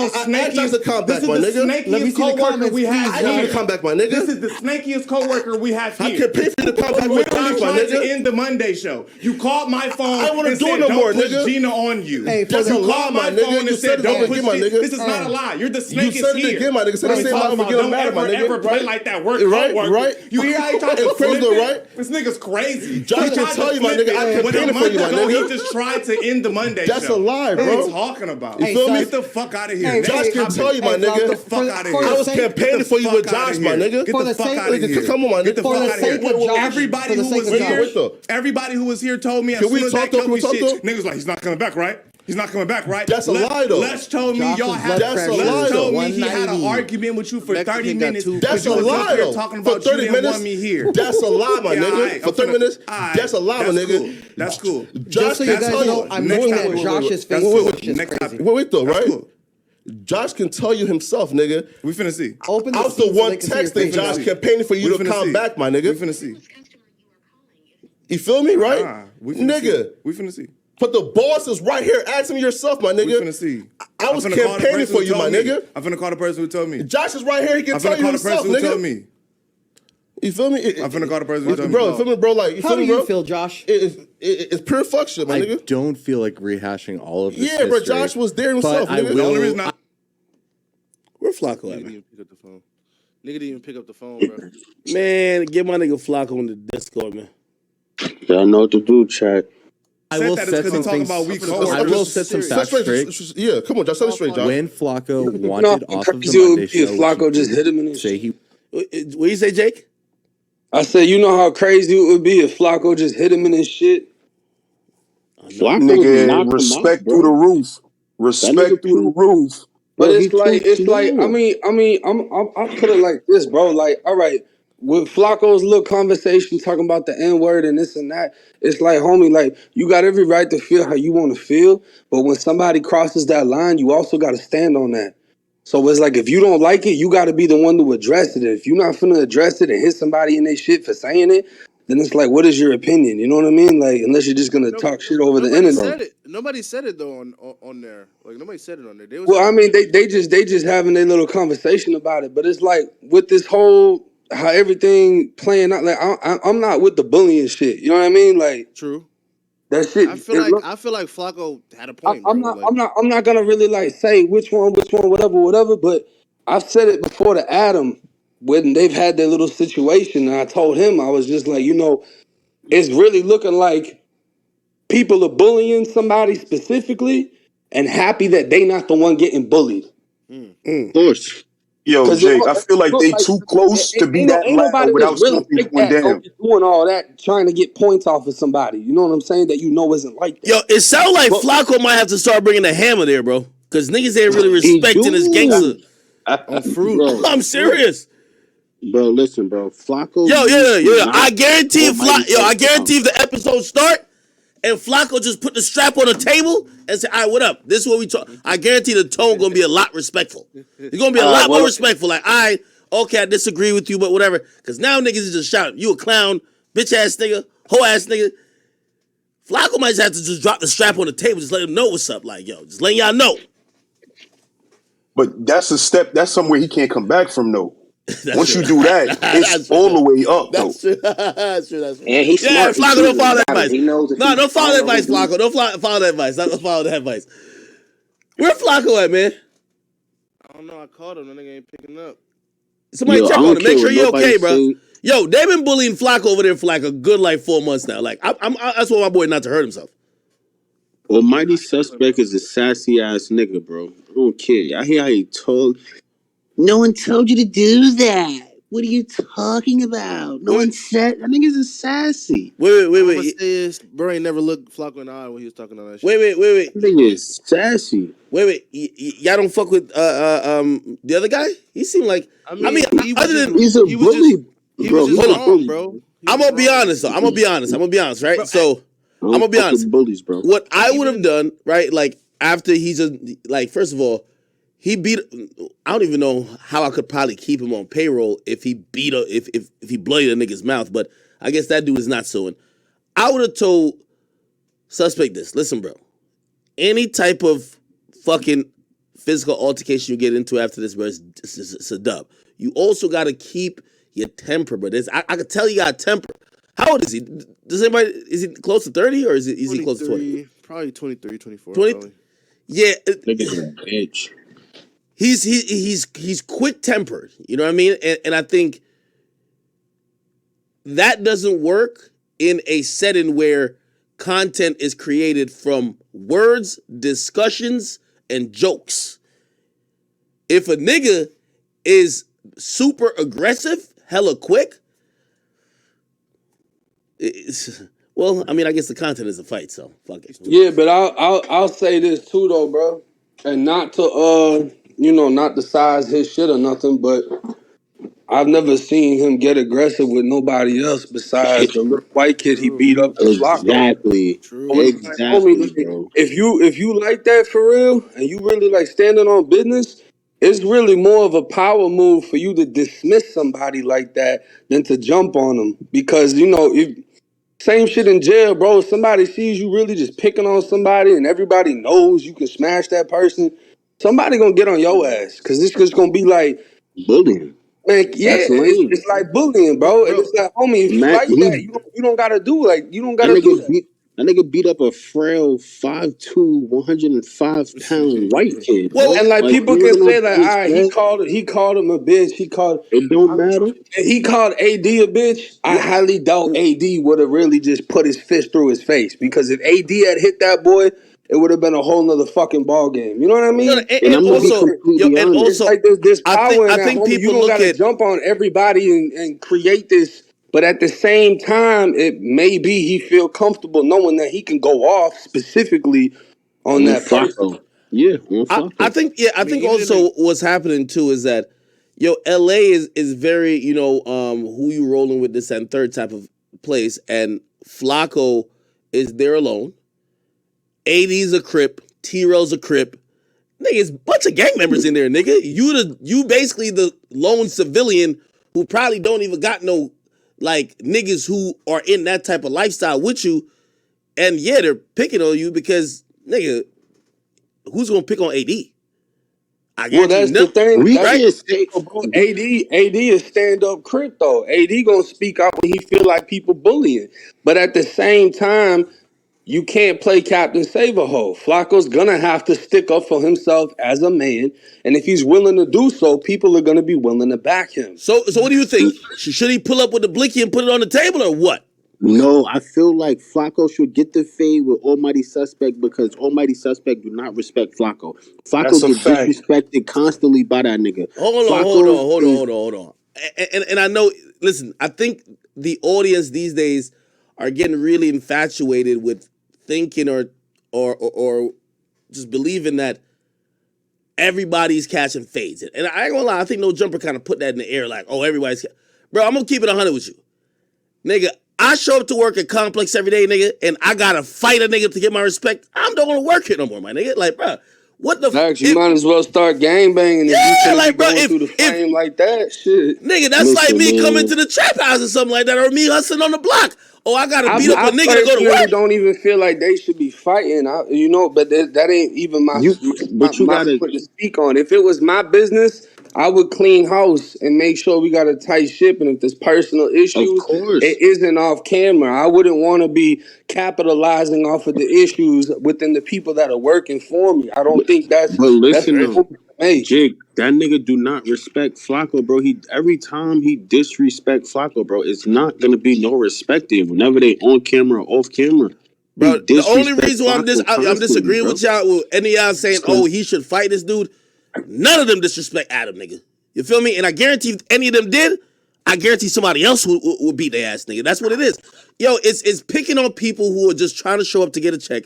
I asked Josh to come back, my This is nigga. the Let me snakiest see the co-worker comments, we have I need you here. to come back, my nigga. This is the snakiest co-worker we have I here. can pay for you to come back We with literally Josh, my tried to nigga. end the Monday show. You called my phone I wanna and do said, it no don't more, push nigga. Gina on you. Hey, That's you a lie, called my my nigga. phone You and said said, it don't over push again, my Gina. nigga. This is not a lie. You're the snake You said it here. again, my nigga. Said the What same are you lie talking over again. I'm about? mad at my Don't nigga. ever play like that work Right, co-worker. right. You hear how he tried to It's crazy flip though, it? right? This nigga's crazy. Josh He can tried tell to you, my flip nigga, it. I When campaigned a for you, month my ago, nigga. he just tried to end the Monday That's show. a lie, What are bro. you talking about? You feel me? Get the fuck out of here. Hey, Josh can tell you, my Hey, nigga. Get the fuck out of here. I was campaigning for you with Josh, my nigga. Get For the the fuck sake- out of here. Come on, my Get the nigga. fuck For the out of here. sake of Josh. Everybody For the who sake was of here, Josh. Wait, everybody who was here told me as Can we soon as talk that though? Can we Kelby talk shit, though? niggas like, he's not coming back, right? He's not coming back, right? That's a lie, though. Les told me Josh's y'all had. blood pressure Les is told me he had an 190. argument with you for Mexican 30 got minutes. two- That's you a was up lie, here though. talking For about you 30 didn't minutes, want me here. that's a lie, my Yeah, nigga. alright, For I'm 30 finna- minutes, alright, that's a lie, my that's nigga. cool. That's cool. Josh Just so you can guys tell know, you. I'm Next looking topic. at Josh's face. Next topic. Wait though, That's right? cool. Josh can tell you himself, nigga. We finna see. Open the I was the seat so one they can see your texting face. Josh see. campaigning for you We to finna come see. back, my We nigga. finna see. You feel me, right? We finna Nigga. see. We finna see. But the boss is right here. Ask him yourself, my We nigga. finna see. I was I'm finna call the campaigning person for who you, my told me. nigga. I'm finna call the person who told me. Josh is right here. He can I'm tell finna you call the himself, person who nigga. told me. You feel me? I'm finna call the person who told me. Bro, you feel me, bro? Like, you How feel do me, you bro? feel, Josh? It's pure fuck shit, my I nigga. don't feel like rehashing all of this Yeah, bro. history, Josh was there himself, but I nigga. The only will. reason Flakko at, Nigga didn't man? even pick up the phone. Nigga didn't even pick up the phone, bro. Man, get my nigga Flakko on the Discord, man. Y'all know what to do, chat. I will set some things. I will set some facts straight. Yeah, come on, Josh. Set it straight, Josh. When Flacco You know wanted how off of the crazy it Monday would be if show, which Flacco he just hit him in his say he What do you say, Jake? I said, you know how crazy it would be if Flacco just hit him in his shit? Flacco Nigga, knocked him out, respect through the bro. roof. That nigga Respect through the too, roof. But bro. He too it's like, smooth. I'll put it like this, bro. Like, all right, with Flacco's little conversation talking about the N word and this and that, it's like, homie, like, you got every right to feel how you want to feel. But when somebody crosses that line, you also got to stand on that. So it's like, if you don't like it, you got to be the one to address it. If you're not finna address it and hit somebody in their shit for saying it, then it's like, what is your opinion? You know what I mean? Like, unless you're just gonna talk shit over the Nobody internet. said it. Nobody said it though on there. Like nobody said it on there. They was Well, I mean, they just having their little conversation about it. But it's like with this whole how everything playing out. Like I'm not with the bullying shit. You know what I mean? Like true. that shit. I feel like Flacco had a point, bro. I'm not gonna really like say which one, whatever. But I've said it before to Adam when they've had their little situation, and I told him I was just like, you know, it's really looking like people are bullying somebody specifically and happy that they not the one getting bullied. Of course. Yo, Jake, I feel like they too close to be that ain't loud nobody that's without really something like going that down. doing all that trying to get points off of somebody. You know what I'm saying? That you know isn't like that. Yo, it sounds like Flacco might have to start bringing the hammer there, bro. Because niggas ain't really respecting his gangster. On fruit. Bro, I'm serious. bro, listen, bro. Flacco. Yo. I guarantee if the episode start and Flacco just put the strap on the table and say, all right, what up? This is what we talk. I guarantee the tone gonna be a lot respectful. It's gonna be a lot more respectful. Like, all right, okay, I disagree with you, but whatever. Because now niggas is just shouting, you a clown, bitch ass nigga, hoe ass nigga. Flacco might just have to just drop the strap on the table, just let him know what's up. Like, yo, just letting y'all know. But that's a step. That's somewhere he can't come back from, though. Once true. you do that, it's all the way up, though. That's true. That's true. And he's smart. Flacco, don't follow that advice. He knows No, don't follow that advice, Flacco. Don't follow that advice. Don't follow that advice. Where Flacco at, man? I don't know. I called him. That nigga ain't picking up. Somebody check on him. Make sure you're okay, bro. Yo, they've been bullying Flacco over there for like a good 4 months now. Like, that's why my boy not to hurt himself. Almighty Suspect is a sassy ass nigga, bro. I don't care. I hear how he talk. No one told you to do that. What are you talking about? No one said that nigga's a sassy. Wait. Bro ain't never looked Flacco in the eye when he was talking on that shit. Wait. That nigga is sassy. Wait. Y'all don't fuck with the other guy? He seemed like he's a bully. He was just wrong, bro. I'm gonna be honest though. I'm gonna be honest, right? So I'm gonna be honest. Bullies, bro. What I would have done, right? Like after first of all, he beat. I don't even know how I could probably keep him on payroll if he beat if he bloodied a nigga's mouth. But I guess that dude is not suing. I would have told Suspect this. Listen, bro. Any type of fucking physical altercation you get into after this, bro, it's a dub. You also got to keep your temper, bro. I could tell you got temper. How old is he? Is he close to 30 or is he close to 20? Probably 23, 24. 20? Probably. Yeah. Nigga's a bitch. He's quick tempered. You know what I mean? And I think that doesn't work in a setting where content is created from words, discussions, and jokes. If a nigga is super aggressive, hella quick, well, I mean, I guess the content is a fight, so fuck it. Yeah, but I'll say this too though, bro, and not to not to size his shit or nothing, but I've never seen him get aggressive with nobody else besides the little white kid he beat up in Flacco. Exactly. Exactly, bro. If you like that for real, and you really like standing on business, it's really more of a power move for you to dismiss somebody like that than to jump on them. Because, same shit in jail, bro. If somebody sees you really just picking on somebody and everybody knows you can smash that person, somebody gonna get on your ass. Because this is gonna be like bullying. Man, yeah, it's like bullying, bro. And it's like, homie, if you like that, you don't gotta do that. That nigga beat up a frail 5'2", 105-pound white kid. Well, Bro. And like people You can know say like, his all right, head? he called him a bitch. It don't matter. He called AD a bitch. I highly doubt AD would have really just put his fist through his face, because if AD had hit that boy, it would have been a whole nother fucking ball game. You know what I no, mean? And and I'm gonna be also, completely and honest. It's also, like there's power in I that, think homie. You people don't look gotta at jump on everybody and create this. But at the same time, it may be he feel comfortable knowing that he can go off specifically on On that person. Flacco. Yeah, on I Flacco. think I think even in also what's happening too is that LA is very who you rolling with, this and third type of place, and Flacco is there alone. AD's a Crip, T-Rell's a Crip. Nigga, it's a bunch of gang members in there, nigga. You basically the lone civilian who probably don't even got no like niggas who are in that type of lifestyle with you, and yeah, they're picking on you because nigga, who's gonna pick on AD? I Well, guarantee you, that's no, the thing. We That's right? can't say bro. AD is stand up crypto. AD gonna speak out when he feel like people bullying. But at the same time, you can't play Captain Save-A-Ho. Flacco's gonna have to stick up for himself as a man, and if he's willing to do so, people are gonna be willing to back him. So what do you think? Should he pull up with the blicky and put it on the table or what? no. I feel like Flacco should get the fade with Almighty Suspect because Almighty Suspect do not respect Flacco. That's Flacco a get fact. disrespected constantly by that nigga. Hold Flacco on, is hold on. And I know. Listen, I think the audience these days are getting really infatuated with thinking or just believing that everybody's catching fades. And I ain't gonna lie, I think No Jumper kind of put that in the air like, oh, everybody's. Bro, I'm gonna keep it 100 with you, nigga. I show up to work at Complex every day, nigga, and I gotta fight a nigga to get my respect. I don't want to work here no more, my nigga. Like, bro, what the? Max, you might as well start gang banging if you Yeah, finna be like, bro, going through the if flame like that. Shit. nigga, that's like listen, me coming man. to the trap house or something like that, or me hustling on the block. Oh, I gotta beat up a I nigga to go to personally work. don't even feel like they should be fighting. But that ain't even But you my gotta. foot to speak on. If it was my business, I would clean house and make sure we got a tight ship. And if there's personal Of issues, course. it isn't off camera. I wouldn't want to be capitalizing off of the issues within the people that are working for me. I don't But, think but that's listen though. fair to make. Jig, that nigga do not respect Flacco, bro. He every time he disrespect Flacco, bro, it's not gonna be no respect there. Whenever they on camera or off camera, he Bro, the only disrespect reason why Flacco I'm constantly, disagreeing bro. with y'all with any of y'all saying, It's oh, 'cause- he should fight this dude. None of them disrespect Adam, nigga. You feel me? And I guarantee if any of them did, I guarantee somebody else would beat their ass, nigga. That's what it is. Yo, it's picking on people who are just trying to show up to get a check.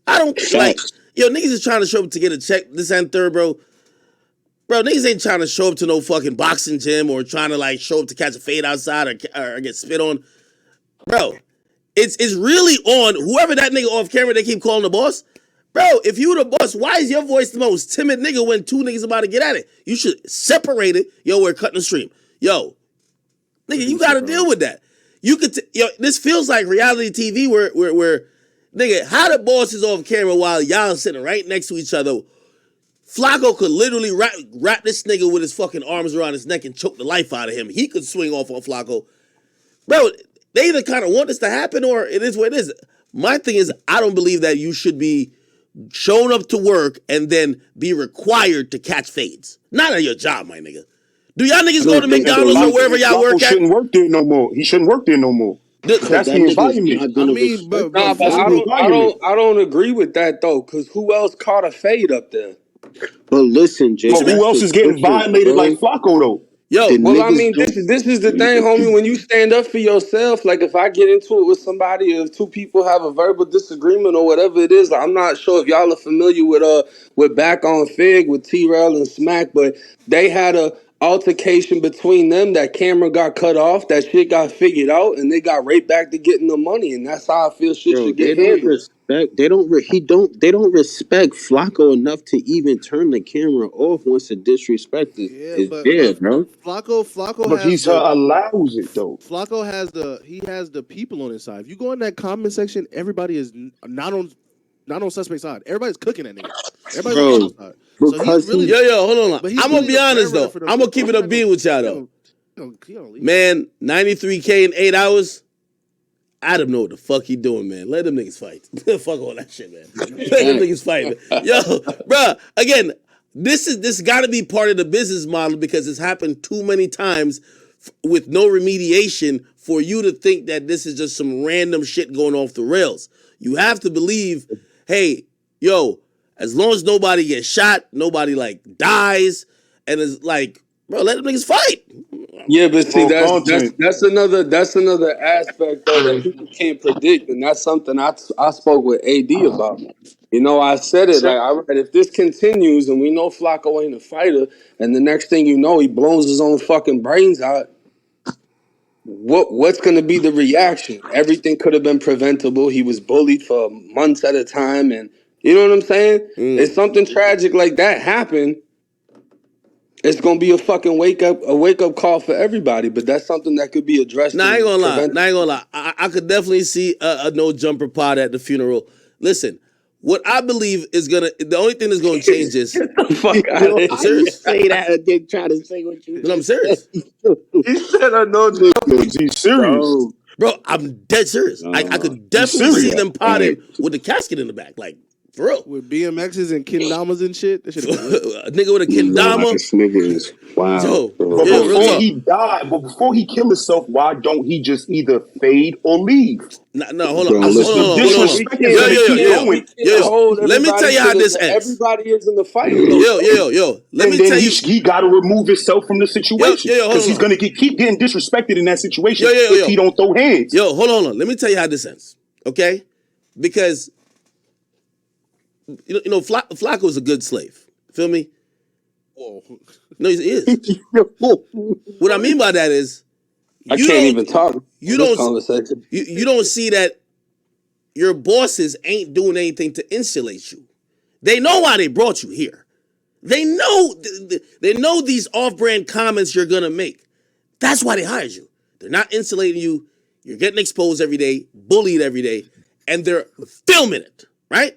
I don't like, facts. niggas is trying to show up to get a check, this and third, bro. Bro, niggas ain't trying to show up to no fucking boxing gym or trying to like show up to catch a fade outside or get spit on. Bro, it's really on whoever that nigga off camera they keep calling the boss. Bro, if you the boss, why is your voice the most timid nigga when two niggas about to get at it? You should separate it. Yo, we're cutting the stream. Yo, nigga, you gotta deal with that. You could, this feels like reality TV where, nigga, how the boss is off camera while y'all sitting right next to each other. Flacco could literally wrap this nigga with his fucking arms around his neck and choke the life out of him. He could swing off on Flacco. Bro, they either kind of want this to happen or it is what it is. My thing is, I don't believe that you should be showing up to work and then be required to catch fades. Not at your job, my nigga. Do y'all niggas go to McDonald's or wherever y'all work at? Shouldn't work there no more. He shouldn't work there no more. Because That's that the nigga's environment. not gonna but respect Nah, him, but That's bro. the environment. I don't agree with that though, because who else caught a fade up there? But listen, Jig, But who that's else the is getting difference, violated like bro. Flacco though? Yo, The Well, I niggas mean, don't. this is the thing, homie. When you stand up for yourself, like if I get into it with somebody, if two people have a verbal disagreement or whatever it is, I'm not sure if y'all are familiar with Back on Fig with T-Rail and Smack, but they had a altercation between them. That camera got cut off, that shit got figured out, and they got right back to getting the money. And that's how I feel shit Bro, should they get don't handled. respect. They don't respect Flacco enough to even turn the camera off once the disrespect Yeah, is there, bro. Flacco But has he's allows it though. Flacco has the people on his side. If you go in that comment section, everybody is not on suspect side. Everybody's cooking that nigga. Everybody's on Bro, Flacco's side. So he's because really, yo, hold on. but he's I'm gonna really be the honest breadwinner though. for them. I'm gonna keep it up being with y'all though. He don't leave. Man, 93K in 8 hours. Adam know what the fuck he doing, man. Let them niggas fight. Fuck all that shit, man. Let them niggas fight, man. Yo, bruh, again, this got to be part of the business model because it's happened too many times with no remediation for you to think that this is just some random shit going off the rails. You have to believe, hey, yo, as long as nobody gets shot, nobody like dies, and it's like, bro, let them niggas fight. Yeah, but see, Well, that's another aspect though that people can't predict, and that's something I spoke with AD about. You know, I said it like, all right, if this continues and we know Flakko ain't a fighter, and the next thing you know, he blows his own fucking brains out. What's going to be the reaction? Everything could have been preventable. He was bullied for months at a time, and you know what I'm saying? If something tragic like that happened, it's gonna be a fucking wake up call for everybody. But that's something that could be addressed. Nah, I ain't gonna lie. I could definitely see a no jumper pod at the funeral. Listen, what I believe is the only thing that's gonna change is fuck out of here. I'm serious. Say that and then try to say what you. But I'm serious. He said a no jumper. He's serious, bro. I'm dead serious. I could definitely see them potting with the casket in the back, like for real. With BMXs and kendamas and shit. That shit a nigga with a kendama. This nigga is wow. Yo, but yeah, before he died, but before he killed himself, why don't he just either fade or leave? No, hold on. Hold on. Yo. Let me tell you how this ends. Everybody is in the fight. Yo. Let me tell you. He got to remove himself from the situation because he's gonna keep getting disrespected in that situation if he don't throw hands. Yo, hold on. Let me tell you how this ends. Okay, because you know Flakko is a good slave. Feel me? Whoa. No, he is. What I mean by that is, I can't even talk. You don't see that your bosses ain't doing anything to insulate you. They know why they brought you here. They know these off-brand comments you're gonna make. That's why they hired you. They're not insulating you. You're getting exposed every day, bullied every day, and they're filming it, right?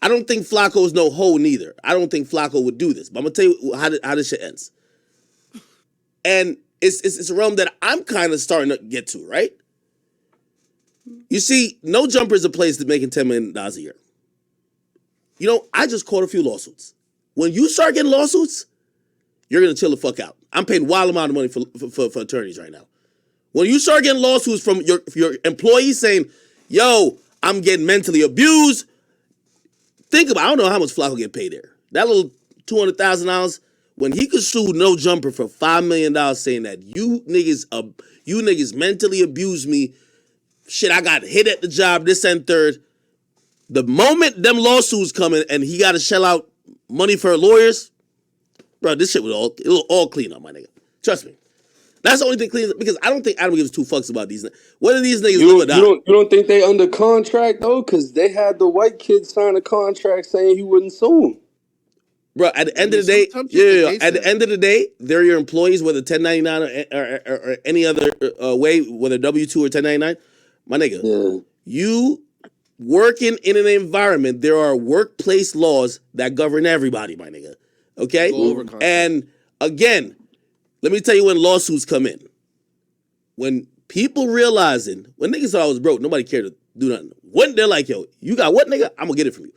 I don't think Flakko's no hoe neither. I don't think Flakko would do this. But I'm gonna tell you how this shit ends. And it's a realm that I'm kind of starting to get to, right? You see, No Jumper is a place that's making $10 million a year. You know, I just caught a few lawsuits. When you start getting lawsuits, you're gonna chill the fuck out. I'm paying wild amount of money for attorneys right now. When you start getting lawsuits from your employees saying, yo, I'm getting mentally abused, think about, I don't know how much Flakko get paid there. That little $200,000, when he could sue No Jumper for $5 million saying that you niggas mentally abused me, shit, I got hit at the job, this and third. The moment them lawsuits coming and he got to shell out money for lawyers, bro, this shit will all clean up, my nigga. Trust me. That's the only thing clean up, because I don't think Adam gives two fucks about these. Whether these niggas live or die. You don't think they under contract though? Because they had the white kid sign a contract saying he wouldn't sue him. Bro, at the end of the day, at the end of the day, they're your employees, whether 1099 or any other way, whether W-2 or 1099. My nigga, you working in an environment, there are workplace laws that govern everybody, my nigga. Okay? And again, let me tell you when lawsuits come in. When people realizing, when niggas thought I was broke, nobody cared to do nothing. When they're like, yo, you got what, nigga? I'm gonna get it from you.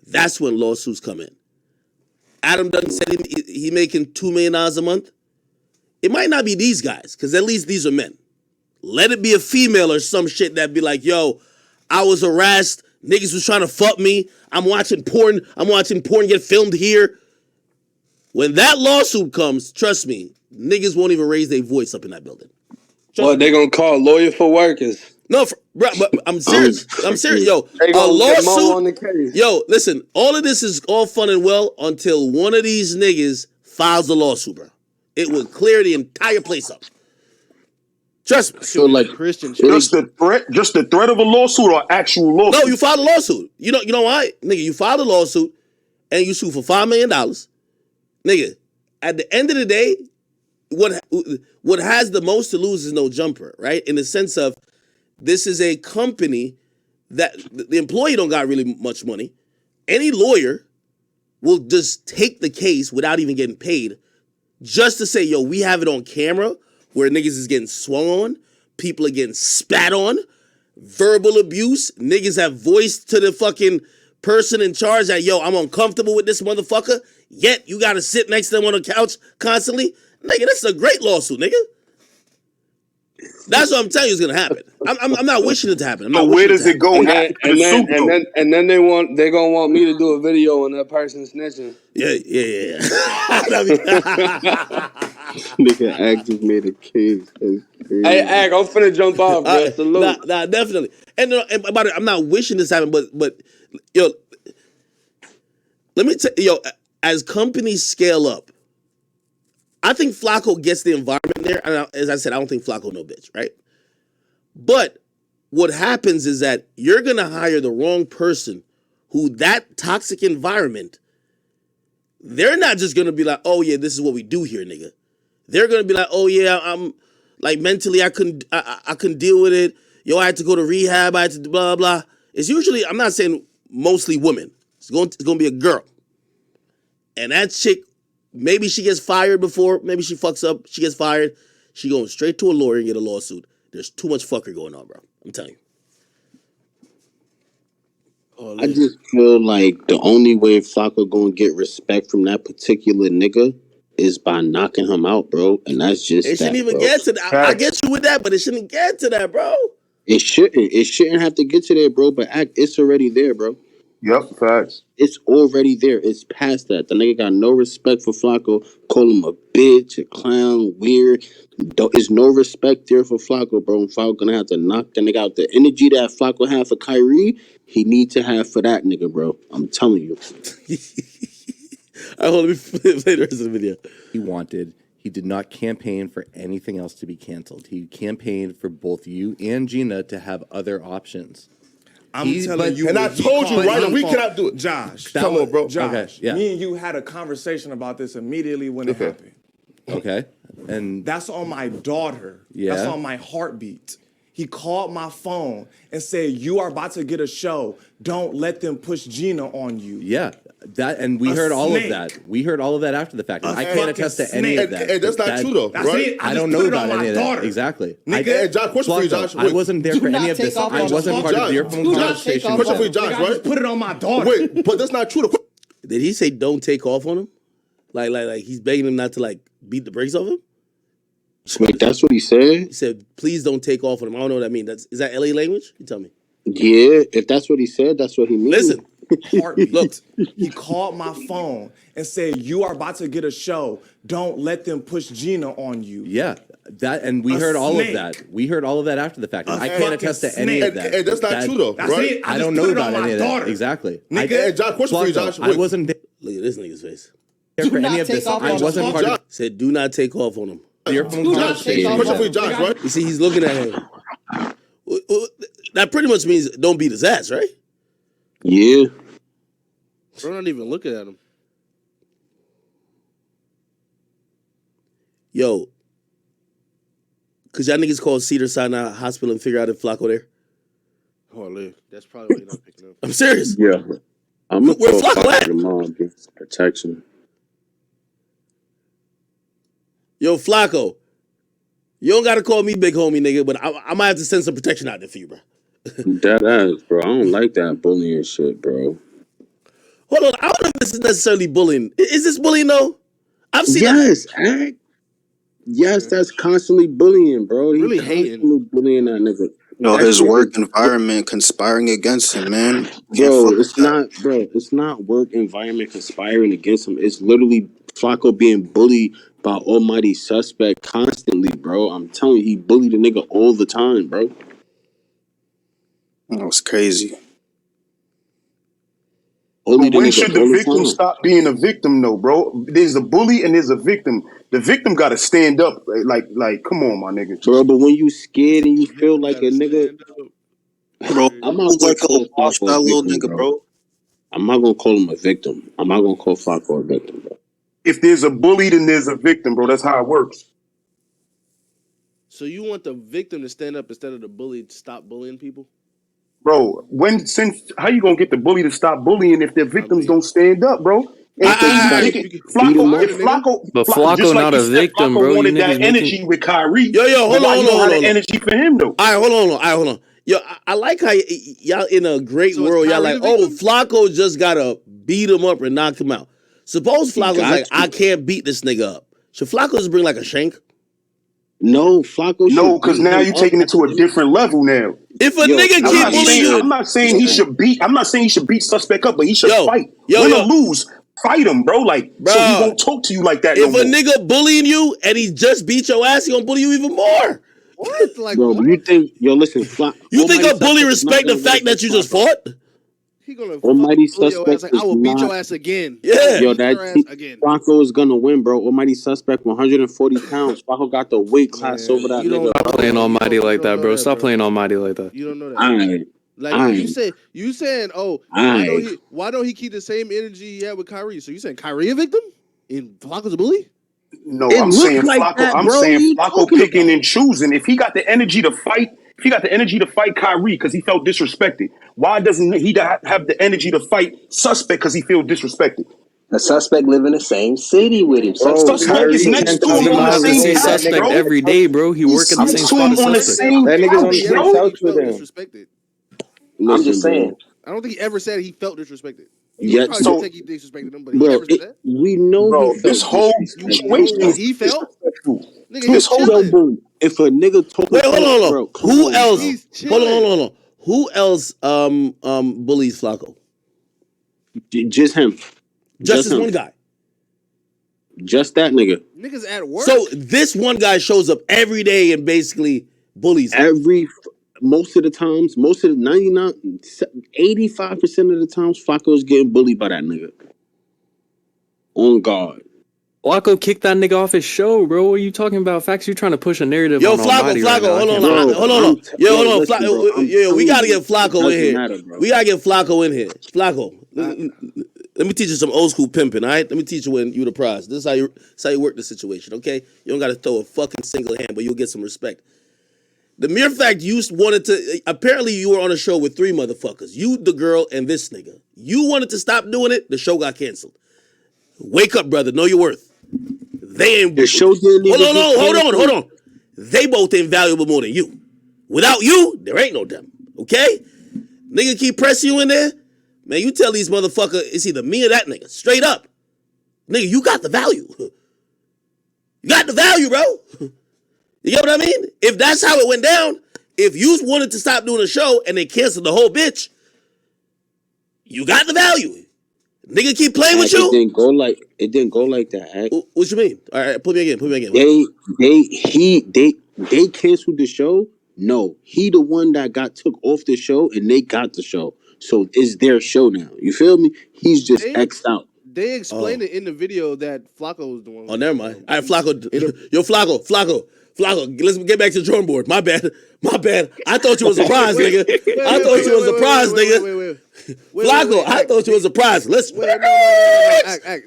That's when lawsuits come in. Adam Dunn said he making $2 million a month. It might not be these guys, because at least these are men. Let it be a female or some shit that be like, yo, I was harassed. Niggas was trying to fuck me. I'm watching porn get filmed here. When that lawsuit comes, trust me, niggas won't even raise their voice up in that building. What, they gonna call a lawyer for workers? No, bro, but I'm serious. I'm serious. Yo, a lawsuit. On the case. Yo, listen, all of this is all fun and well until one of these niggas files a lawsuit, bro. It will clear the entire place up. Trust me. So like Christian, just the threat of a lawsuit or actual lawsuit? No, you filed a lawsuit. You know why? Nigga, you filed a lawsuit and you sued for $5 million. Nigga, at the end of the day, what has the most to lose is No Jumper, right? In the sense of, this is a company that the employee don't got really much money. Any lawyer will just take the case without even getting paid just to say, yo, we have it on camera where niggas is getting swung on, People are getting spat on, verbal abuse. Niggas have voiced to the fucking person in charge that, yo, I'm uncomfortable with this motherfucker, yet you gotta sit next to them on the couch constantly. Nigga, this is a great lawsuit, nigga. That's what I'm telling you is gonna happen. I'm not wishing it to happen. But where does it go And then, after the suit, though? and then they're gonna want me to do a video on that person snitching. Yeah. Nigga, Ag just made a case. Hey, Ag, I'm finna jump off, bro. Salute. Nah, definitely. And about it, I'm not wishing this to happen, but yo, let me tell yo, as companies scale up, I think Flakko gets the environment there. And as I said, I don't think Flakko no bitch, right? But what happens is that you're gonna hire the wrong person who that toxic environment, they're not just gonna be like, oh yeah, this is what we do here, nigga. They're gonna be like, oh yeah, I'm like mentally I couldn't deal with it. Yo, I had to go to rehab, I had to do blah blah. It's usually, I'm not saying mostly women. It's gonna be a girl. And that chick, maybe she gets fired before, maybe she fucks up, she gets fired. She going straight to a lawyer and get a lawsuit. There's too much fucker going on, bro. I'm telling you. I just feel like the only way Flakko gonna get respect from that particular nigga is by knocking him out, bro. And that's just It shouldn't even bro. get to that. I get you with that, but it shouldn't get to that, bro. It shouldn't have to get to there, bro. But it's already there, bro. Yep, facts. It's already there. It's past that. The nigga got no respect for Flakko. Call him a bitch, a clown, weird. There's no respect there for Flakko, bro. And Flakko gonna have to knock the nigga out. The energy that Flakko had for Kyrie, he need to have for that nigga, bro. I'm telling you. I want to play the rest of the video. He did not campaign for anything else to be canceled. He campaigned for both you and Gina to have other options. I'm telling you, and I told you, right? We cannot do it. Josh, come on, bro. Josh, okay, yeah. Me and you had a conversation about this immediately when it happened. Okay, and that's on my daughter. Yeah, that's on my heartbeat. He called my phone and said, "You are about to get a show. Don't let them push Gina on you." Yeah, that, and we heard all of that. We heard all of that after the fact. I can't attest to any of that. And that's not true, though, right? I don't know about any of that. Exactly. Nigga, Josh, question for you, Josh. I wasn't there for any of this. I wasn't part of your phone conversation. Question for you, Josh, right? Put it on my daughter. Wait, but that's not true. Did he say don't take off on him? Like he's begging him not to like beat the brakes off him? Wait, that's what he said? He said, please don't take off on him. I don't know what that means. Is that LA language? You tell me. Yeah, if that's what he said, that's what he means. Listen. Heartbeat. Look, he called my phone and said, "You are about to get a show. Don't let them push Gina on you." Yeah, that, and we heard all of that. We heard all of that after the fact. I can't attest to any of that. And that's not true, though, right? I don't know about any of that. Exactly. Nigga, Josh, question for you, Josh. I wasn't there. Look at this nigga's face. For any of this, I wasn't part of. Said, do not take off on him. Your phone conversation. Question for you, Josh, right? You see, he's looking at him. That pretty much means don't beat his ass, right? Yeah. Bro, not even looking at him. Yo, could y'all niggas call Cedar-Sinai Hospital and figure out if Flakko there? Holy, that's probably why you're not picking up. I'm serious. Yeah. I'm going to Where's call Flakko at? tomorrow and get protection. Yo, Flakko, you don't got to call me big homie, nigga, but I might have to send some protection out there for you, bro. That ass, bro. I don't like that bullying shit, bro. Hold on, I don't know if this is necessarily bullying. Is this bullying, though? I've seen that. Yes, that's constantly bullying, bro. He's really hating. Bullying that nigga. No, his work environment conspiring against him, man. Bro, it's not work environment conspiring against him. It's literally Flakko being bullied by almighty suspect constantly, bro. I'm telling you, he bullied a nigga all the time, bro. That was crazy. When should the victim stop being a victim, though, bro? There's a bully and there's a victim. The victim got to stand up. Like, come on, my nigga. Bro, but when you scared and you feel like a nigga... Bro, I'm not like a little nigga, bro. I'm not going to call him a victim. I'm not going to call Flakko a victim, bro. If there's a bully, then there's a victim, bro. That's how it works. So you want the victim to stand up instead of the bully to stop bullying people? Bro, how you gonna get the bully to stop bullying if the victims don't stand up, bro? Flacco, But just Flacco like not you a said, victim, Flacco bro. You wanted that niggas energy making. with Kyrie. Yo, hold But on, why you hold on, don't hold have on. the energy for him though? All right, hold on. Yo, I like how y'all in a great So is world. Y'all Kyrie like, the oh, victim? Flacco just gotta beat him up and knock him out. Suppose He Flacco's got like, to. I can't beat this nigga up. Should Flacco just bring like a shank? No, Flacco No, should because beat now him you're up taking it at the to a end. different level now. If a Yo, nigga I'm keep not bullying saying you, I'm not saying he should beat. I'm not saying he should beat suspect up, but he should yo, fight. yo, Win or yo, lose, fight him, bro. Like so he bro. won't talk to you like that no If a more. nigga bullying you and he just beat your ass, he gonna bully you even more. What? Like bro, what? you think? Yo, listen, You think Almighty a bully Suspect is not respect the gonna win fact that against you just Flacco. fought? He gonna fucking Almighty bully your ass Suspect like I is will beat your not. ass again. I will Yeah. Yo, beat that your ass again. Flacco is gonna win, bro. Almighty Suspect, 140 pounds. Flacco got the weight class Man, over that you don't nigga, Stop know bro. playing that. Almighty You like don't that, know bro. that, Stop bro. playing Almighty like that. You don't know that. Alright, Like alright, you saying, oh, alright. why don't he keep the same energy he had with Kyrie? So you saying Kyrie a victim? And Flacco's a bully? No, It I'm saying looks like Flacco. that, I'm bro. What are saying you Flacco talking picking about? and choosing. If he got the energy to fight, if he got the energy to fight Kyrie because he felt disrespected, why doesn't he have the energy to fight suspect because he feels disrespected? The suspect live in the same city with him. Bro, Suspect Suspect is Kyrie next 10 to You times him don't on the allowed have to to same see say that couch, Suspect nigga. bro. every day, bro. He He's work at the next same to spot him as on the Suspect. same That nigga's on couch, the Ever same bro. said he couch with felt him. disrespected. I'm Listen, just bro. saying. I don't think he ever said he felt disrespected. He Yeah, probably did So, think he disrespected him, but he bro. ever said that? We know he bro, this felt whole You disrespected, know situation what bro. is he felt? disrespectful. Nigga, This he's whole Yo, chilling. bro. If a nigga talking Wait, hold to on, him, hold on. bro, come Who on, else? bro. He's chilling. Hold on. Who else bullies Flacco? Just him. Just Just this him. one guy. Just that nigga. Niggas at So work. this one guy shows up every day and basically bullies him. Most of the times, most of the 99, 85% of the times, Flacco's getting bullied by that nigga. On guard. Flacco kicked that nigga off his show, bro. What are you talking about? Facts, you trying to push a narrative Yo, on Almighty right now. I hold on, can't Bro, fuck with that, bro. Hold on. listen, bro. I'm Yo, we telling gotta you, get it Flacco in doesn't here. matter, bro. We gotta get Flacco in here. Flacco, I, let me teach you some old school pimping, all right? Let me teach you when you the prize. This is how you work the situation, okay? You don't gotta throw a fucking single hand, but you'll get some respect. The mere fact you wanted to, apparently you were on a show with three motherfuckers. You, the girl, and this nigga. You wanted to stop doing it, the show got canceled. Wake up, brother. Know your worth. They ain't. The show didn't even get Hold canceled. on. They both ain't valuable more than you. Without you, there ain't no them. Okay? Nigga keep pressing you in there. Man, you tell these motherfuckers it's either me or that nigga. Straight up. Nigga, you got the value. You got the value, bro. You get what I mean? If that's how it went down, if you wanted to stop doing a show and they canceled the whole bitch, you got the value. Nigga keep playing with you. It didn't go like that. What you mean? All right, put me again. They canceled the show. No, he the one that got took off the show, and they got the show. So it's their show now. You feel me? He's just X'd out. They explained it in the video that Flacco was the one. Oh, never mind. All right, Flacco. Yo, Flacco. Let's get back to the drawing board. My bad. I thought you was a prize, nigga. I thought you was a prize, nigga. Flacco, I thought you was a prize. Let's. No.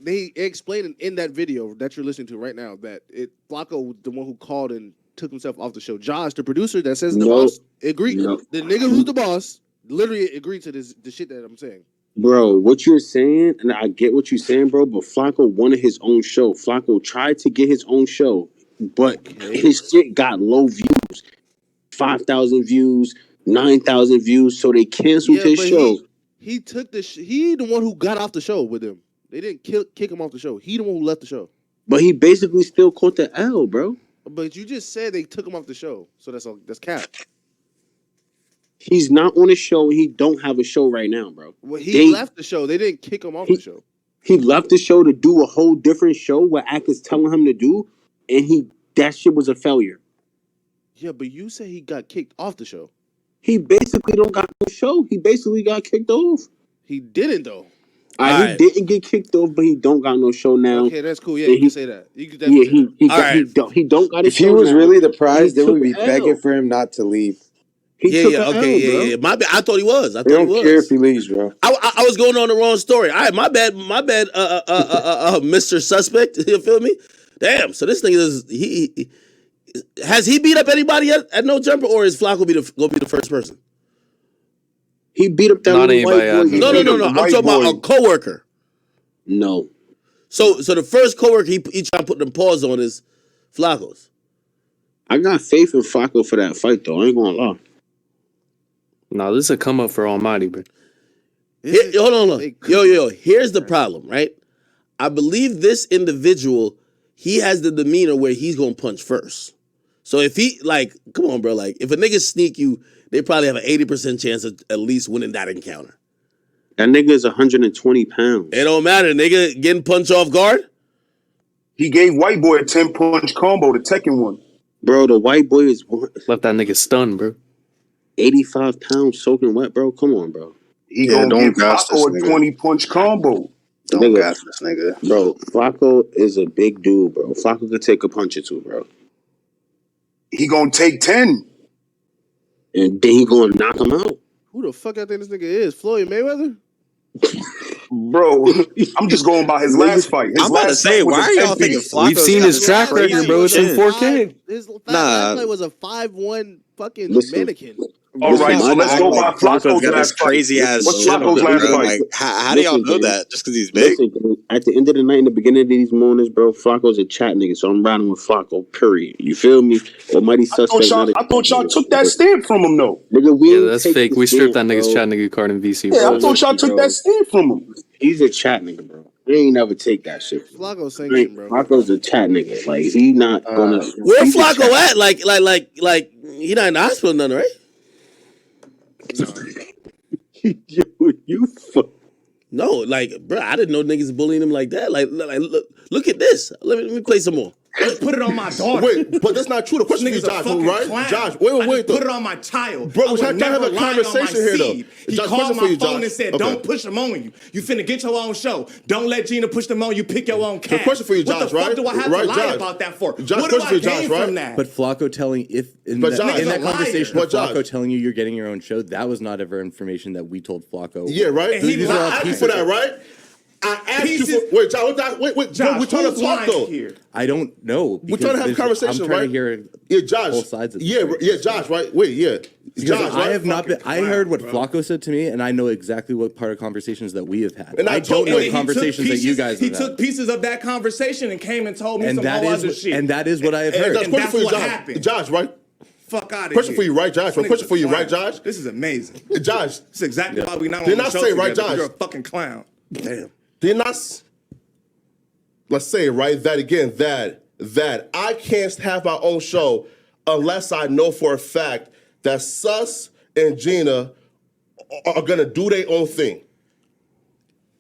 They explained in that video that you're listening to right now that Flacco was the one who called and took himself off the show. Josh, the producer that says the boss, agreed. No. The nigga who's the boss literally agreed to the shit that I'm saying. Bro, what you're saying, and I get what you're saying, bro, but Flacco wanted his own show. Flacco tried to get his own show, but his shit got low views. 5,000 views, 9,000 views, so they canceled his show. He took he the one who got off the show with him. They didn't kick him off the show. He the one who left the show. But he basically still caught the L, bro. But you just said they took him off the show, so that's cap. He's not on a show. He don't have a show right now, bro. Well, he left the show. They didn't kick him off the show. He left the show to do a whole different show what Ack is telling him to do, and that shit was a failure. Yeah, but you say he got kicked off the show. He basically don't got no show. He basically got kicked off. He didn't though. He didn't get kicked off, but he don't got no show now. Okay, that's cool. Yeah, you can say that. You can definitely say that. He don't got a If show he was now. really the prize, they took would be L. begging for him not to leave. Yeah. My bad. I thought he was. They don't care if he leaves, bro. I was going on the wrong story. All right, my bad. Mr. Suspect. You feel me? Damn. So this thing is has he beat up anybody at No Jumper, or is Flacco gonna be the first person? He beat up that little white boy. No. I'm talking about a coworker. No. So the first coworker he tried to put them paws on is Flakko's. I got faith in Flakko for that fight, though. I ain't gonna lie. Nah, this is a come up for Almighty, bro. Hold on. Yo. Here's the problem, right? I believe this individual, he has the demeanor where he's gonna punch first. So if he, like, come on, bro. Like, if a nigga sneak you, they probably have an 80% chance of at least winning that encounter. That nigga is 120 pounds. It don't matter, nigga. Getting punched off guard? He gave White Boy a 10-punch combo, the Tekken one. Bro, the White Boy is left that nigga stunned, bro. 85 pounds soaking wet, bro. Come on, bro. He gonna give Flakko a 20-punch combo. Don't gas this nigga. Bro, Flakko is a big dude, bro. Flakko could take a punch or two, bro. He gonna take 10. And then he gonna knock him out. Who the fuck I think this nigga is? Floyd Mayweather? Bro, I'm just going by his last fight. I'm about to say, why are y'all thinking Flakko? We've seen his track record, bro. It's in 4K. His last fight was a 5'1" fucking mannequin. All right, so let's go by Flakko's last crazy ass. What's Flakko's last fight? Like, how do y'all know that? Just because he's big? Listen, at the end of the night, in the beginning of these mornings, bro, Flakko's a chat nigga, so I'm riding with Flakko, period. You feel me? Almighty suspect. I thought y'all took that stamp from him, though. Nigga, that's fake. We stripped that nigga's chat nigga card in VC, bro. Yeah, I thought y'all took that stamp from him. He's a chat nigga, bro. He ain't never take that shit. Flakko sanctioned, bro. Flakko's a chat nigga. Like, he not gonna... Where Flakko at? Like, he not in the hospital or nothing, right? you fuck. No, like, bro, I didn't know niggas bullying him like that. Like look at this. Let me play some more. Let's put it on my daughter. Wait, but that's not true. The question is, Josh, right? Clown. Josh, wait. Put it on my child. Bro, we're trying to have a conversation here, though. He Josh, called my you, phone and said, "Don't push them on you. You finna get your own show. Don't let Gina push them on you. Pick your own cash." The question for you, Josh, what the fuck do I have to lie about that for? Josh, what do I Josh, gain from that? But Flakko telling in that conversation, Flakko telling you you're getting your own show, that was not ever information that we told Flakko. Yeah, right. These are all pieces for that, right? I asked you for wait, Josh. Wait, Josh, we're trying to talk though. Here? I don't know. We're trying to have a conversation, I'm trying right? To hear Josh. Both sides of Josh, right? Wait, Josh, I have not been. I heard what Flakko said to me, and I know exactly what part of conversations that we have had. And I don't know conversations that you guys have had. He took pieces of that conversation and came and told me some other shit. And that is what I have heard. And that's what happened. Josh, right? Fuck out of here. Question for you, right, Josh? Question for you, right, Josh? This is amazing. Josh. This is exactly why we not on Did the not show say, together, right, Josh? You're a fucking clown. Damn. Did not... Let's say, right, that again, that I can't have my own show unless I know for a fact that Sus and Gina are going to do their own thing.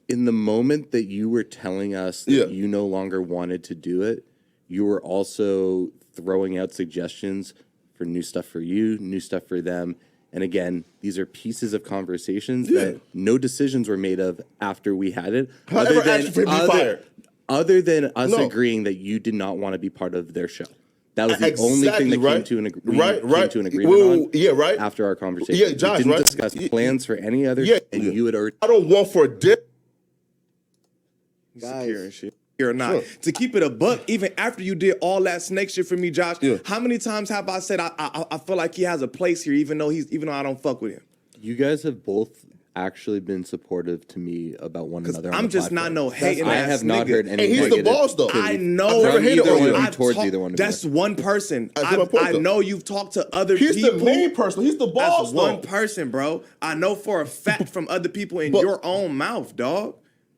In the moment that you were telling us that you no longer wanted to do it, you were also throwing out suggestions for new stuff for you, new stuff for them. And again, these are pieces of conversations that no decisions were made of after we had it. Other than us agreeing that you did not want to be part of their show. That was the only thing that came to an agreement on. Yeah, right. After our conversation. Yeah, Josh, we didn't discuss plans for any other and you had already... I don't want for a dip. Guys. Or not. To keep it a buck, even after you did all that snake shit for me, Josh, how many times have I said I feel like he has a place here, even though I don't fuck with him? You guys have both actually been supportive to me about one another. I'm just not no hating ass I have not nigga. heard any. And he's the boss, though. I know. I've never hated on you towards either one of you. That's one person. I know you've talked to other people. He's the main person. He's the boss, That's one person, bro. I know for a fact from other people in your own mouth, dog.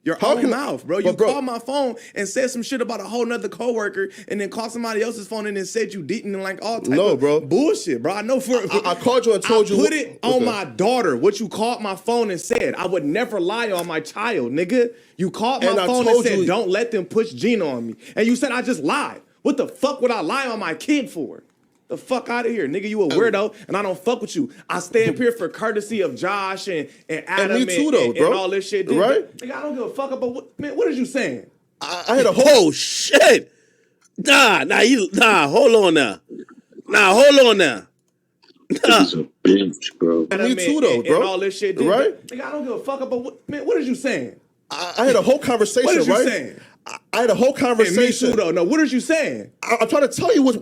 Your own mouth, bro. You called my phone and said some shit about a whole nother coworker and then called somebody else's phone and then said you didn't and like all type of bullshit, bro. I know for I called you and told you. Put it on my daughter, what you called my phone and said. I would never lie on my child, nigga. You called my phone and said, don't let them push Gina on me. And you said I just lied. What the fuck would I lie on my kid for? The fuck out of here, nigga. You a weirdo, and I don't fuck with you. I stand here for courtesy of Josh and Adam and me too, though, and all this shit. Right? Nigga, I don't give a fuck about what are you saying? I had a whole... Oh, shit. Nah, hold on now. Hold on now. This is a bitch, bro. Me too, though, bro. And all this shit, right? Nigga, I don't give a fuck about what are you saying? I had a whole conversation, what is you right? saying? I had a whole conversation. And me too, though. No, what are you saying? I'm trying to tell you what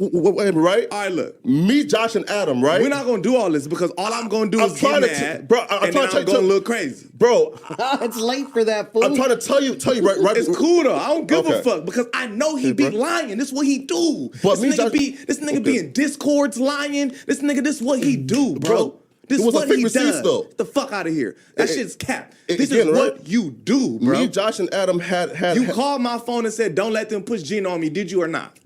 right? All right, look. Me, Josh, and Adam, right? We're not going to do all this because all I'm going to do is get mad, bro, I'm going to look crazy. Bro. It's late for that, fool. I'm trying to tell you right. It's cool, though. I don't give a fuck because I know he be lying. This is what he do. But this nigga be in Discords lying. This is what he do, bro. This is what he does. Though. Get the fuck out of here. That shit's cap. This is what you do, bro. Me, Josh, and Adam had You called my phone and said, don't let them push Gina on me. Did you or not?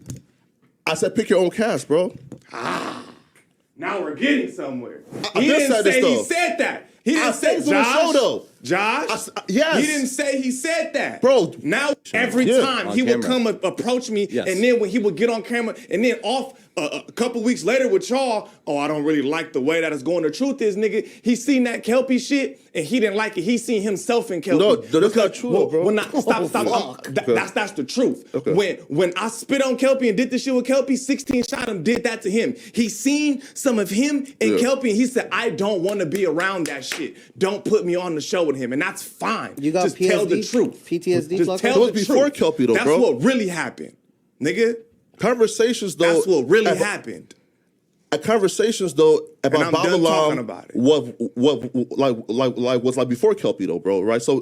I said, pick your own cast, bro. Now we're getting somewhere. He didn't say he said that. He didn't say Josh. Josh? Yes. He didn't say he said that. Bro. Now, every time he would come approach me, and then when he would get on camera, and then off a couple weeks later with y'all, I don't really like the way that it's going. The truth is, nigga, he seen that Kelpie shit, and he didn't like it. He seen himself in Kelpie. No, that's not true, bro. Stop. That's the truth. Okay. When I spit on Kelpie and did this shit with Kelpie, 16 Shot him did that to him. He seen some of him in Kelpie, and he said, I don't want to be around that shit. Don't put me on the show with him, and that's fine. You got just PTSD? tell the truth. PTSD? Just tell the before truth. Kelpie, though, that's bro. what really happened, nigga. Conversations, though. That's what really happened. Conversations, though, about Babylon about it. was like before Kelpie, though, bro. Right. So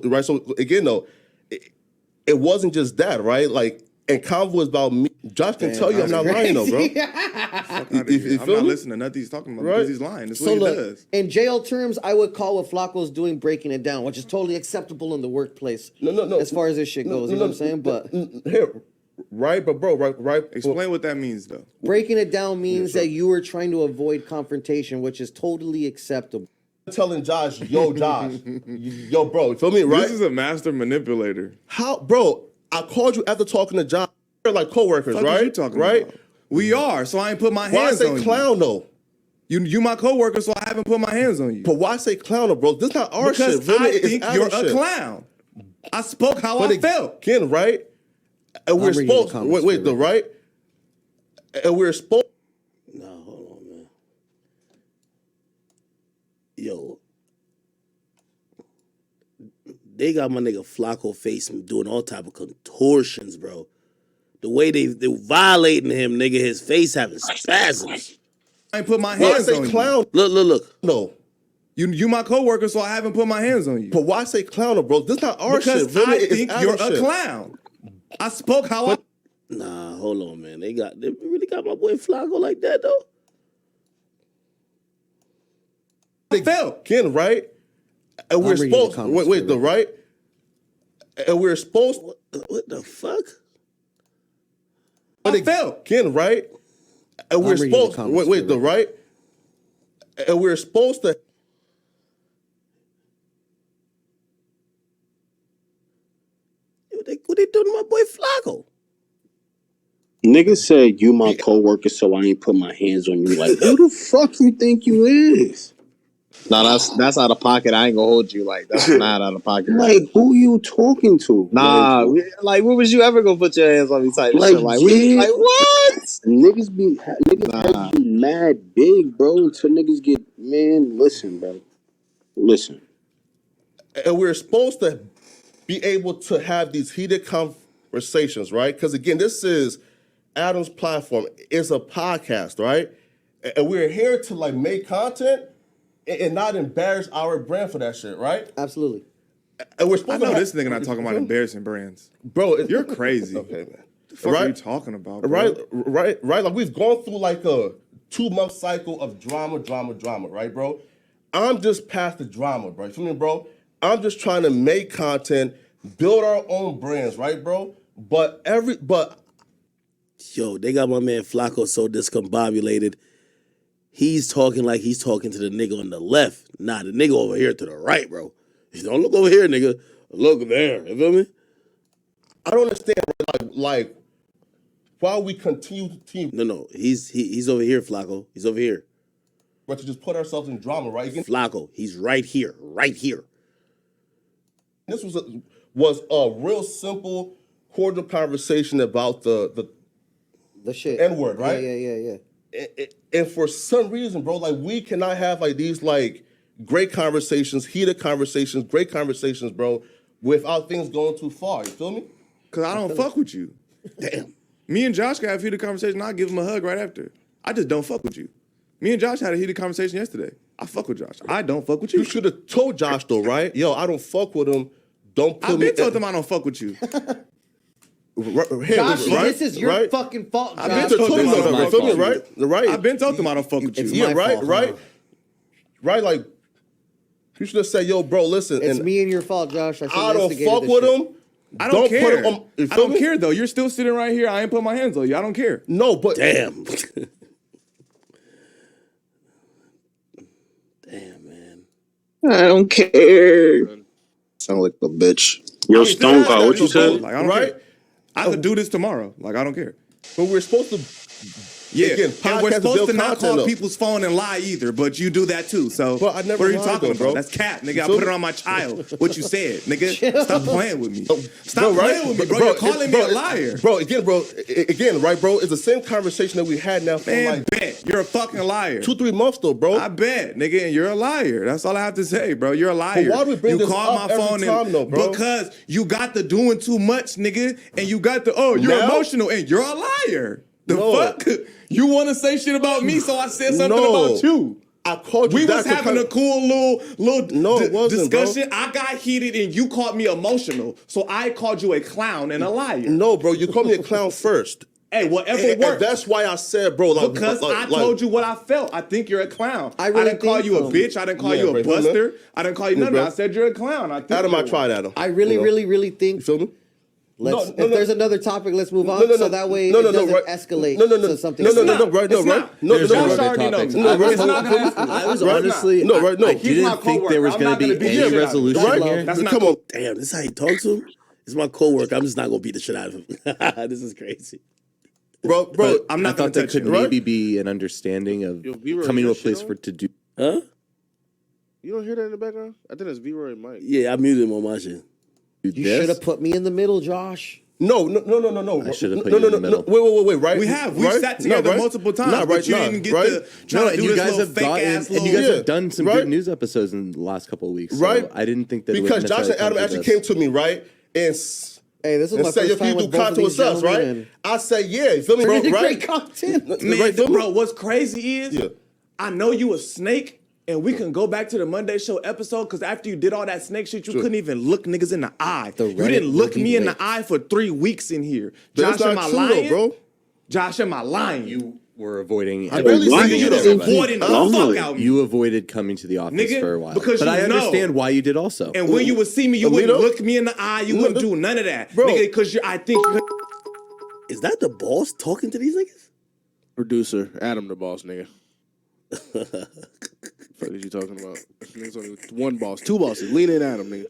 again, though, it wasn't just that, right? Like, and convo was about me. Josh can tell you I'm not lying, though, bro. I'm not listening to nothing he's talking about because he's lying. That's what he does. In jail terms, I would call what Flakko's doing breaking it down, which is totally acceptable in the workplace. No. As far as this shit goes, you know what I'm saying? But here, right, but bro, right. Explain what that means, though. Breaking it down means that you were trying to avoid confrontation, which is totally acceptable. Telling Josh, yo, Josh, yo, bro, you feel me, right? This is a master manipulator. How, bro? I called you after talking to Josh. We're like coworkers, right? You talking about? We are, so I ain't put my hands on you. Why say clown though? You my coworker, so I haven't put my hands on you. But why say clown, bro? This is not our shit. Because I think you're a clown. I spoke how I felt. Again, right? And we're supposed wait, the right? And we're supposed. No, hold on, man. Yo, they got my nigga Flakko face doing all type of contortions, bro. The way they violating him, nigga, his face having spasms. I ain't put my hands on clown? you. Look. No. You my coworker, so I haven't put my hands on you. But why say clown, bro? This is not our shit. Because I think you're a clown. I spoke how I... Nah, hold on, man. They really got my boy Flakko like that, though? I felt. Again, right? And we're supposed... Wait, the right? And we're supposed... What the fuck? I felt. Again, right? And we're supposed... Wait, the right? And we're supposed to... What they doing to my boy Flakko? Nigga said you my coworker, so I ain't put my hands on you. Like, who the fuck you think you is? Nah, that's out of pocket. I ain't gonna hold you. Like, that's not out of pocket. Like, who you talking to? Nah, like, when was you ever gonna put your hands on me type like, shit? Like, like what? Niggas head be mad big, bro, until niggas get, man, listen, bro. Listen. And we're supposed to be able to have these heated conversations, right? Because again, this is Adam's platform. It's a podcast, right? And we're here to like make content and not embarrass our brand for that shit, right? Absolutely. And we're supposed I know this nigga not talking about embarrassing brands. Bro, you're crazy. Okay, man. The fuck are you talking about, bro? Right. Like we've gone through like a 2-month cycle of drama, right, bro? I'm just past the drama, bro. You feel me, bro? I'm just trying to make content, build our own brands, right, bro? Yo, they got my man Flakko so discombobulated. He's talking like he's talking to the nigga on the left. Nah, the nigga over here to the right, bro. Don't look over here, nigga. Look there. You feel me? I don't understand, like while we continue to... No. He's over here, Flakko. He's over here. But to just put ourselves in drama, right? Flakko, he's right here. This was a real simple, cordial conversation about the shit. N-word, right? Yeah. And for some reason, bro, like we cannot have like these like great conversations, heated conversations, great conversations, bro, without things going too far. You feel me? Because I don't fuck with you. Damn. Me and Josh got a heated conversation. I'll give him a hug right after. I just don't fuck with you. Me and Josh had a heated conversation yesterday. I fuck with Josh. I don't fuck with you. You should have told Josh though, right? Yo, I don't fuck with him. Don't put I've me. been told him I don't fuck with you. Josh, this is your fucking fault, Josh. I've been told him I don't fuck with you. Right. I've been told him I don't fuck with you. Yeah, right. Like, you should have said, yo, bro, listen. It's me and your fault, Josh. I don't fuck with him. I don't care. Put him on, I don't care though. You're still sitting right here. I ain't put my hands on you. I don't care. No, but damn. Damn, man. I don't care. Sound like a bitch. Yo, Stone Cold, what you said? Like, I don't care. I could do this tomorrow. Like, I don't care. But we're supposed to. Yeah, Again, and we're supposed to not call though. people's phone and lie either, but you do that too. So Bro, I never what are you lied, talking though, about? bro. That's cap, nigga. I put it on my child. What you said, nigga. Stop playing with me. Stop Bro, playing with me, bro. You're calling me a liar. Bro, again, right, bro? It's the same conversation that we had now for Man, like bet. You're a fucking liar. 2-3 months though, bro. I bet, nigga, and you're a liar. That's all I have to say, bro. You're a liar. But why do we bring you this call up my every phone time, though, bro? Because you got the doing too much, nigga, and you got the you're Now? emotional and you're a liar. The No. fuck? You want to say shit about me, so I said something about you. I called you. We was having a cool little discussion. Bro. I got heated and you called me emotional, so I called you a clown and a liar. No, bro, you called me a clown first. Hey, whatever And works. that's why I said, bro, like, Because I told you what I felt. I think you're a clown. I really didn't call think you a so. bitch. I didn't call Yeah, you a bro, feel me? buster. I didn't call you Yeah, nothing. bro. I said you're a clown. I think Adam, I you're tried one. Adam. I really, really think. You feel me? Let's. No, If there's another topic, let's move on. So that way it doesn't escalate to something. No, It's not. Josh already knows. No, right. It's not gonna happen. I was Right? honestly, No, right, no. I He's my didn't think coworker. there was I'm going not to gonna be beat the any shit out of him. resolution Right? here. That's not Come on. Damn, this is how you talk to him? It's my coworker. I'm just not gonna beat the shit out of him. This is crazy. Bro, But I'm not I thought gonna there touch could you, maybe be an understanding of Yo, V-Roy, coming to your a place shit for to do. Huh? You don't hear that in the background? I think that's V-Roy and Mike. Yeah, I muted him on my shit. You should have put me in the middle, Josh. No. I should have put you in the middle. Wait, right? We've sat together multiple times, but you didn't get the trying to do you this guys little have fake gotten, ass and you little. guys have done some right? good news episodes in the last couple of weeks. So Right? I didn't think that it Because would Josh and necessarily Adam come actually to came this. to me, right? Hey, this is my And say, first if time you do with both of content these with us, gentlemen. right? I say, yeah, you feel me, bro? Pretty Right? great content. Man, Right, feel me? bro, what's crazy is Yeah. I know you a snake, and we can go back to the Monday show episode because after you did all that snake shit, you couldn't even look niggas in the eye. You didn't look me in the eye for 3 weeks in here. That's Josh, am not I true, lying? though, bro. Josh, am I lying? You were avoiding. I barely Nigga, see you you, was though. avoiding the fuck out me. You avoided coming to the office Nigga, for a while. because but you I know. understand why you did also. And when you would see me, you Alito? wouldn't look me in the eye. You wouldn't do none of that. Bro. Nigga, because I think Is that the boss talking to these niggas? Producer, Adam the boss, nigga. Fuck is you talking about? There's only one boss, two bosses. Lean in, Adam, nigga.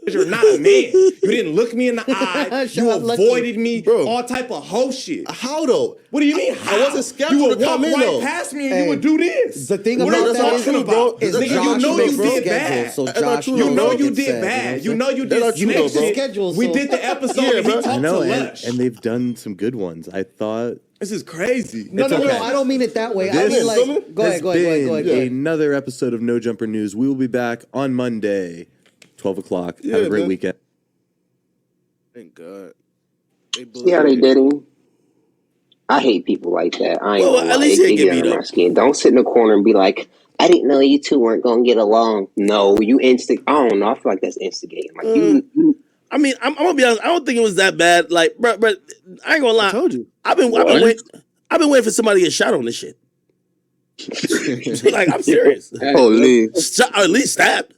you're not a man. You didn't look me in the eye. You Shut up, avoided me. Bro. All type of hoe shit. How though? What do you mean? How? I wasn't scheduled You would to come walk in, right though. past me and Hey, you would do this. The thing What about are you that is, talking bro, about? is Nigga, Nigga, you Josh know makes you the did schedule, bad. so That's not Josh true, You though, know bro. you gets did said, bad. you You know know you That's did not true, snake though, Makes the bro. schedule, We so- did the episode Yeah, and he bro. talked I know, to and, Lush. and they've done some good ones. I thought This is crazy. No, It's no, okay. no. I don't mean it that way. I This mean like, go has ahead, go ahead. been another episode of No Jumper News. We will be back on Monday, 12 o'clock. Yeah, Have a great man. weekend. Thank God. See how they did him? I hate people like that. I ain't Well, gonna at lie. least he It didn't get get beat under up. my skin. Don't sit in the corner and be like, I didn't know you two weren't gonna get along. No, you instigate. I don't know. I feel like that's instigating. Like you I mean, I'm gonna be honest. I don't think it was that bad. Like, but I ain't gonna lie. I told you. I've been waiting for somebody to get shot on this shit. Like, I'm serious. Holy. Or at least stabbed,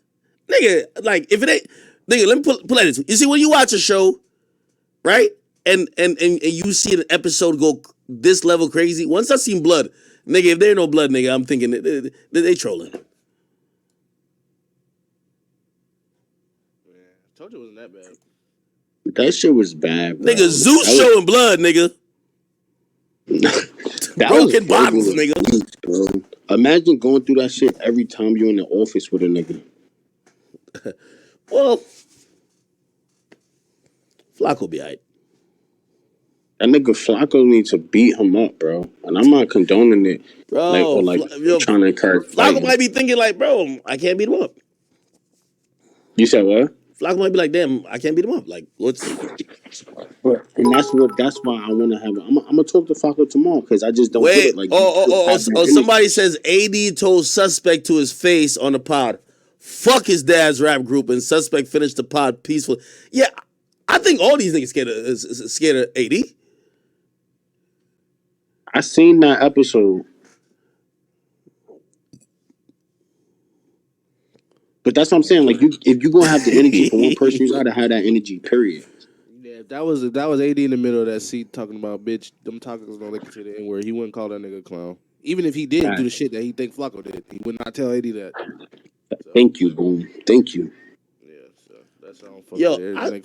nigga. Like, if it ain't, nigga, let me pull that into. You see, when you watch a show, right, and you see an episode go this level crazy. Once I seen blood, nigga, if there ain't no blood, nigga, I'm thinking they trolling. I told you it wasn't that bad. That shit was bad, bro. Nigga, Zeus showing blood, nigga. That Broken was bottles, regular nigga. beef, bro. Imagine going through that shit every time you're in the office with a nigga. Well, Flakko be alright. That nigga Flakko needs to beat him up, bro. And I'm not condoning it. Bro, Trying to encourage. Flakko might be thinking like, bro, I can't beat him up. You said what? Flacco might be like, damn, I can't beat him up. Like, what's? And that's why I want to have. I'm gonna talk to Flacco tomorrow because I just don't get Wait. it. Like, you still have that Somebody energy. says AD told Suspect to his face on the pod, fuck his dad's rap group, and Suspect finished the pod peaceful. Yeah, I think all these niggas scared of AD. I seen that episode. But that's what I'm saying. Like, if you gonna have the energy for one person, you gotta have that energy. Period. Yeah, if that was AD in the middle of that seat talking about bitch, them tacos don't lick to the N word. He wouldn't call that nigga a clown. Even if he did do the shit that he think Flacco did, he would not tell AD that. So, Thank you, Boom. Thank you. yeah, so that's how I don't fuck Yo, with it. Like,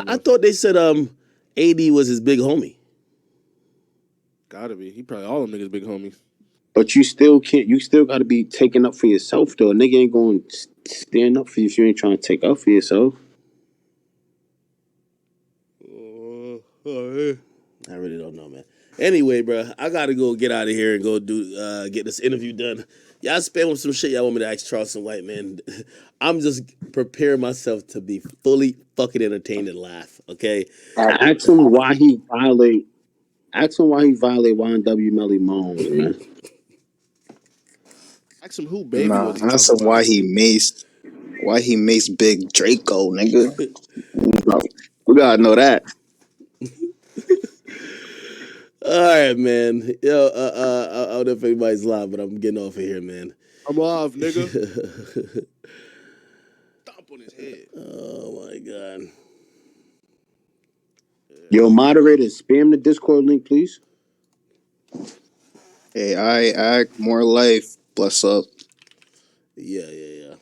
I thought they said AD was his big homie. Gotta be. He probably all them niggas big homies. But you still can't. You still got to be taking up for yourself, though. A nigga ain't going to stand up for you if you ain't trying to take up for yourself. I really don't know, man. Anyway, bro, I gotta go get out of here and go do get this interview done. Y'all spam with some shit y'all want me to ask Charleston White, man. I'm just preparing myself to be fully fucking entertained and laugh. Okay. Ask him why he violate. Ask him why he violate YNW Melly Moans, man. Ask him who baby Nah, was he that's talking about. why he maced Big Draco, nigga. We gotta know that. All right, man. Yo, I don't know if anybody's live, but I'm getting off of here, man. I'm live, nigga. Stomp on his head. Oh my god. Yo, moderator, spam the Discord link, please. Hey, I act more life. Bless up. Yeah.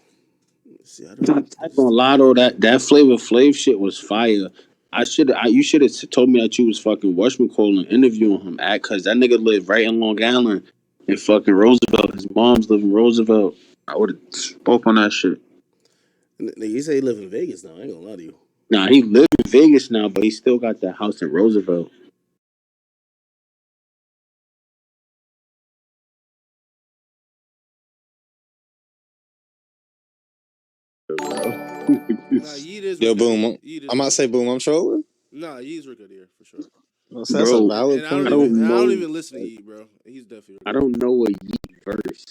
Let's see, I ain't gonna lie though, that Flavor Flav shit was fire. You should have told me that you was fucking whatchamacallit interviewing him cause that nigga lived right in Long Island in fucking Roosevelt. His mom's live in Roosevelt. I would have spoke on that shit. You say he live in Vegas now. I ain't gonna lie to you. Nah, he live in Vegas now, but he still got that house in Roosevelt. Nah, Yeet is Yo, Rick Boom. Yeet is I'm about to say, Boom, I'm trolling. Nah, Yeet's Rick here for sure. No, so that's a Bro, valid And point. I don't even listen to Yeet, bro. He's definitely. I don't know a Yeet verse.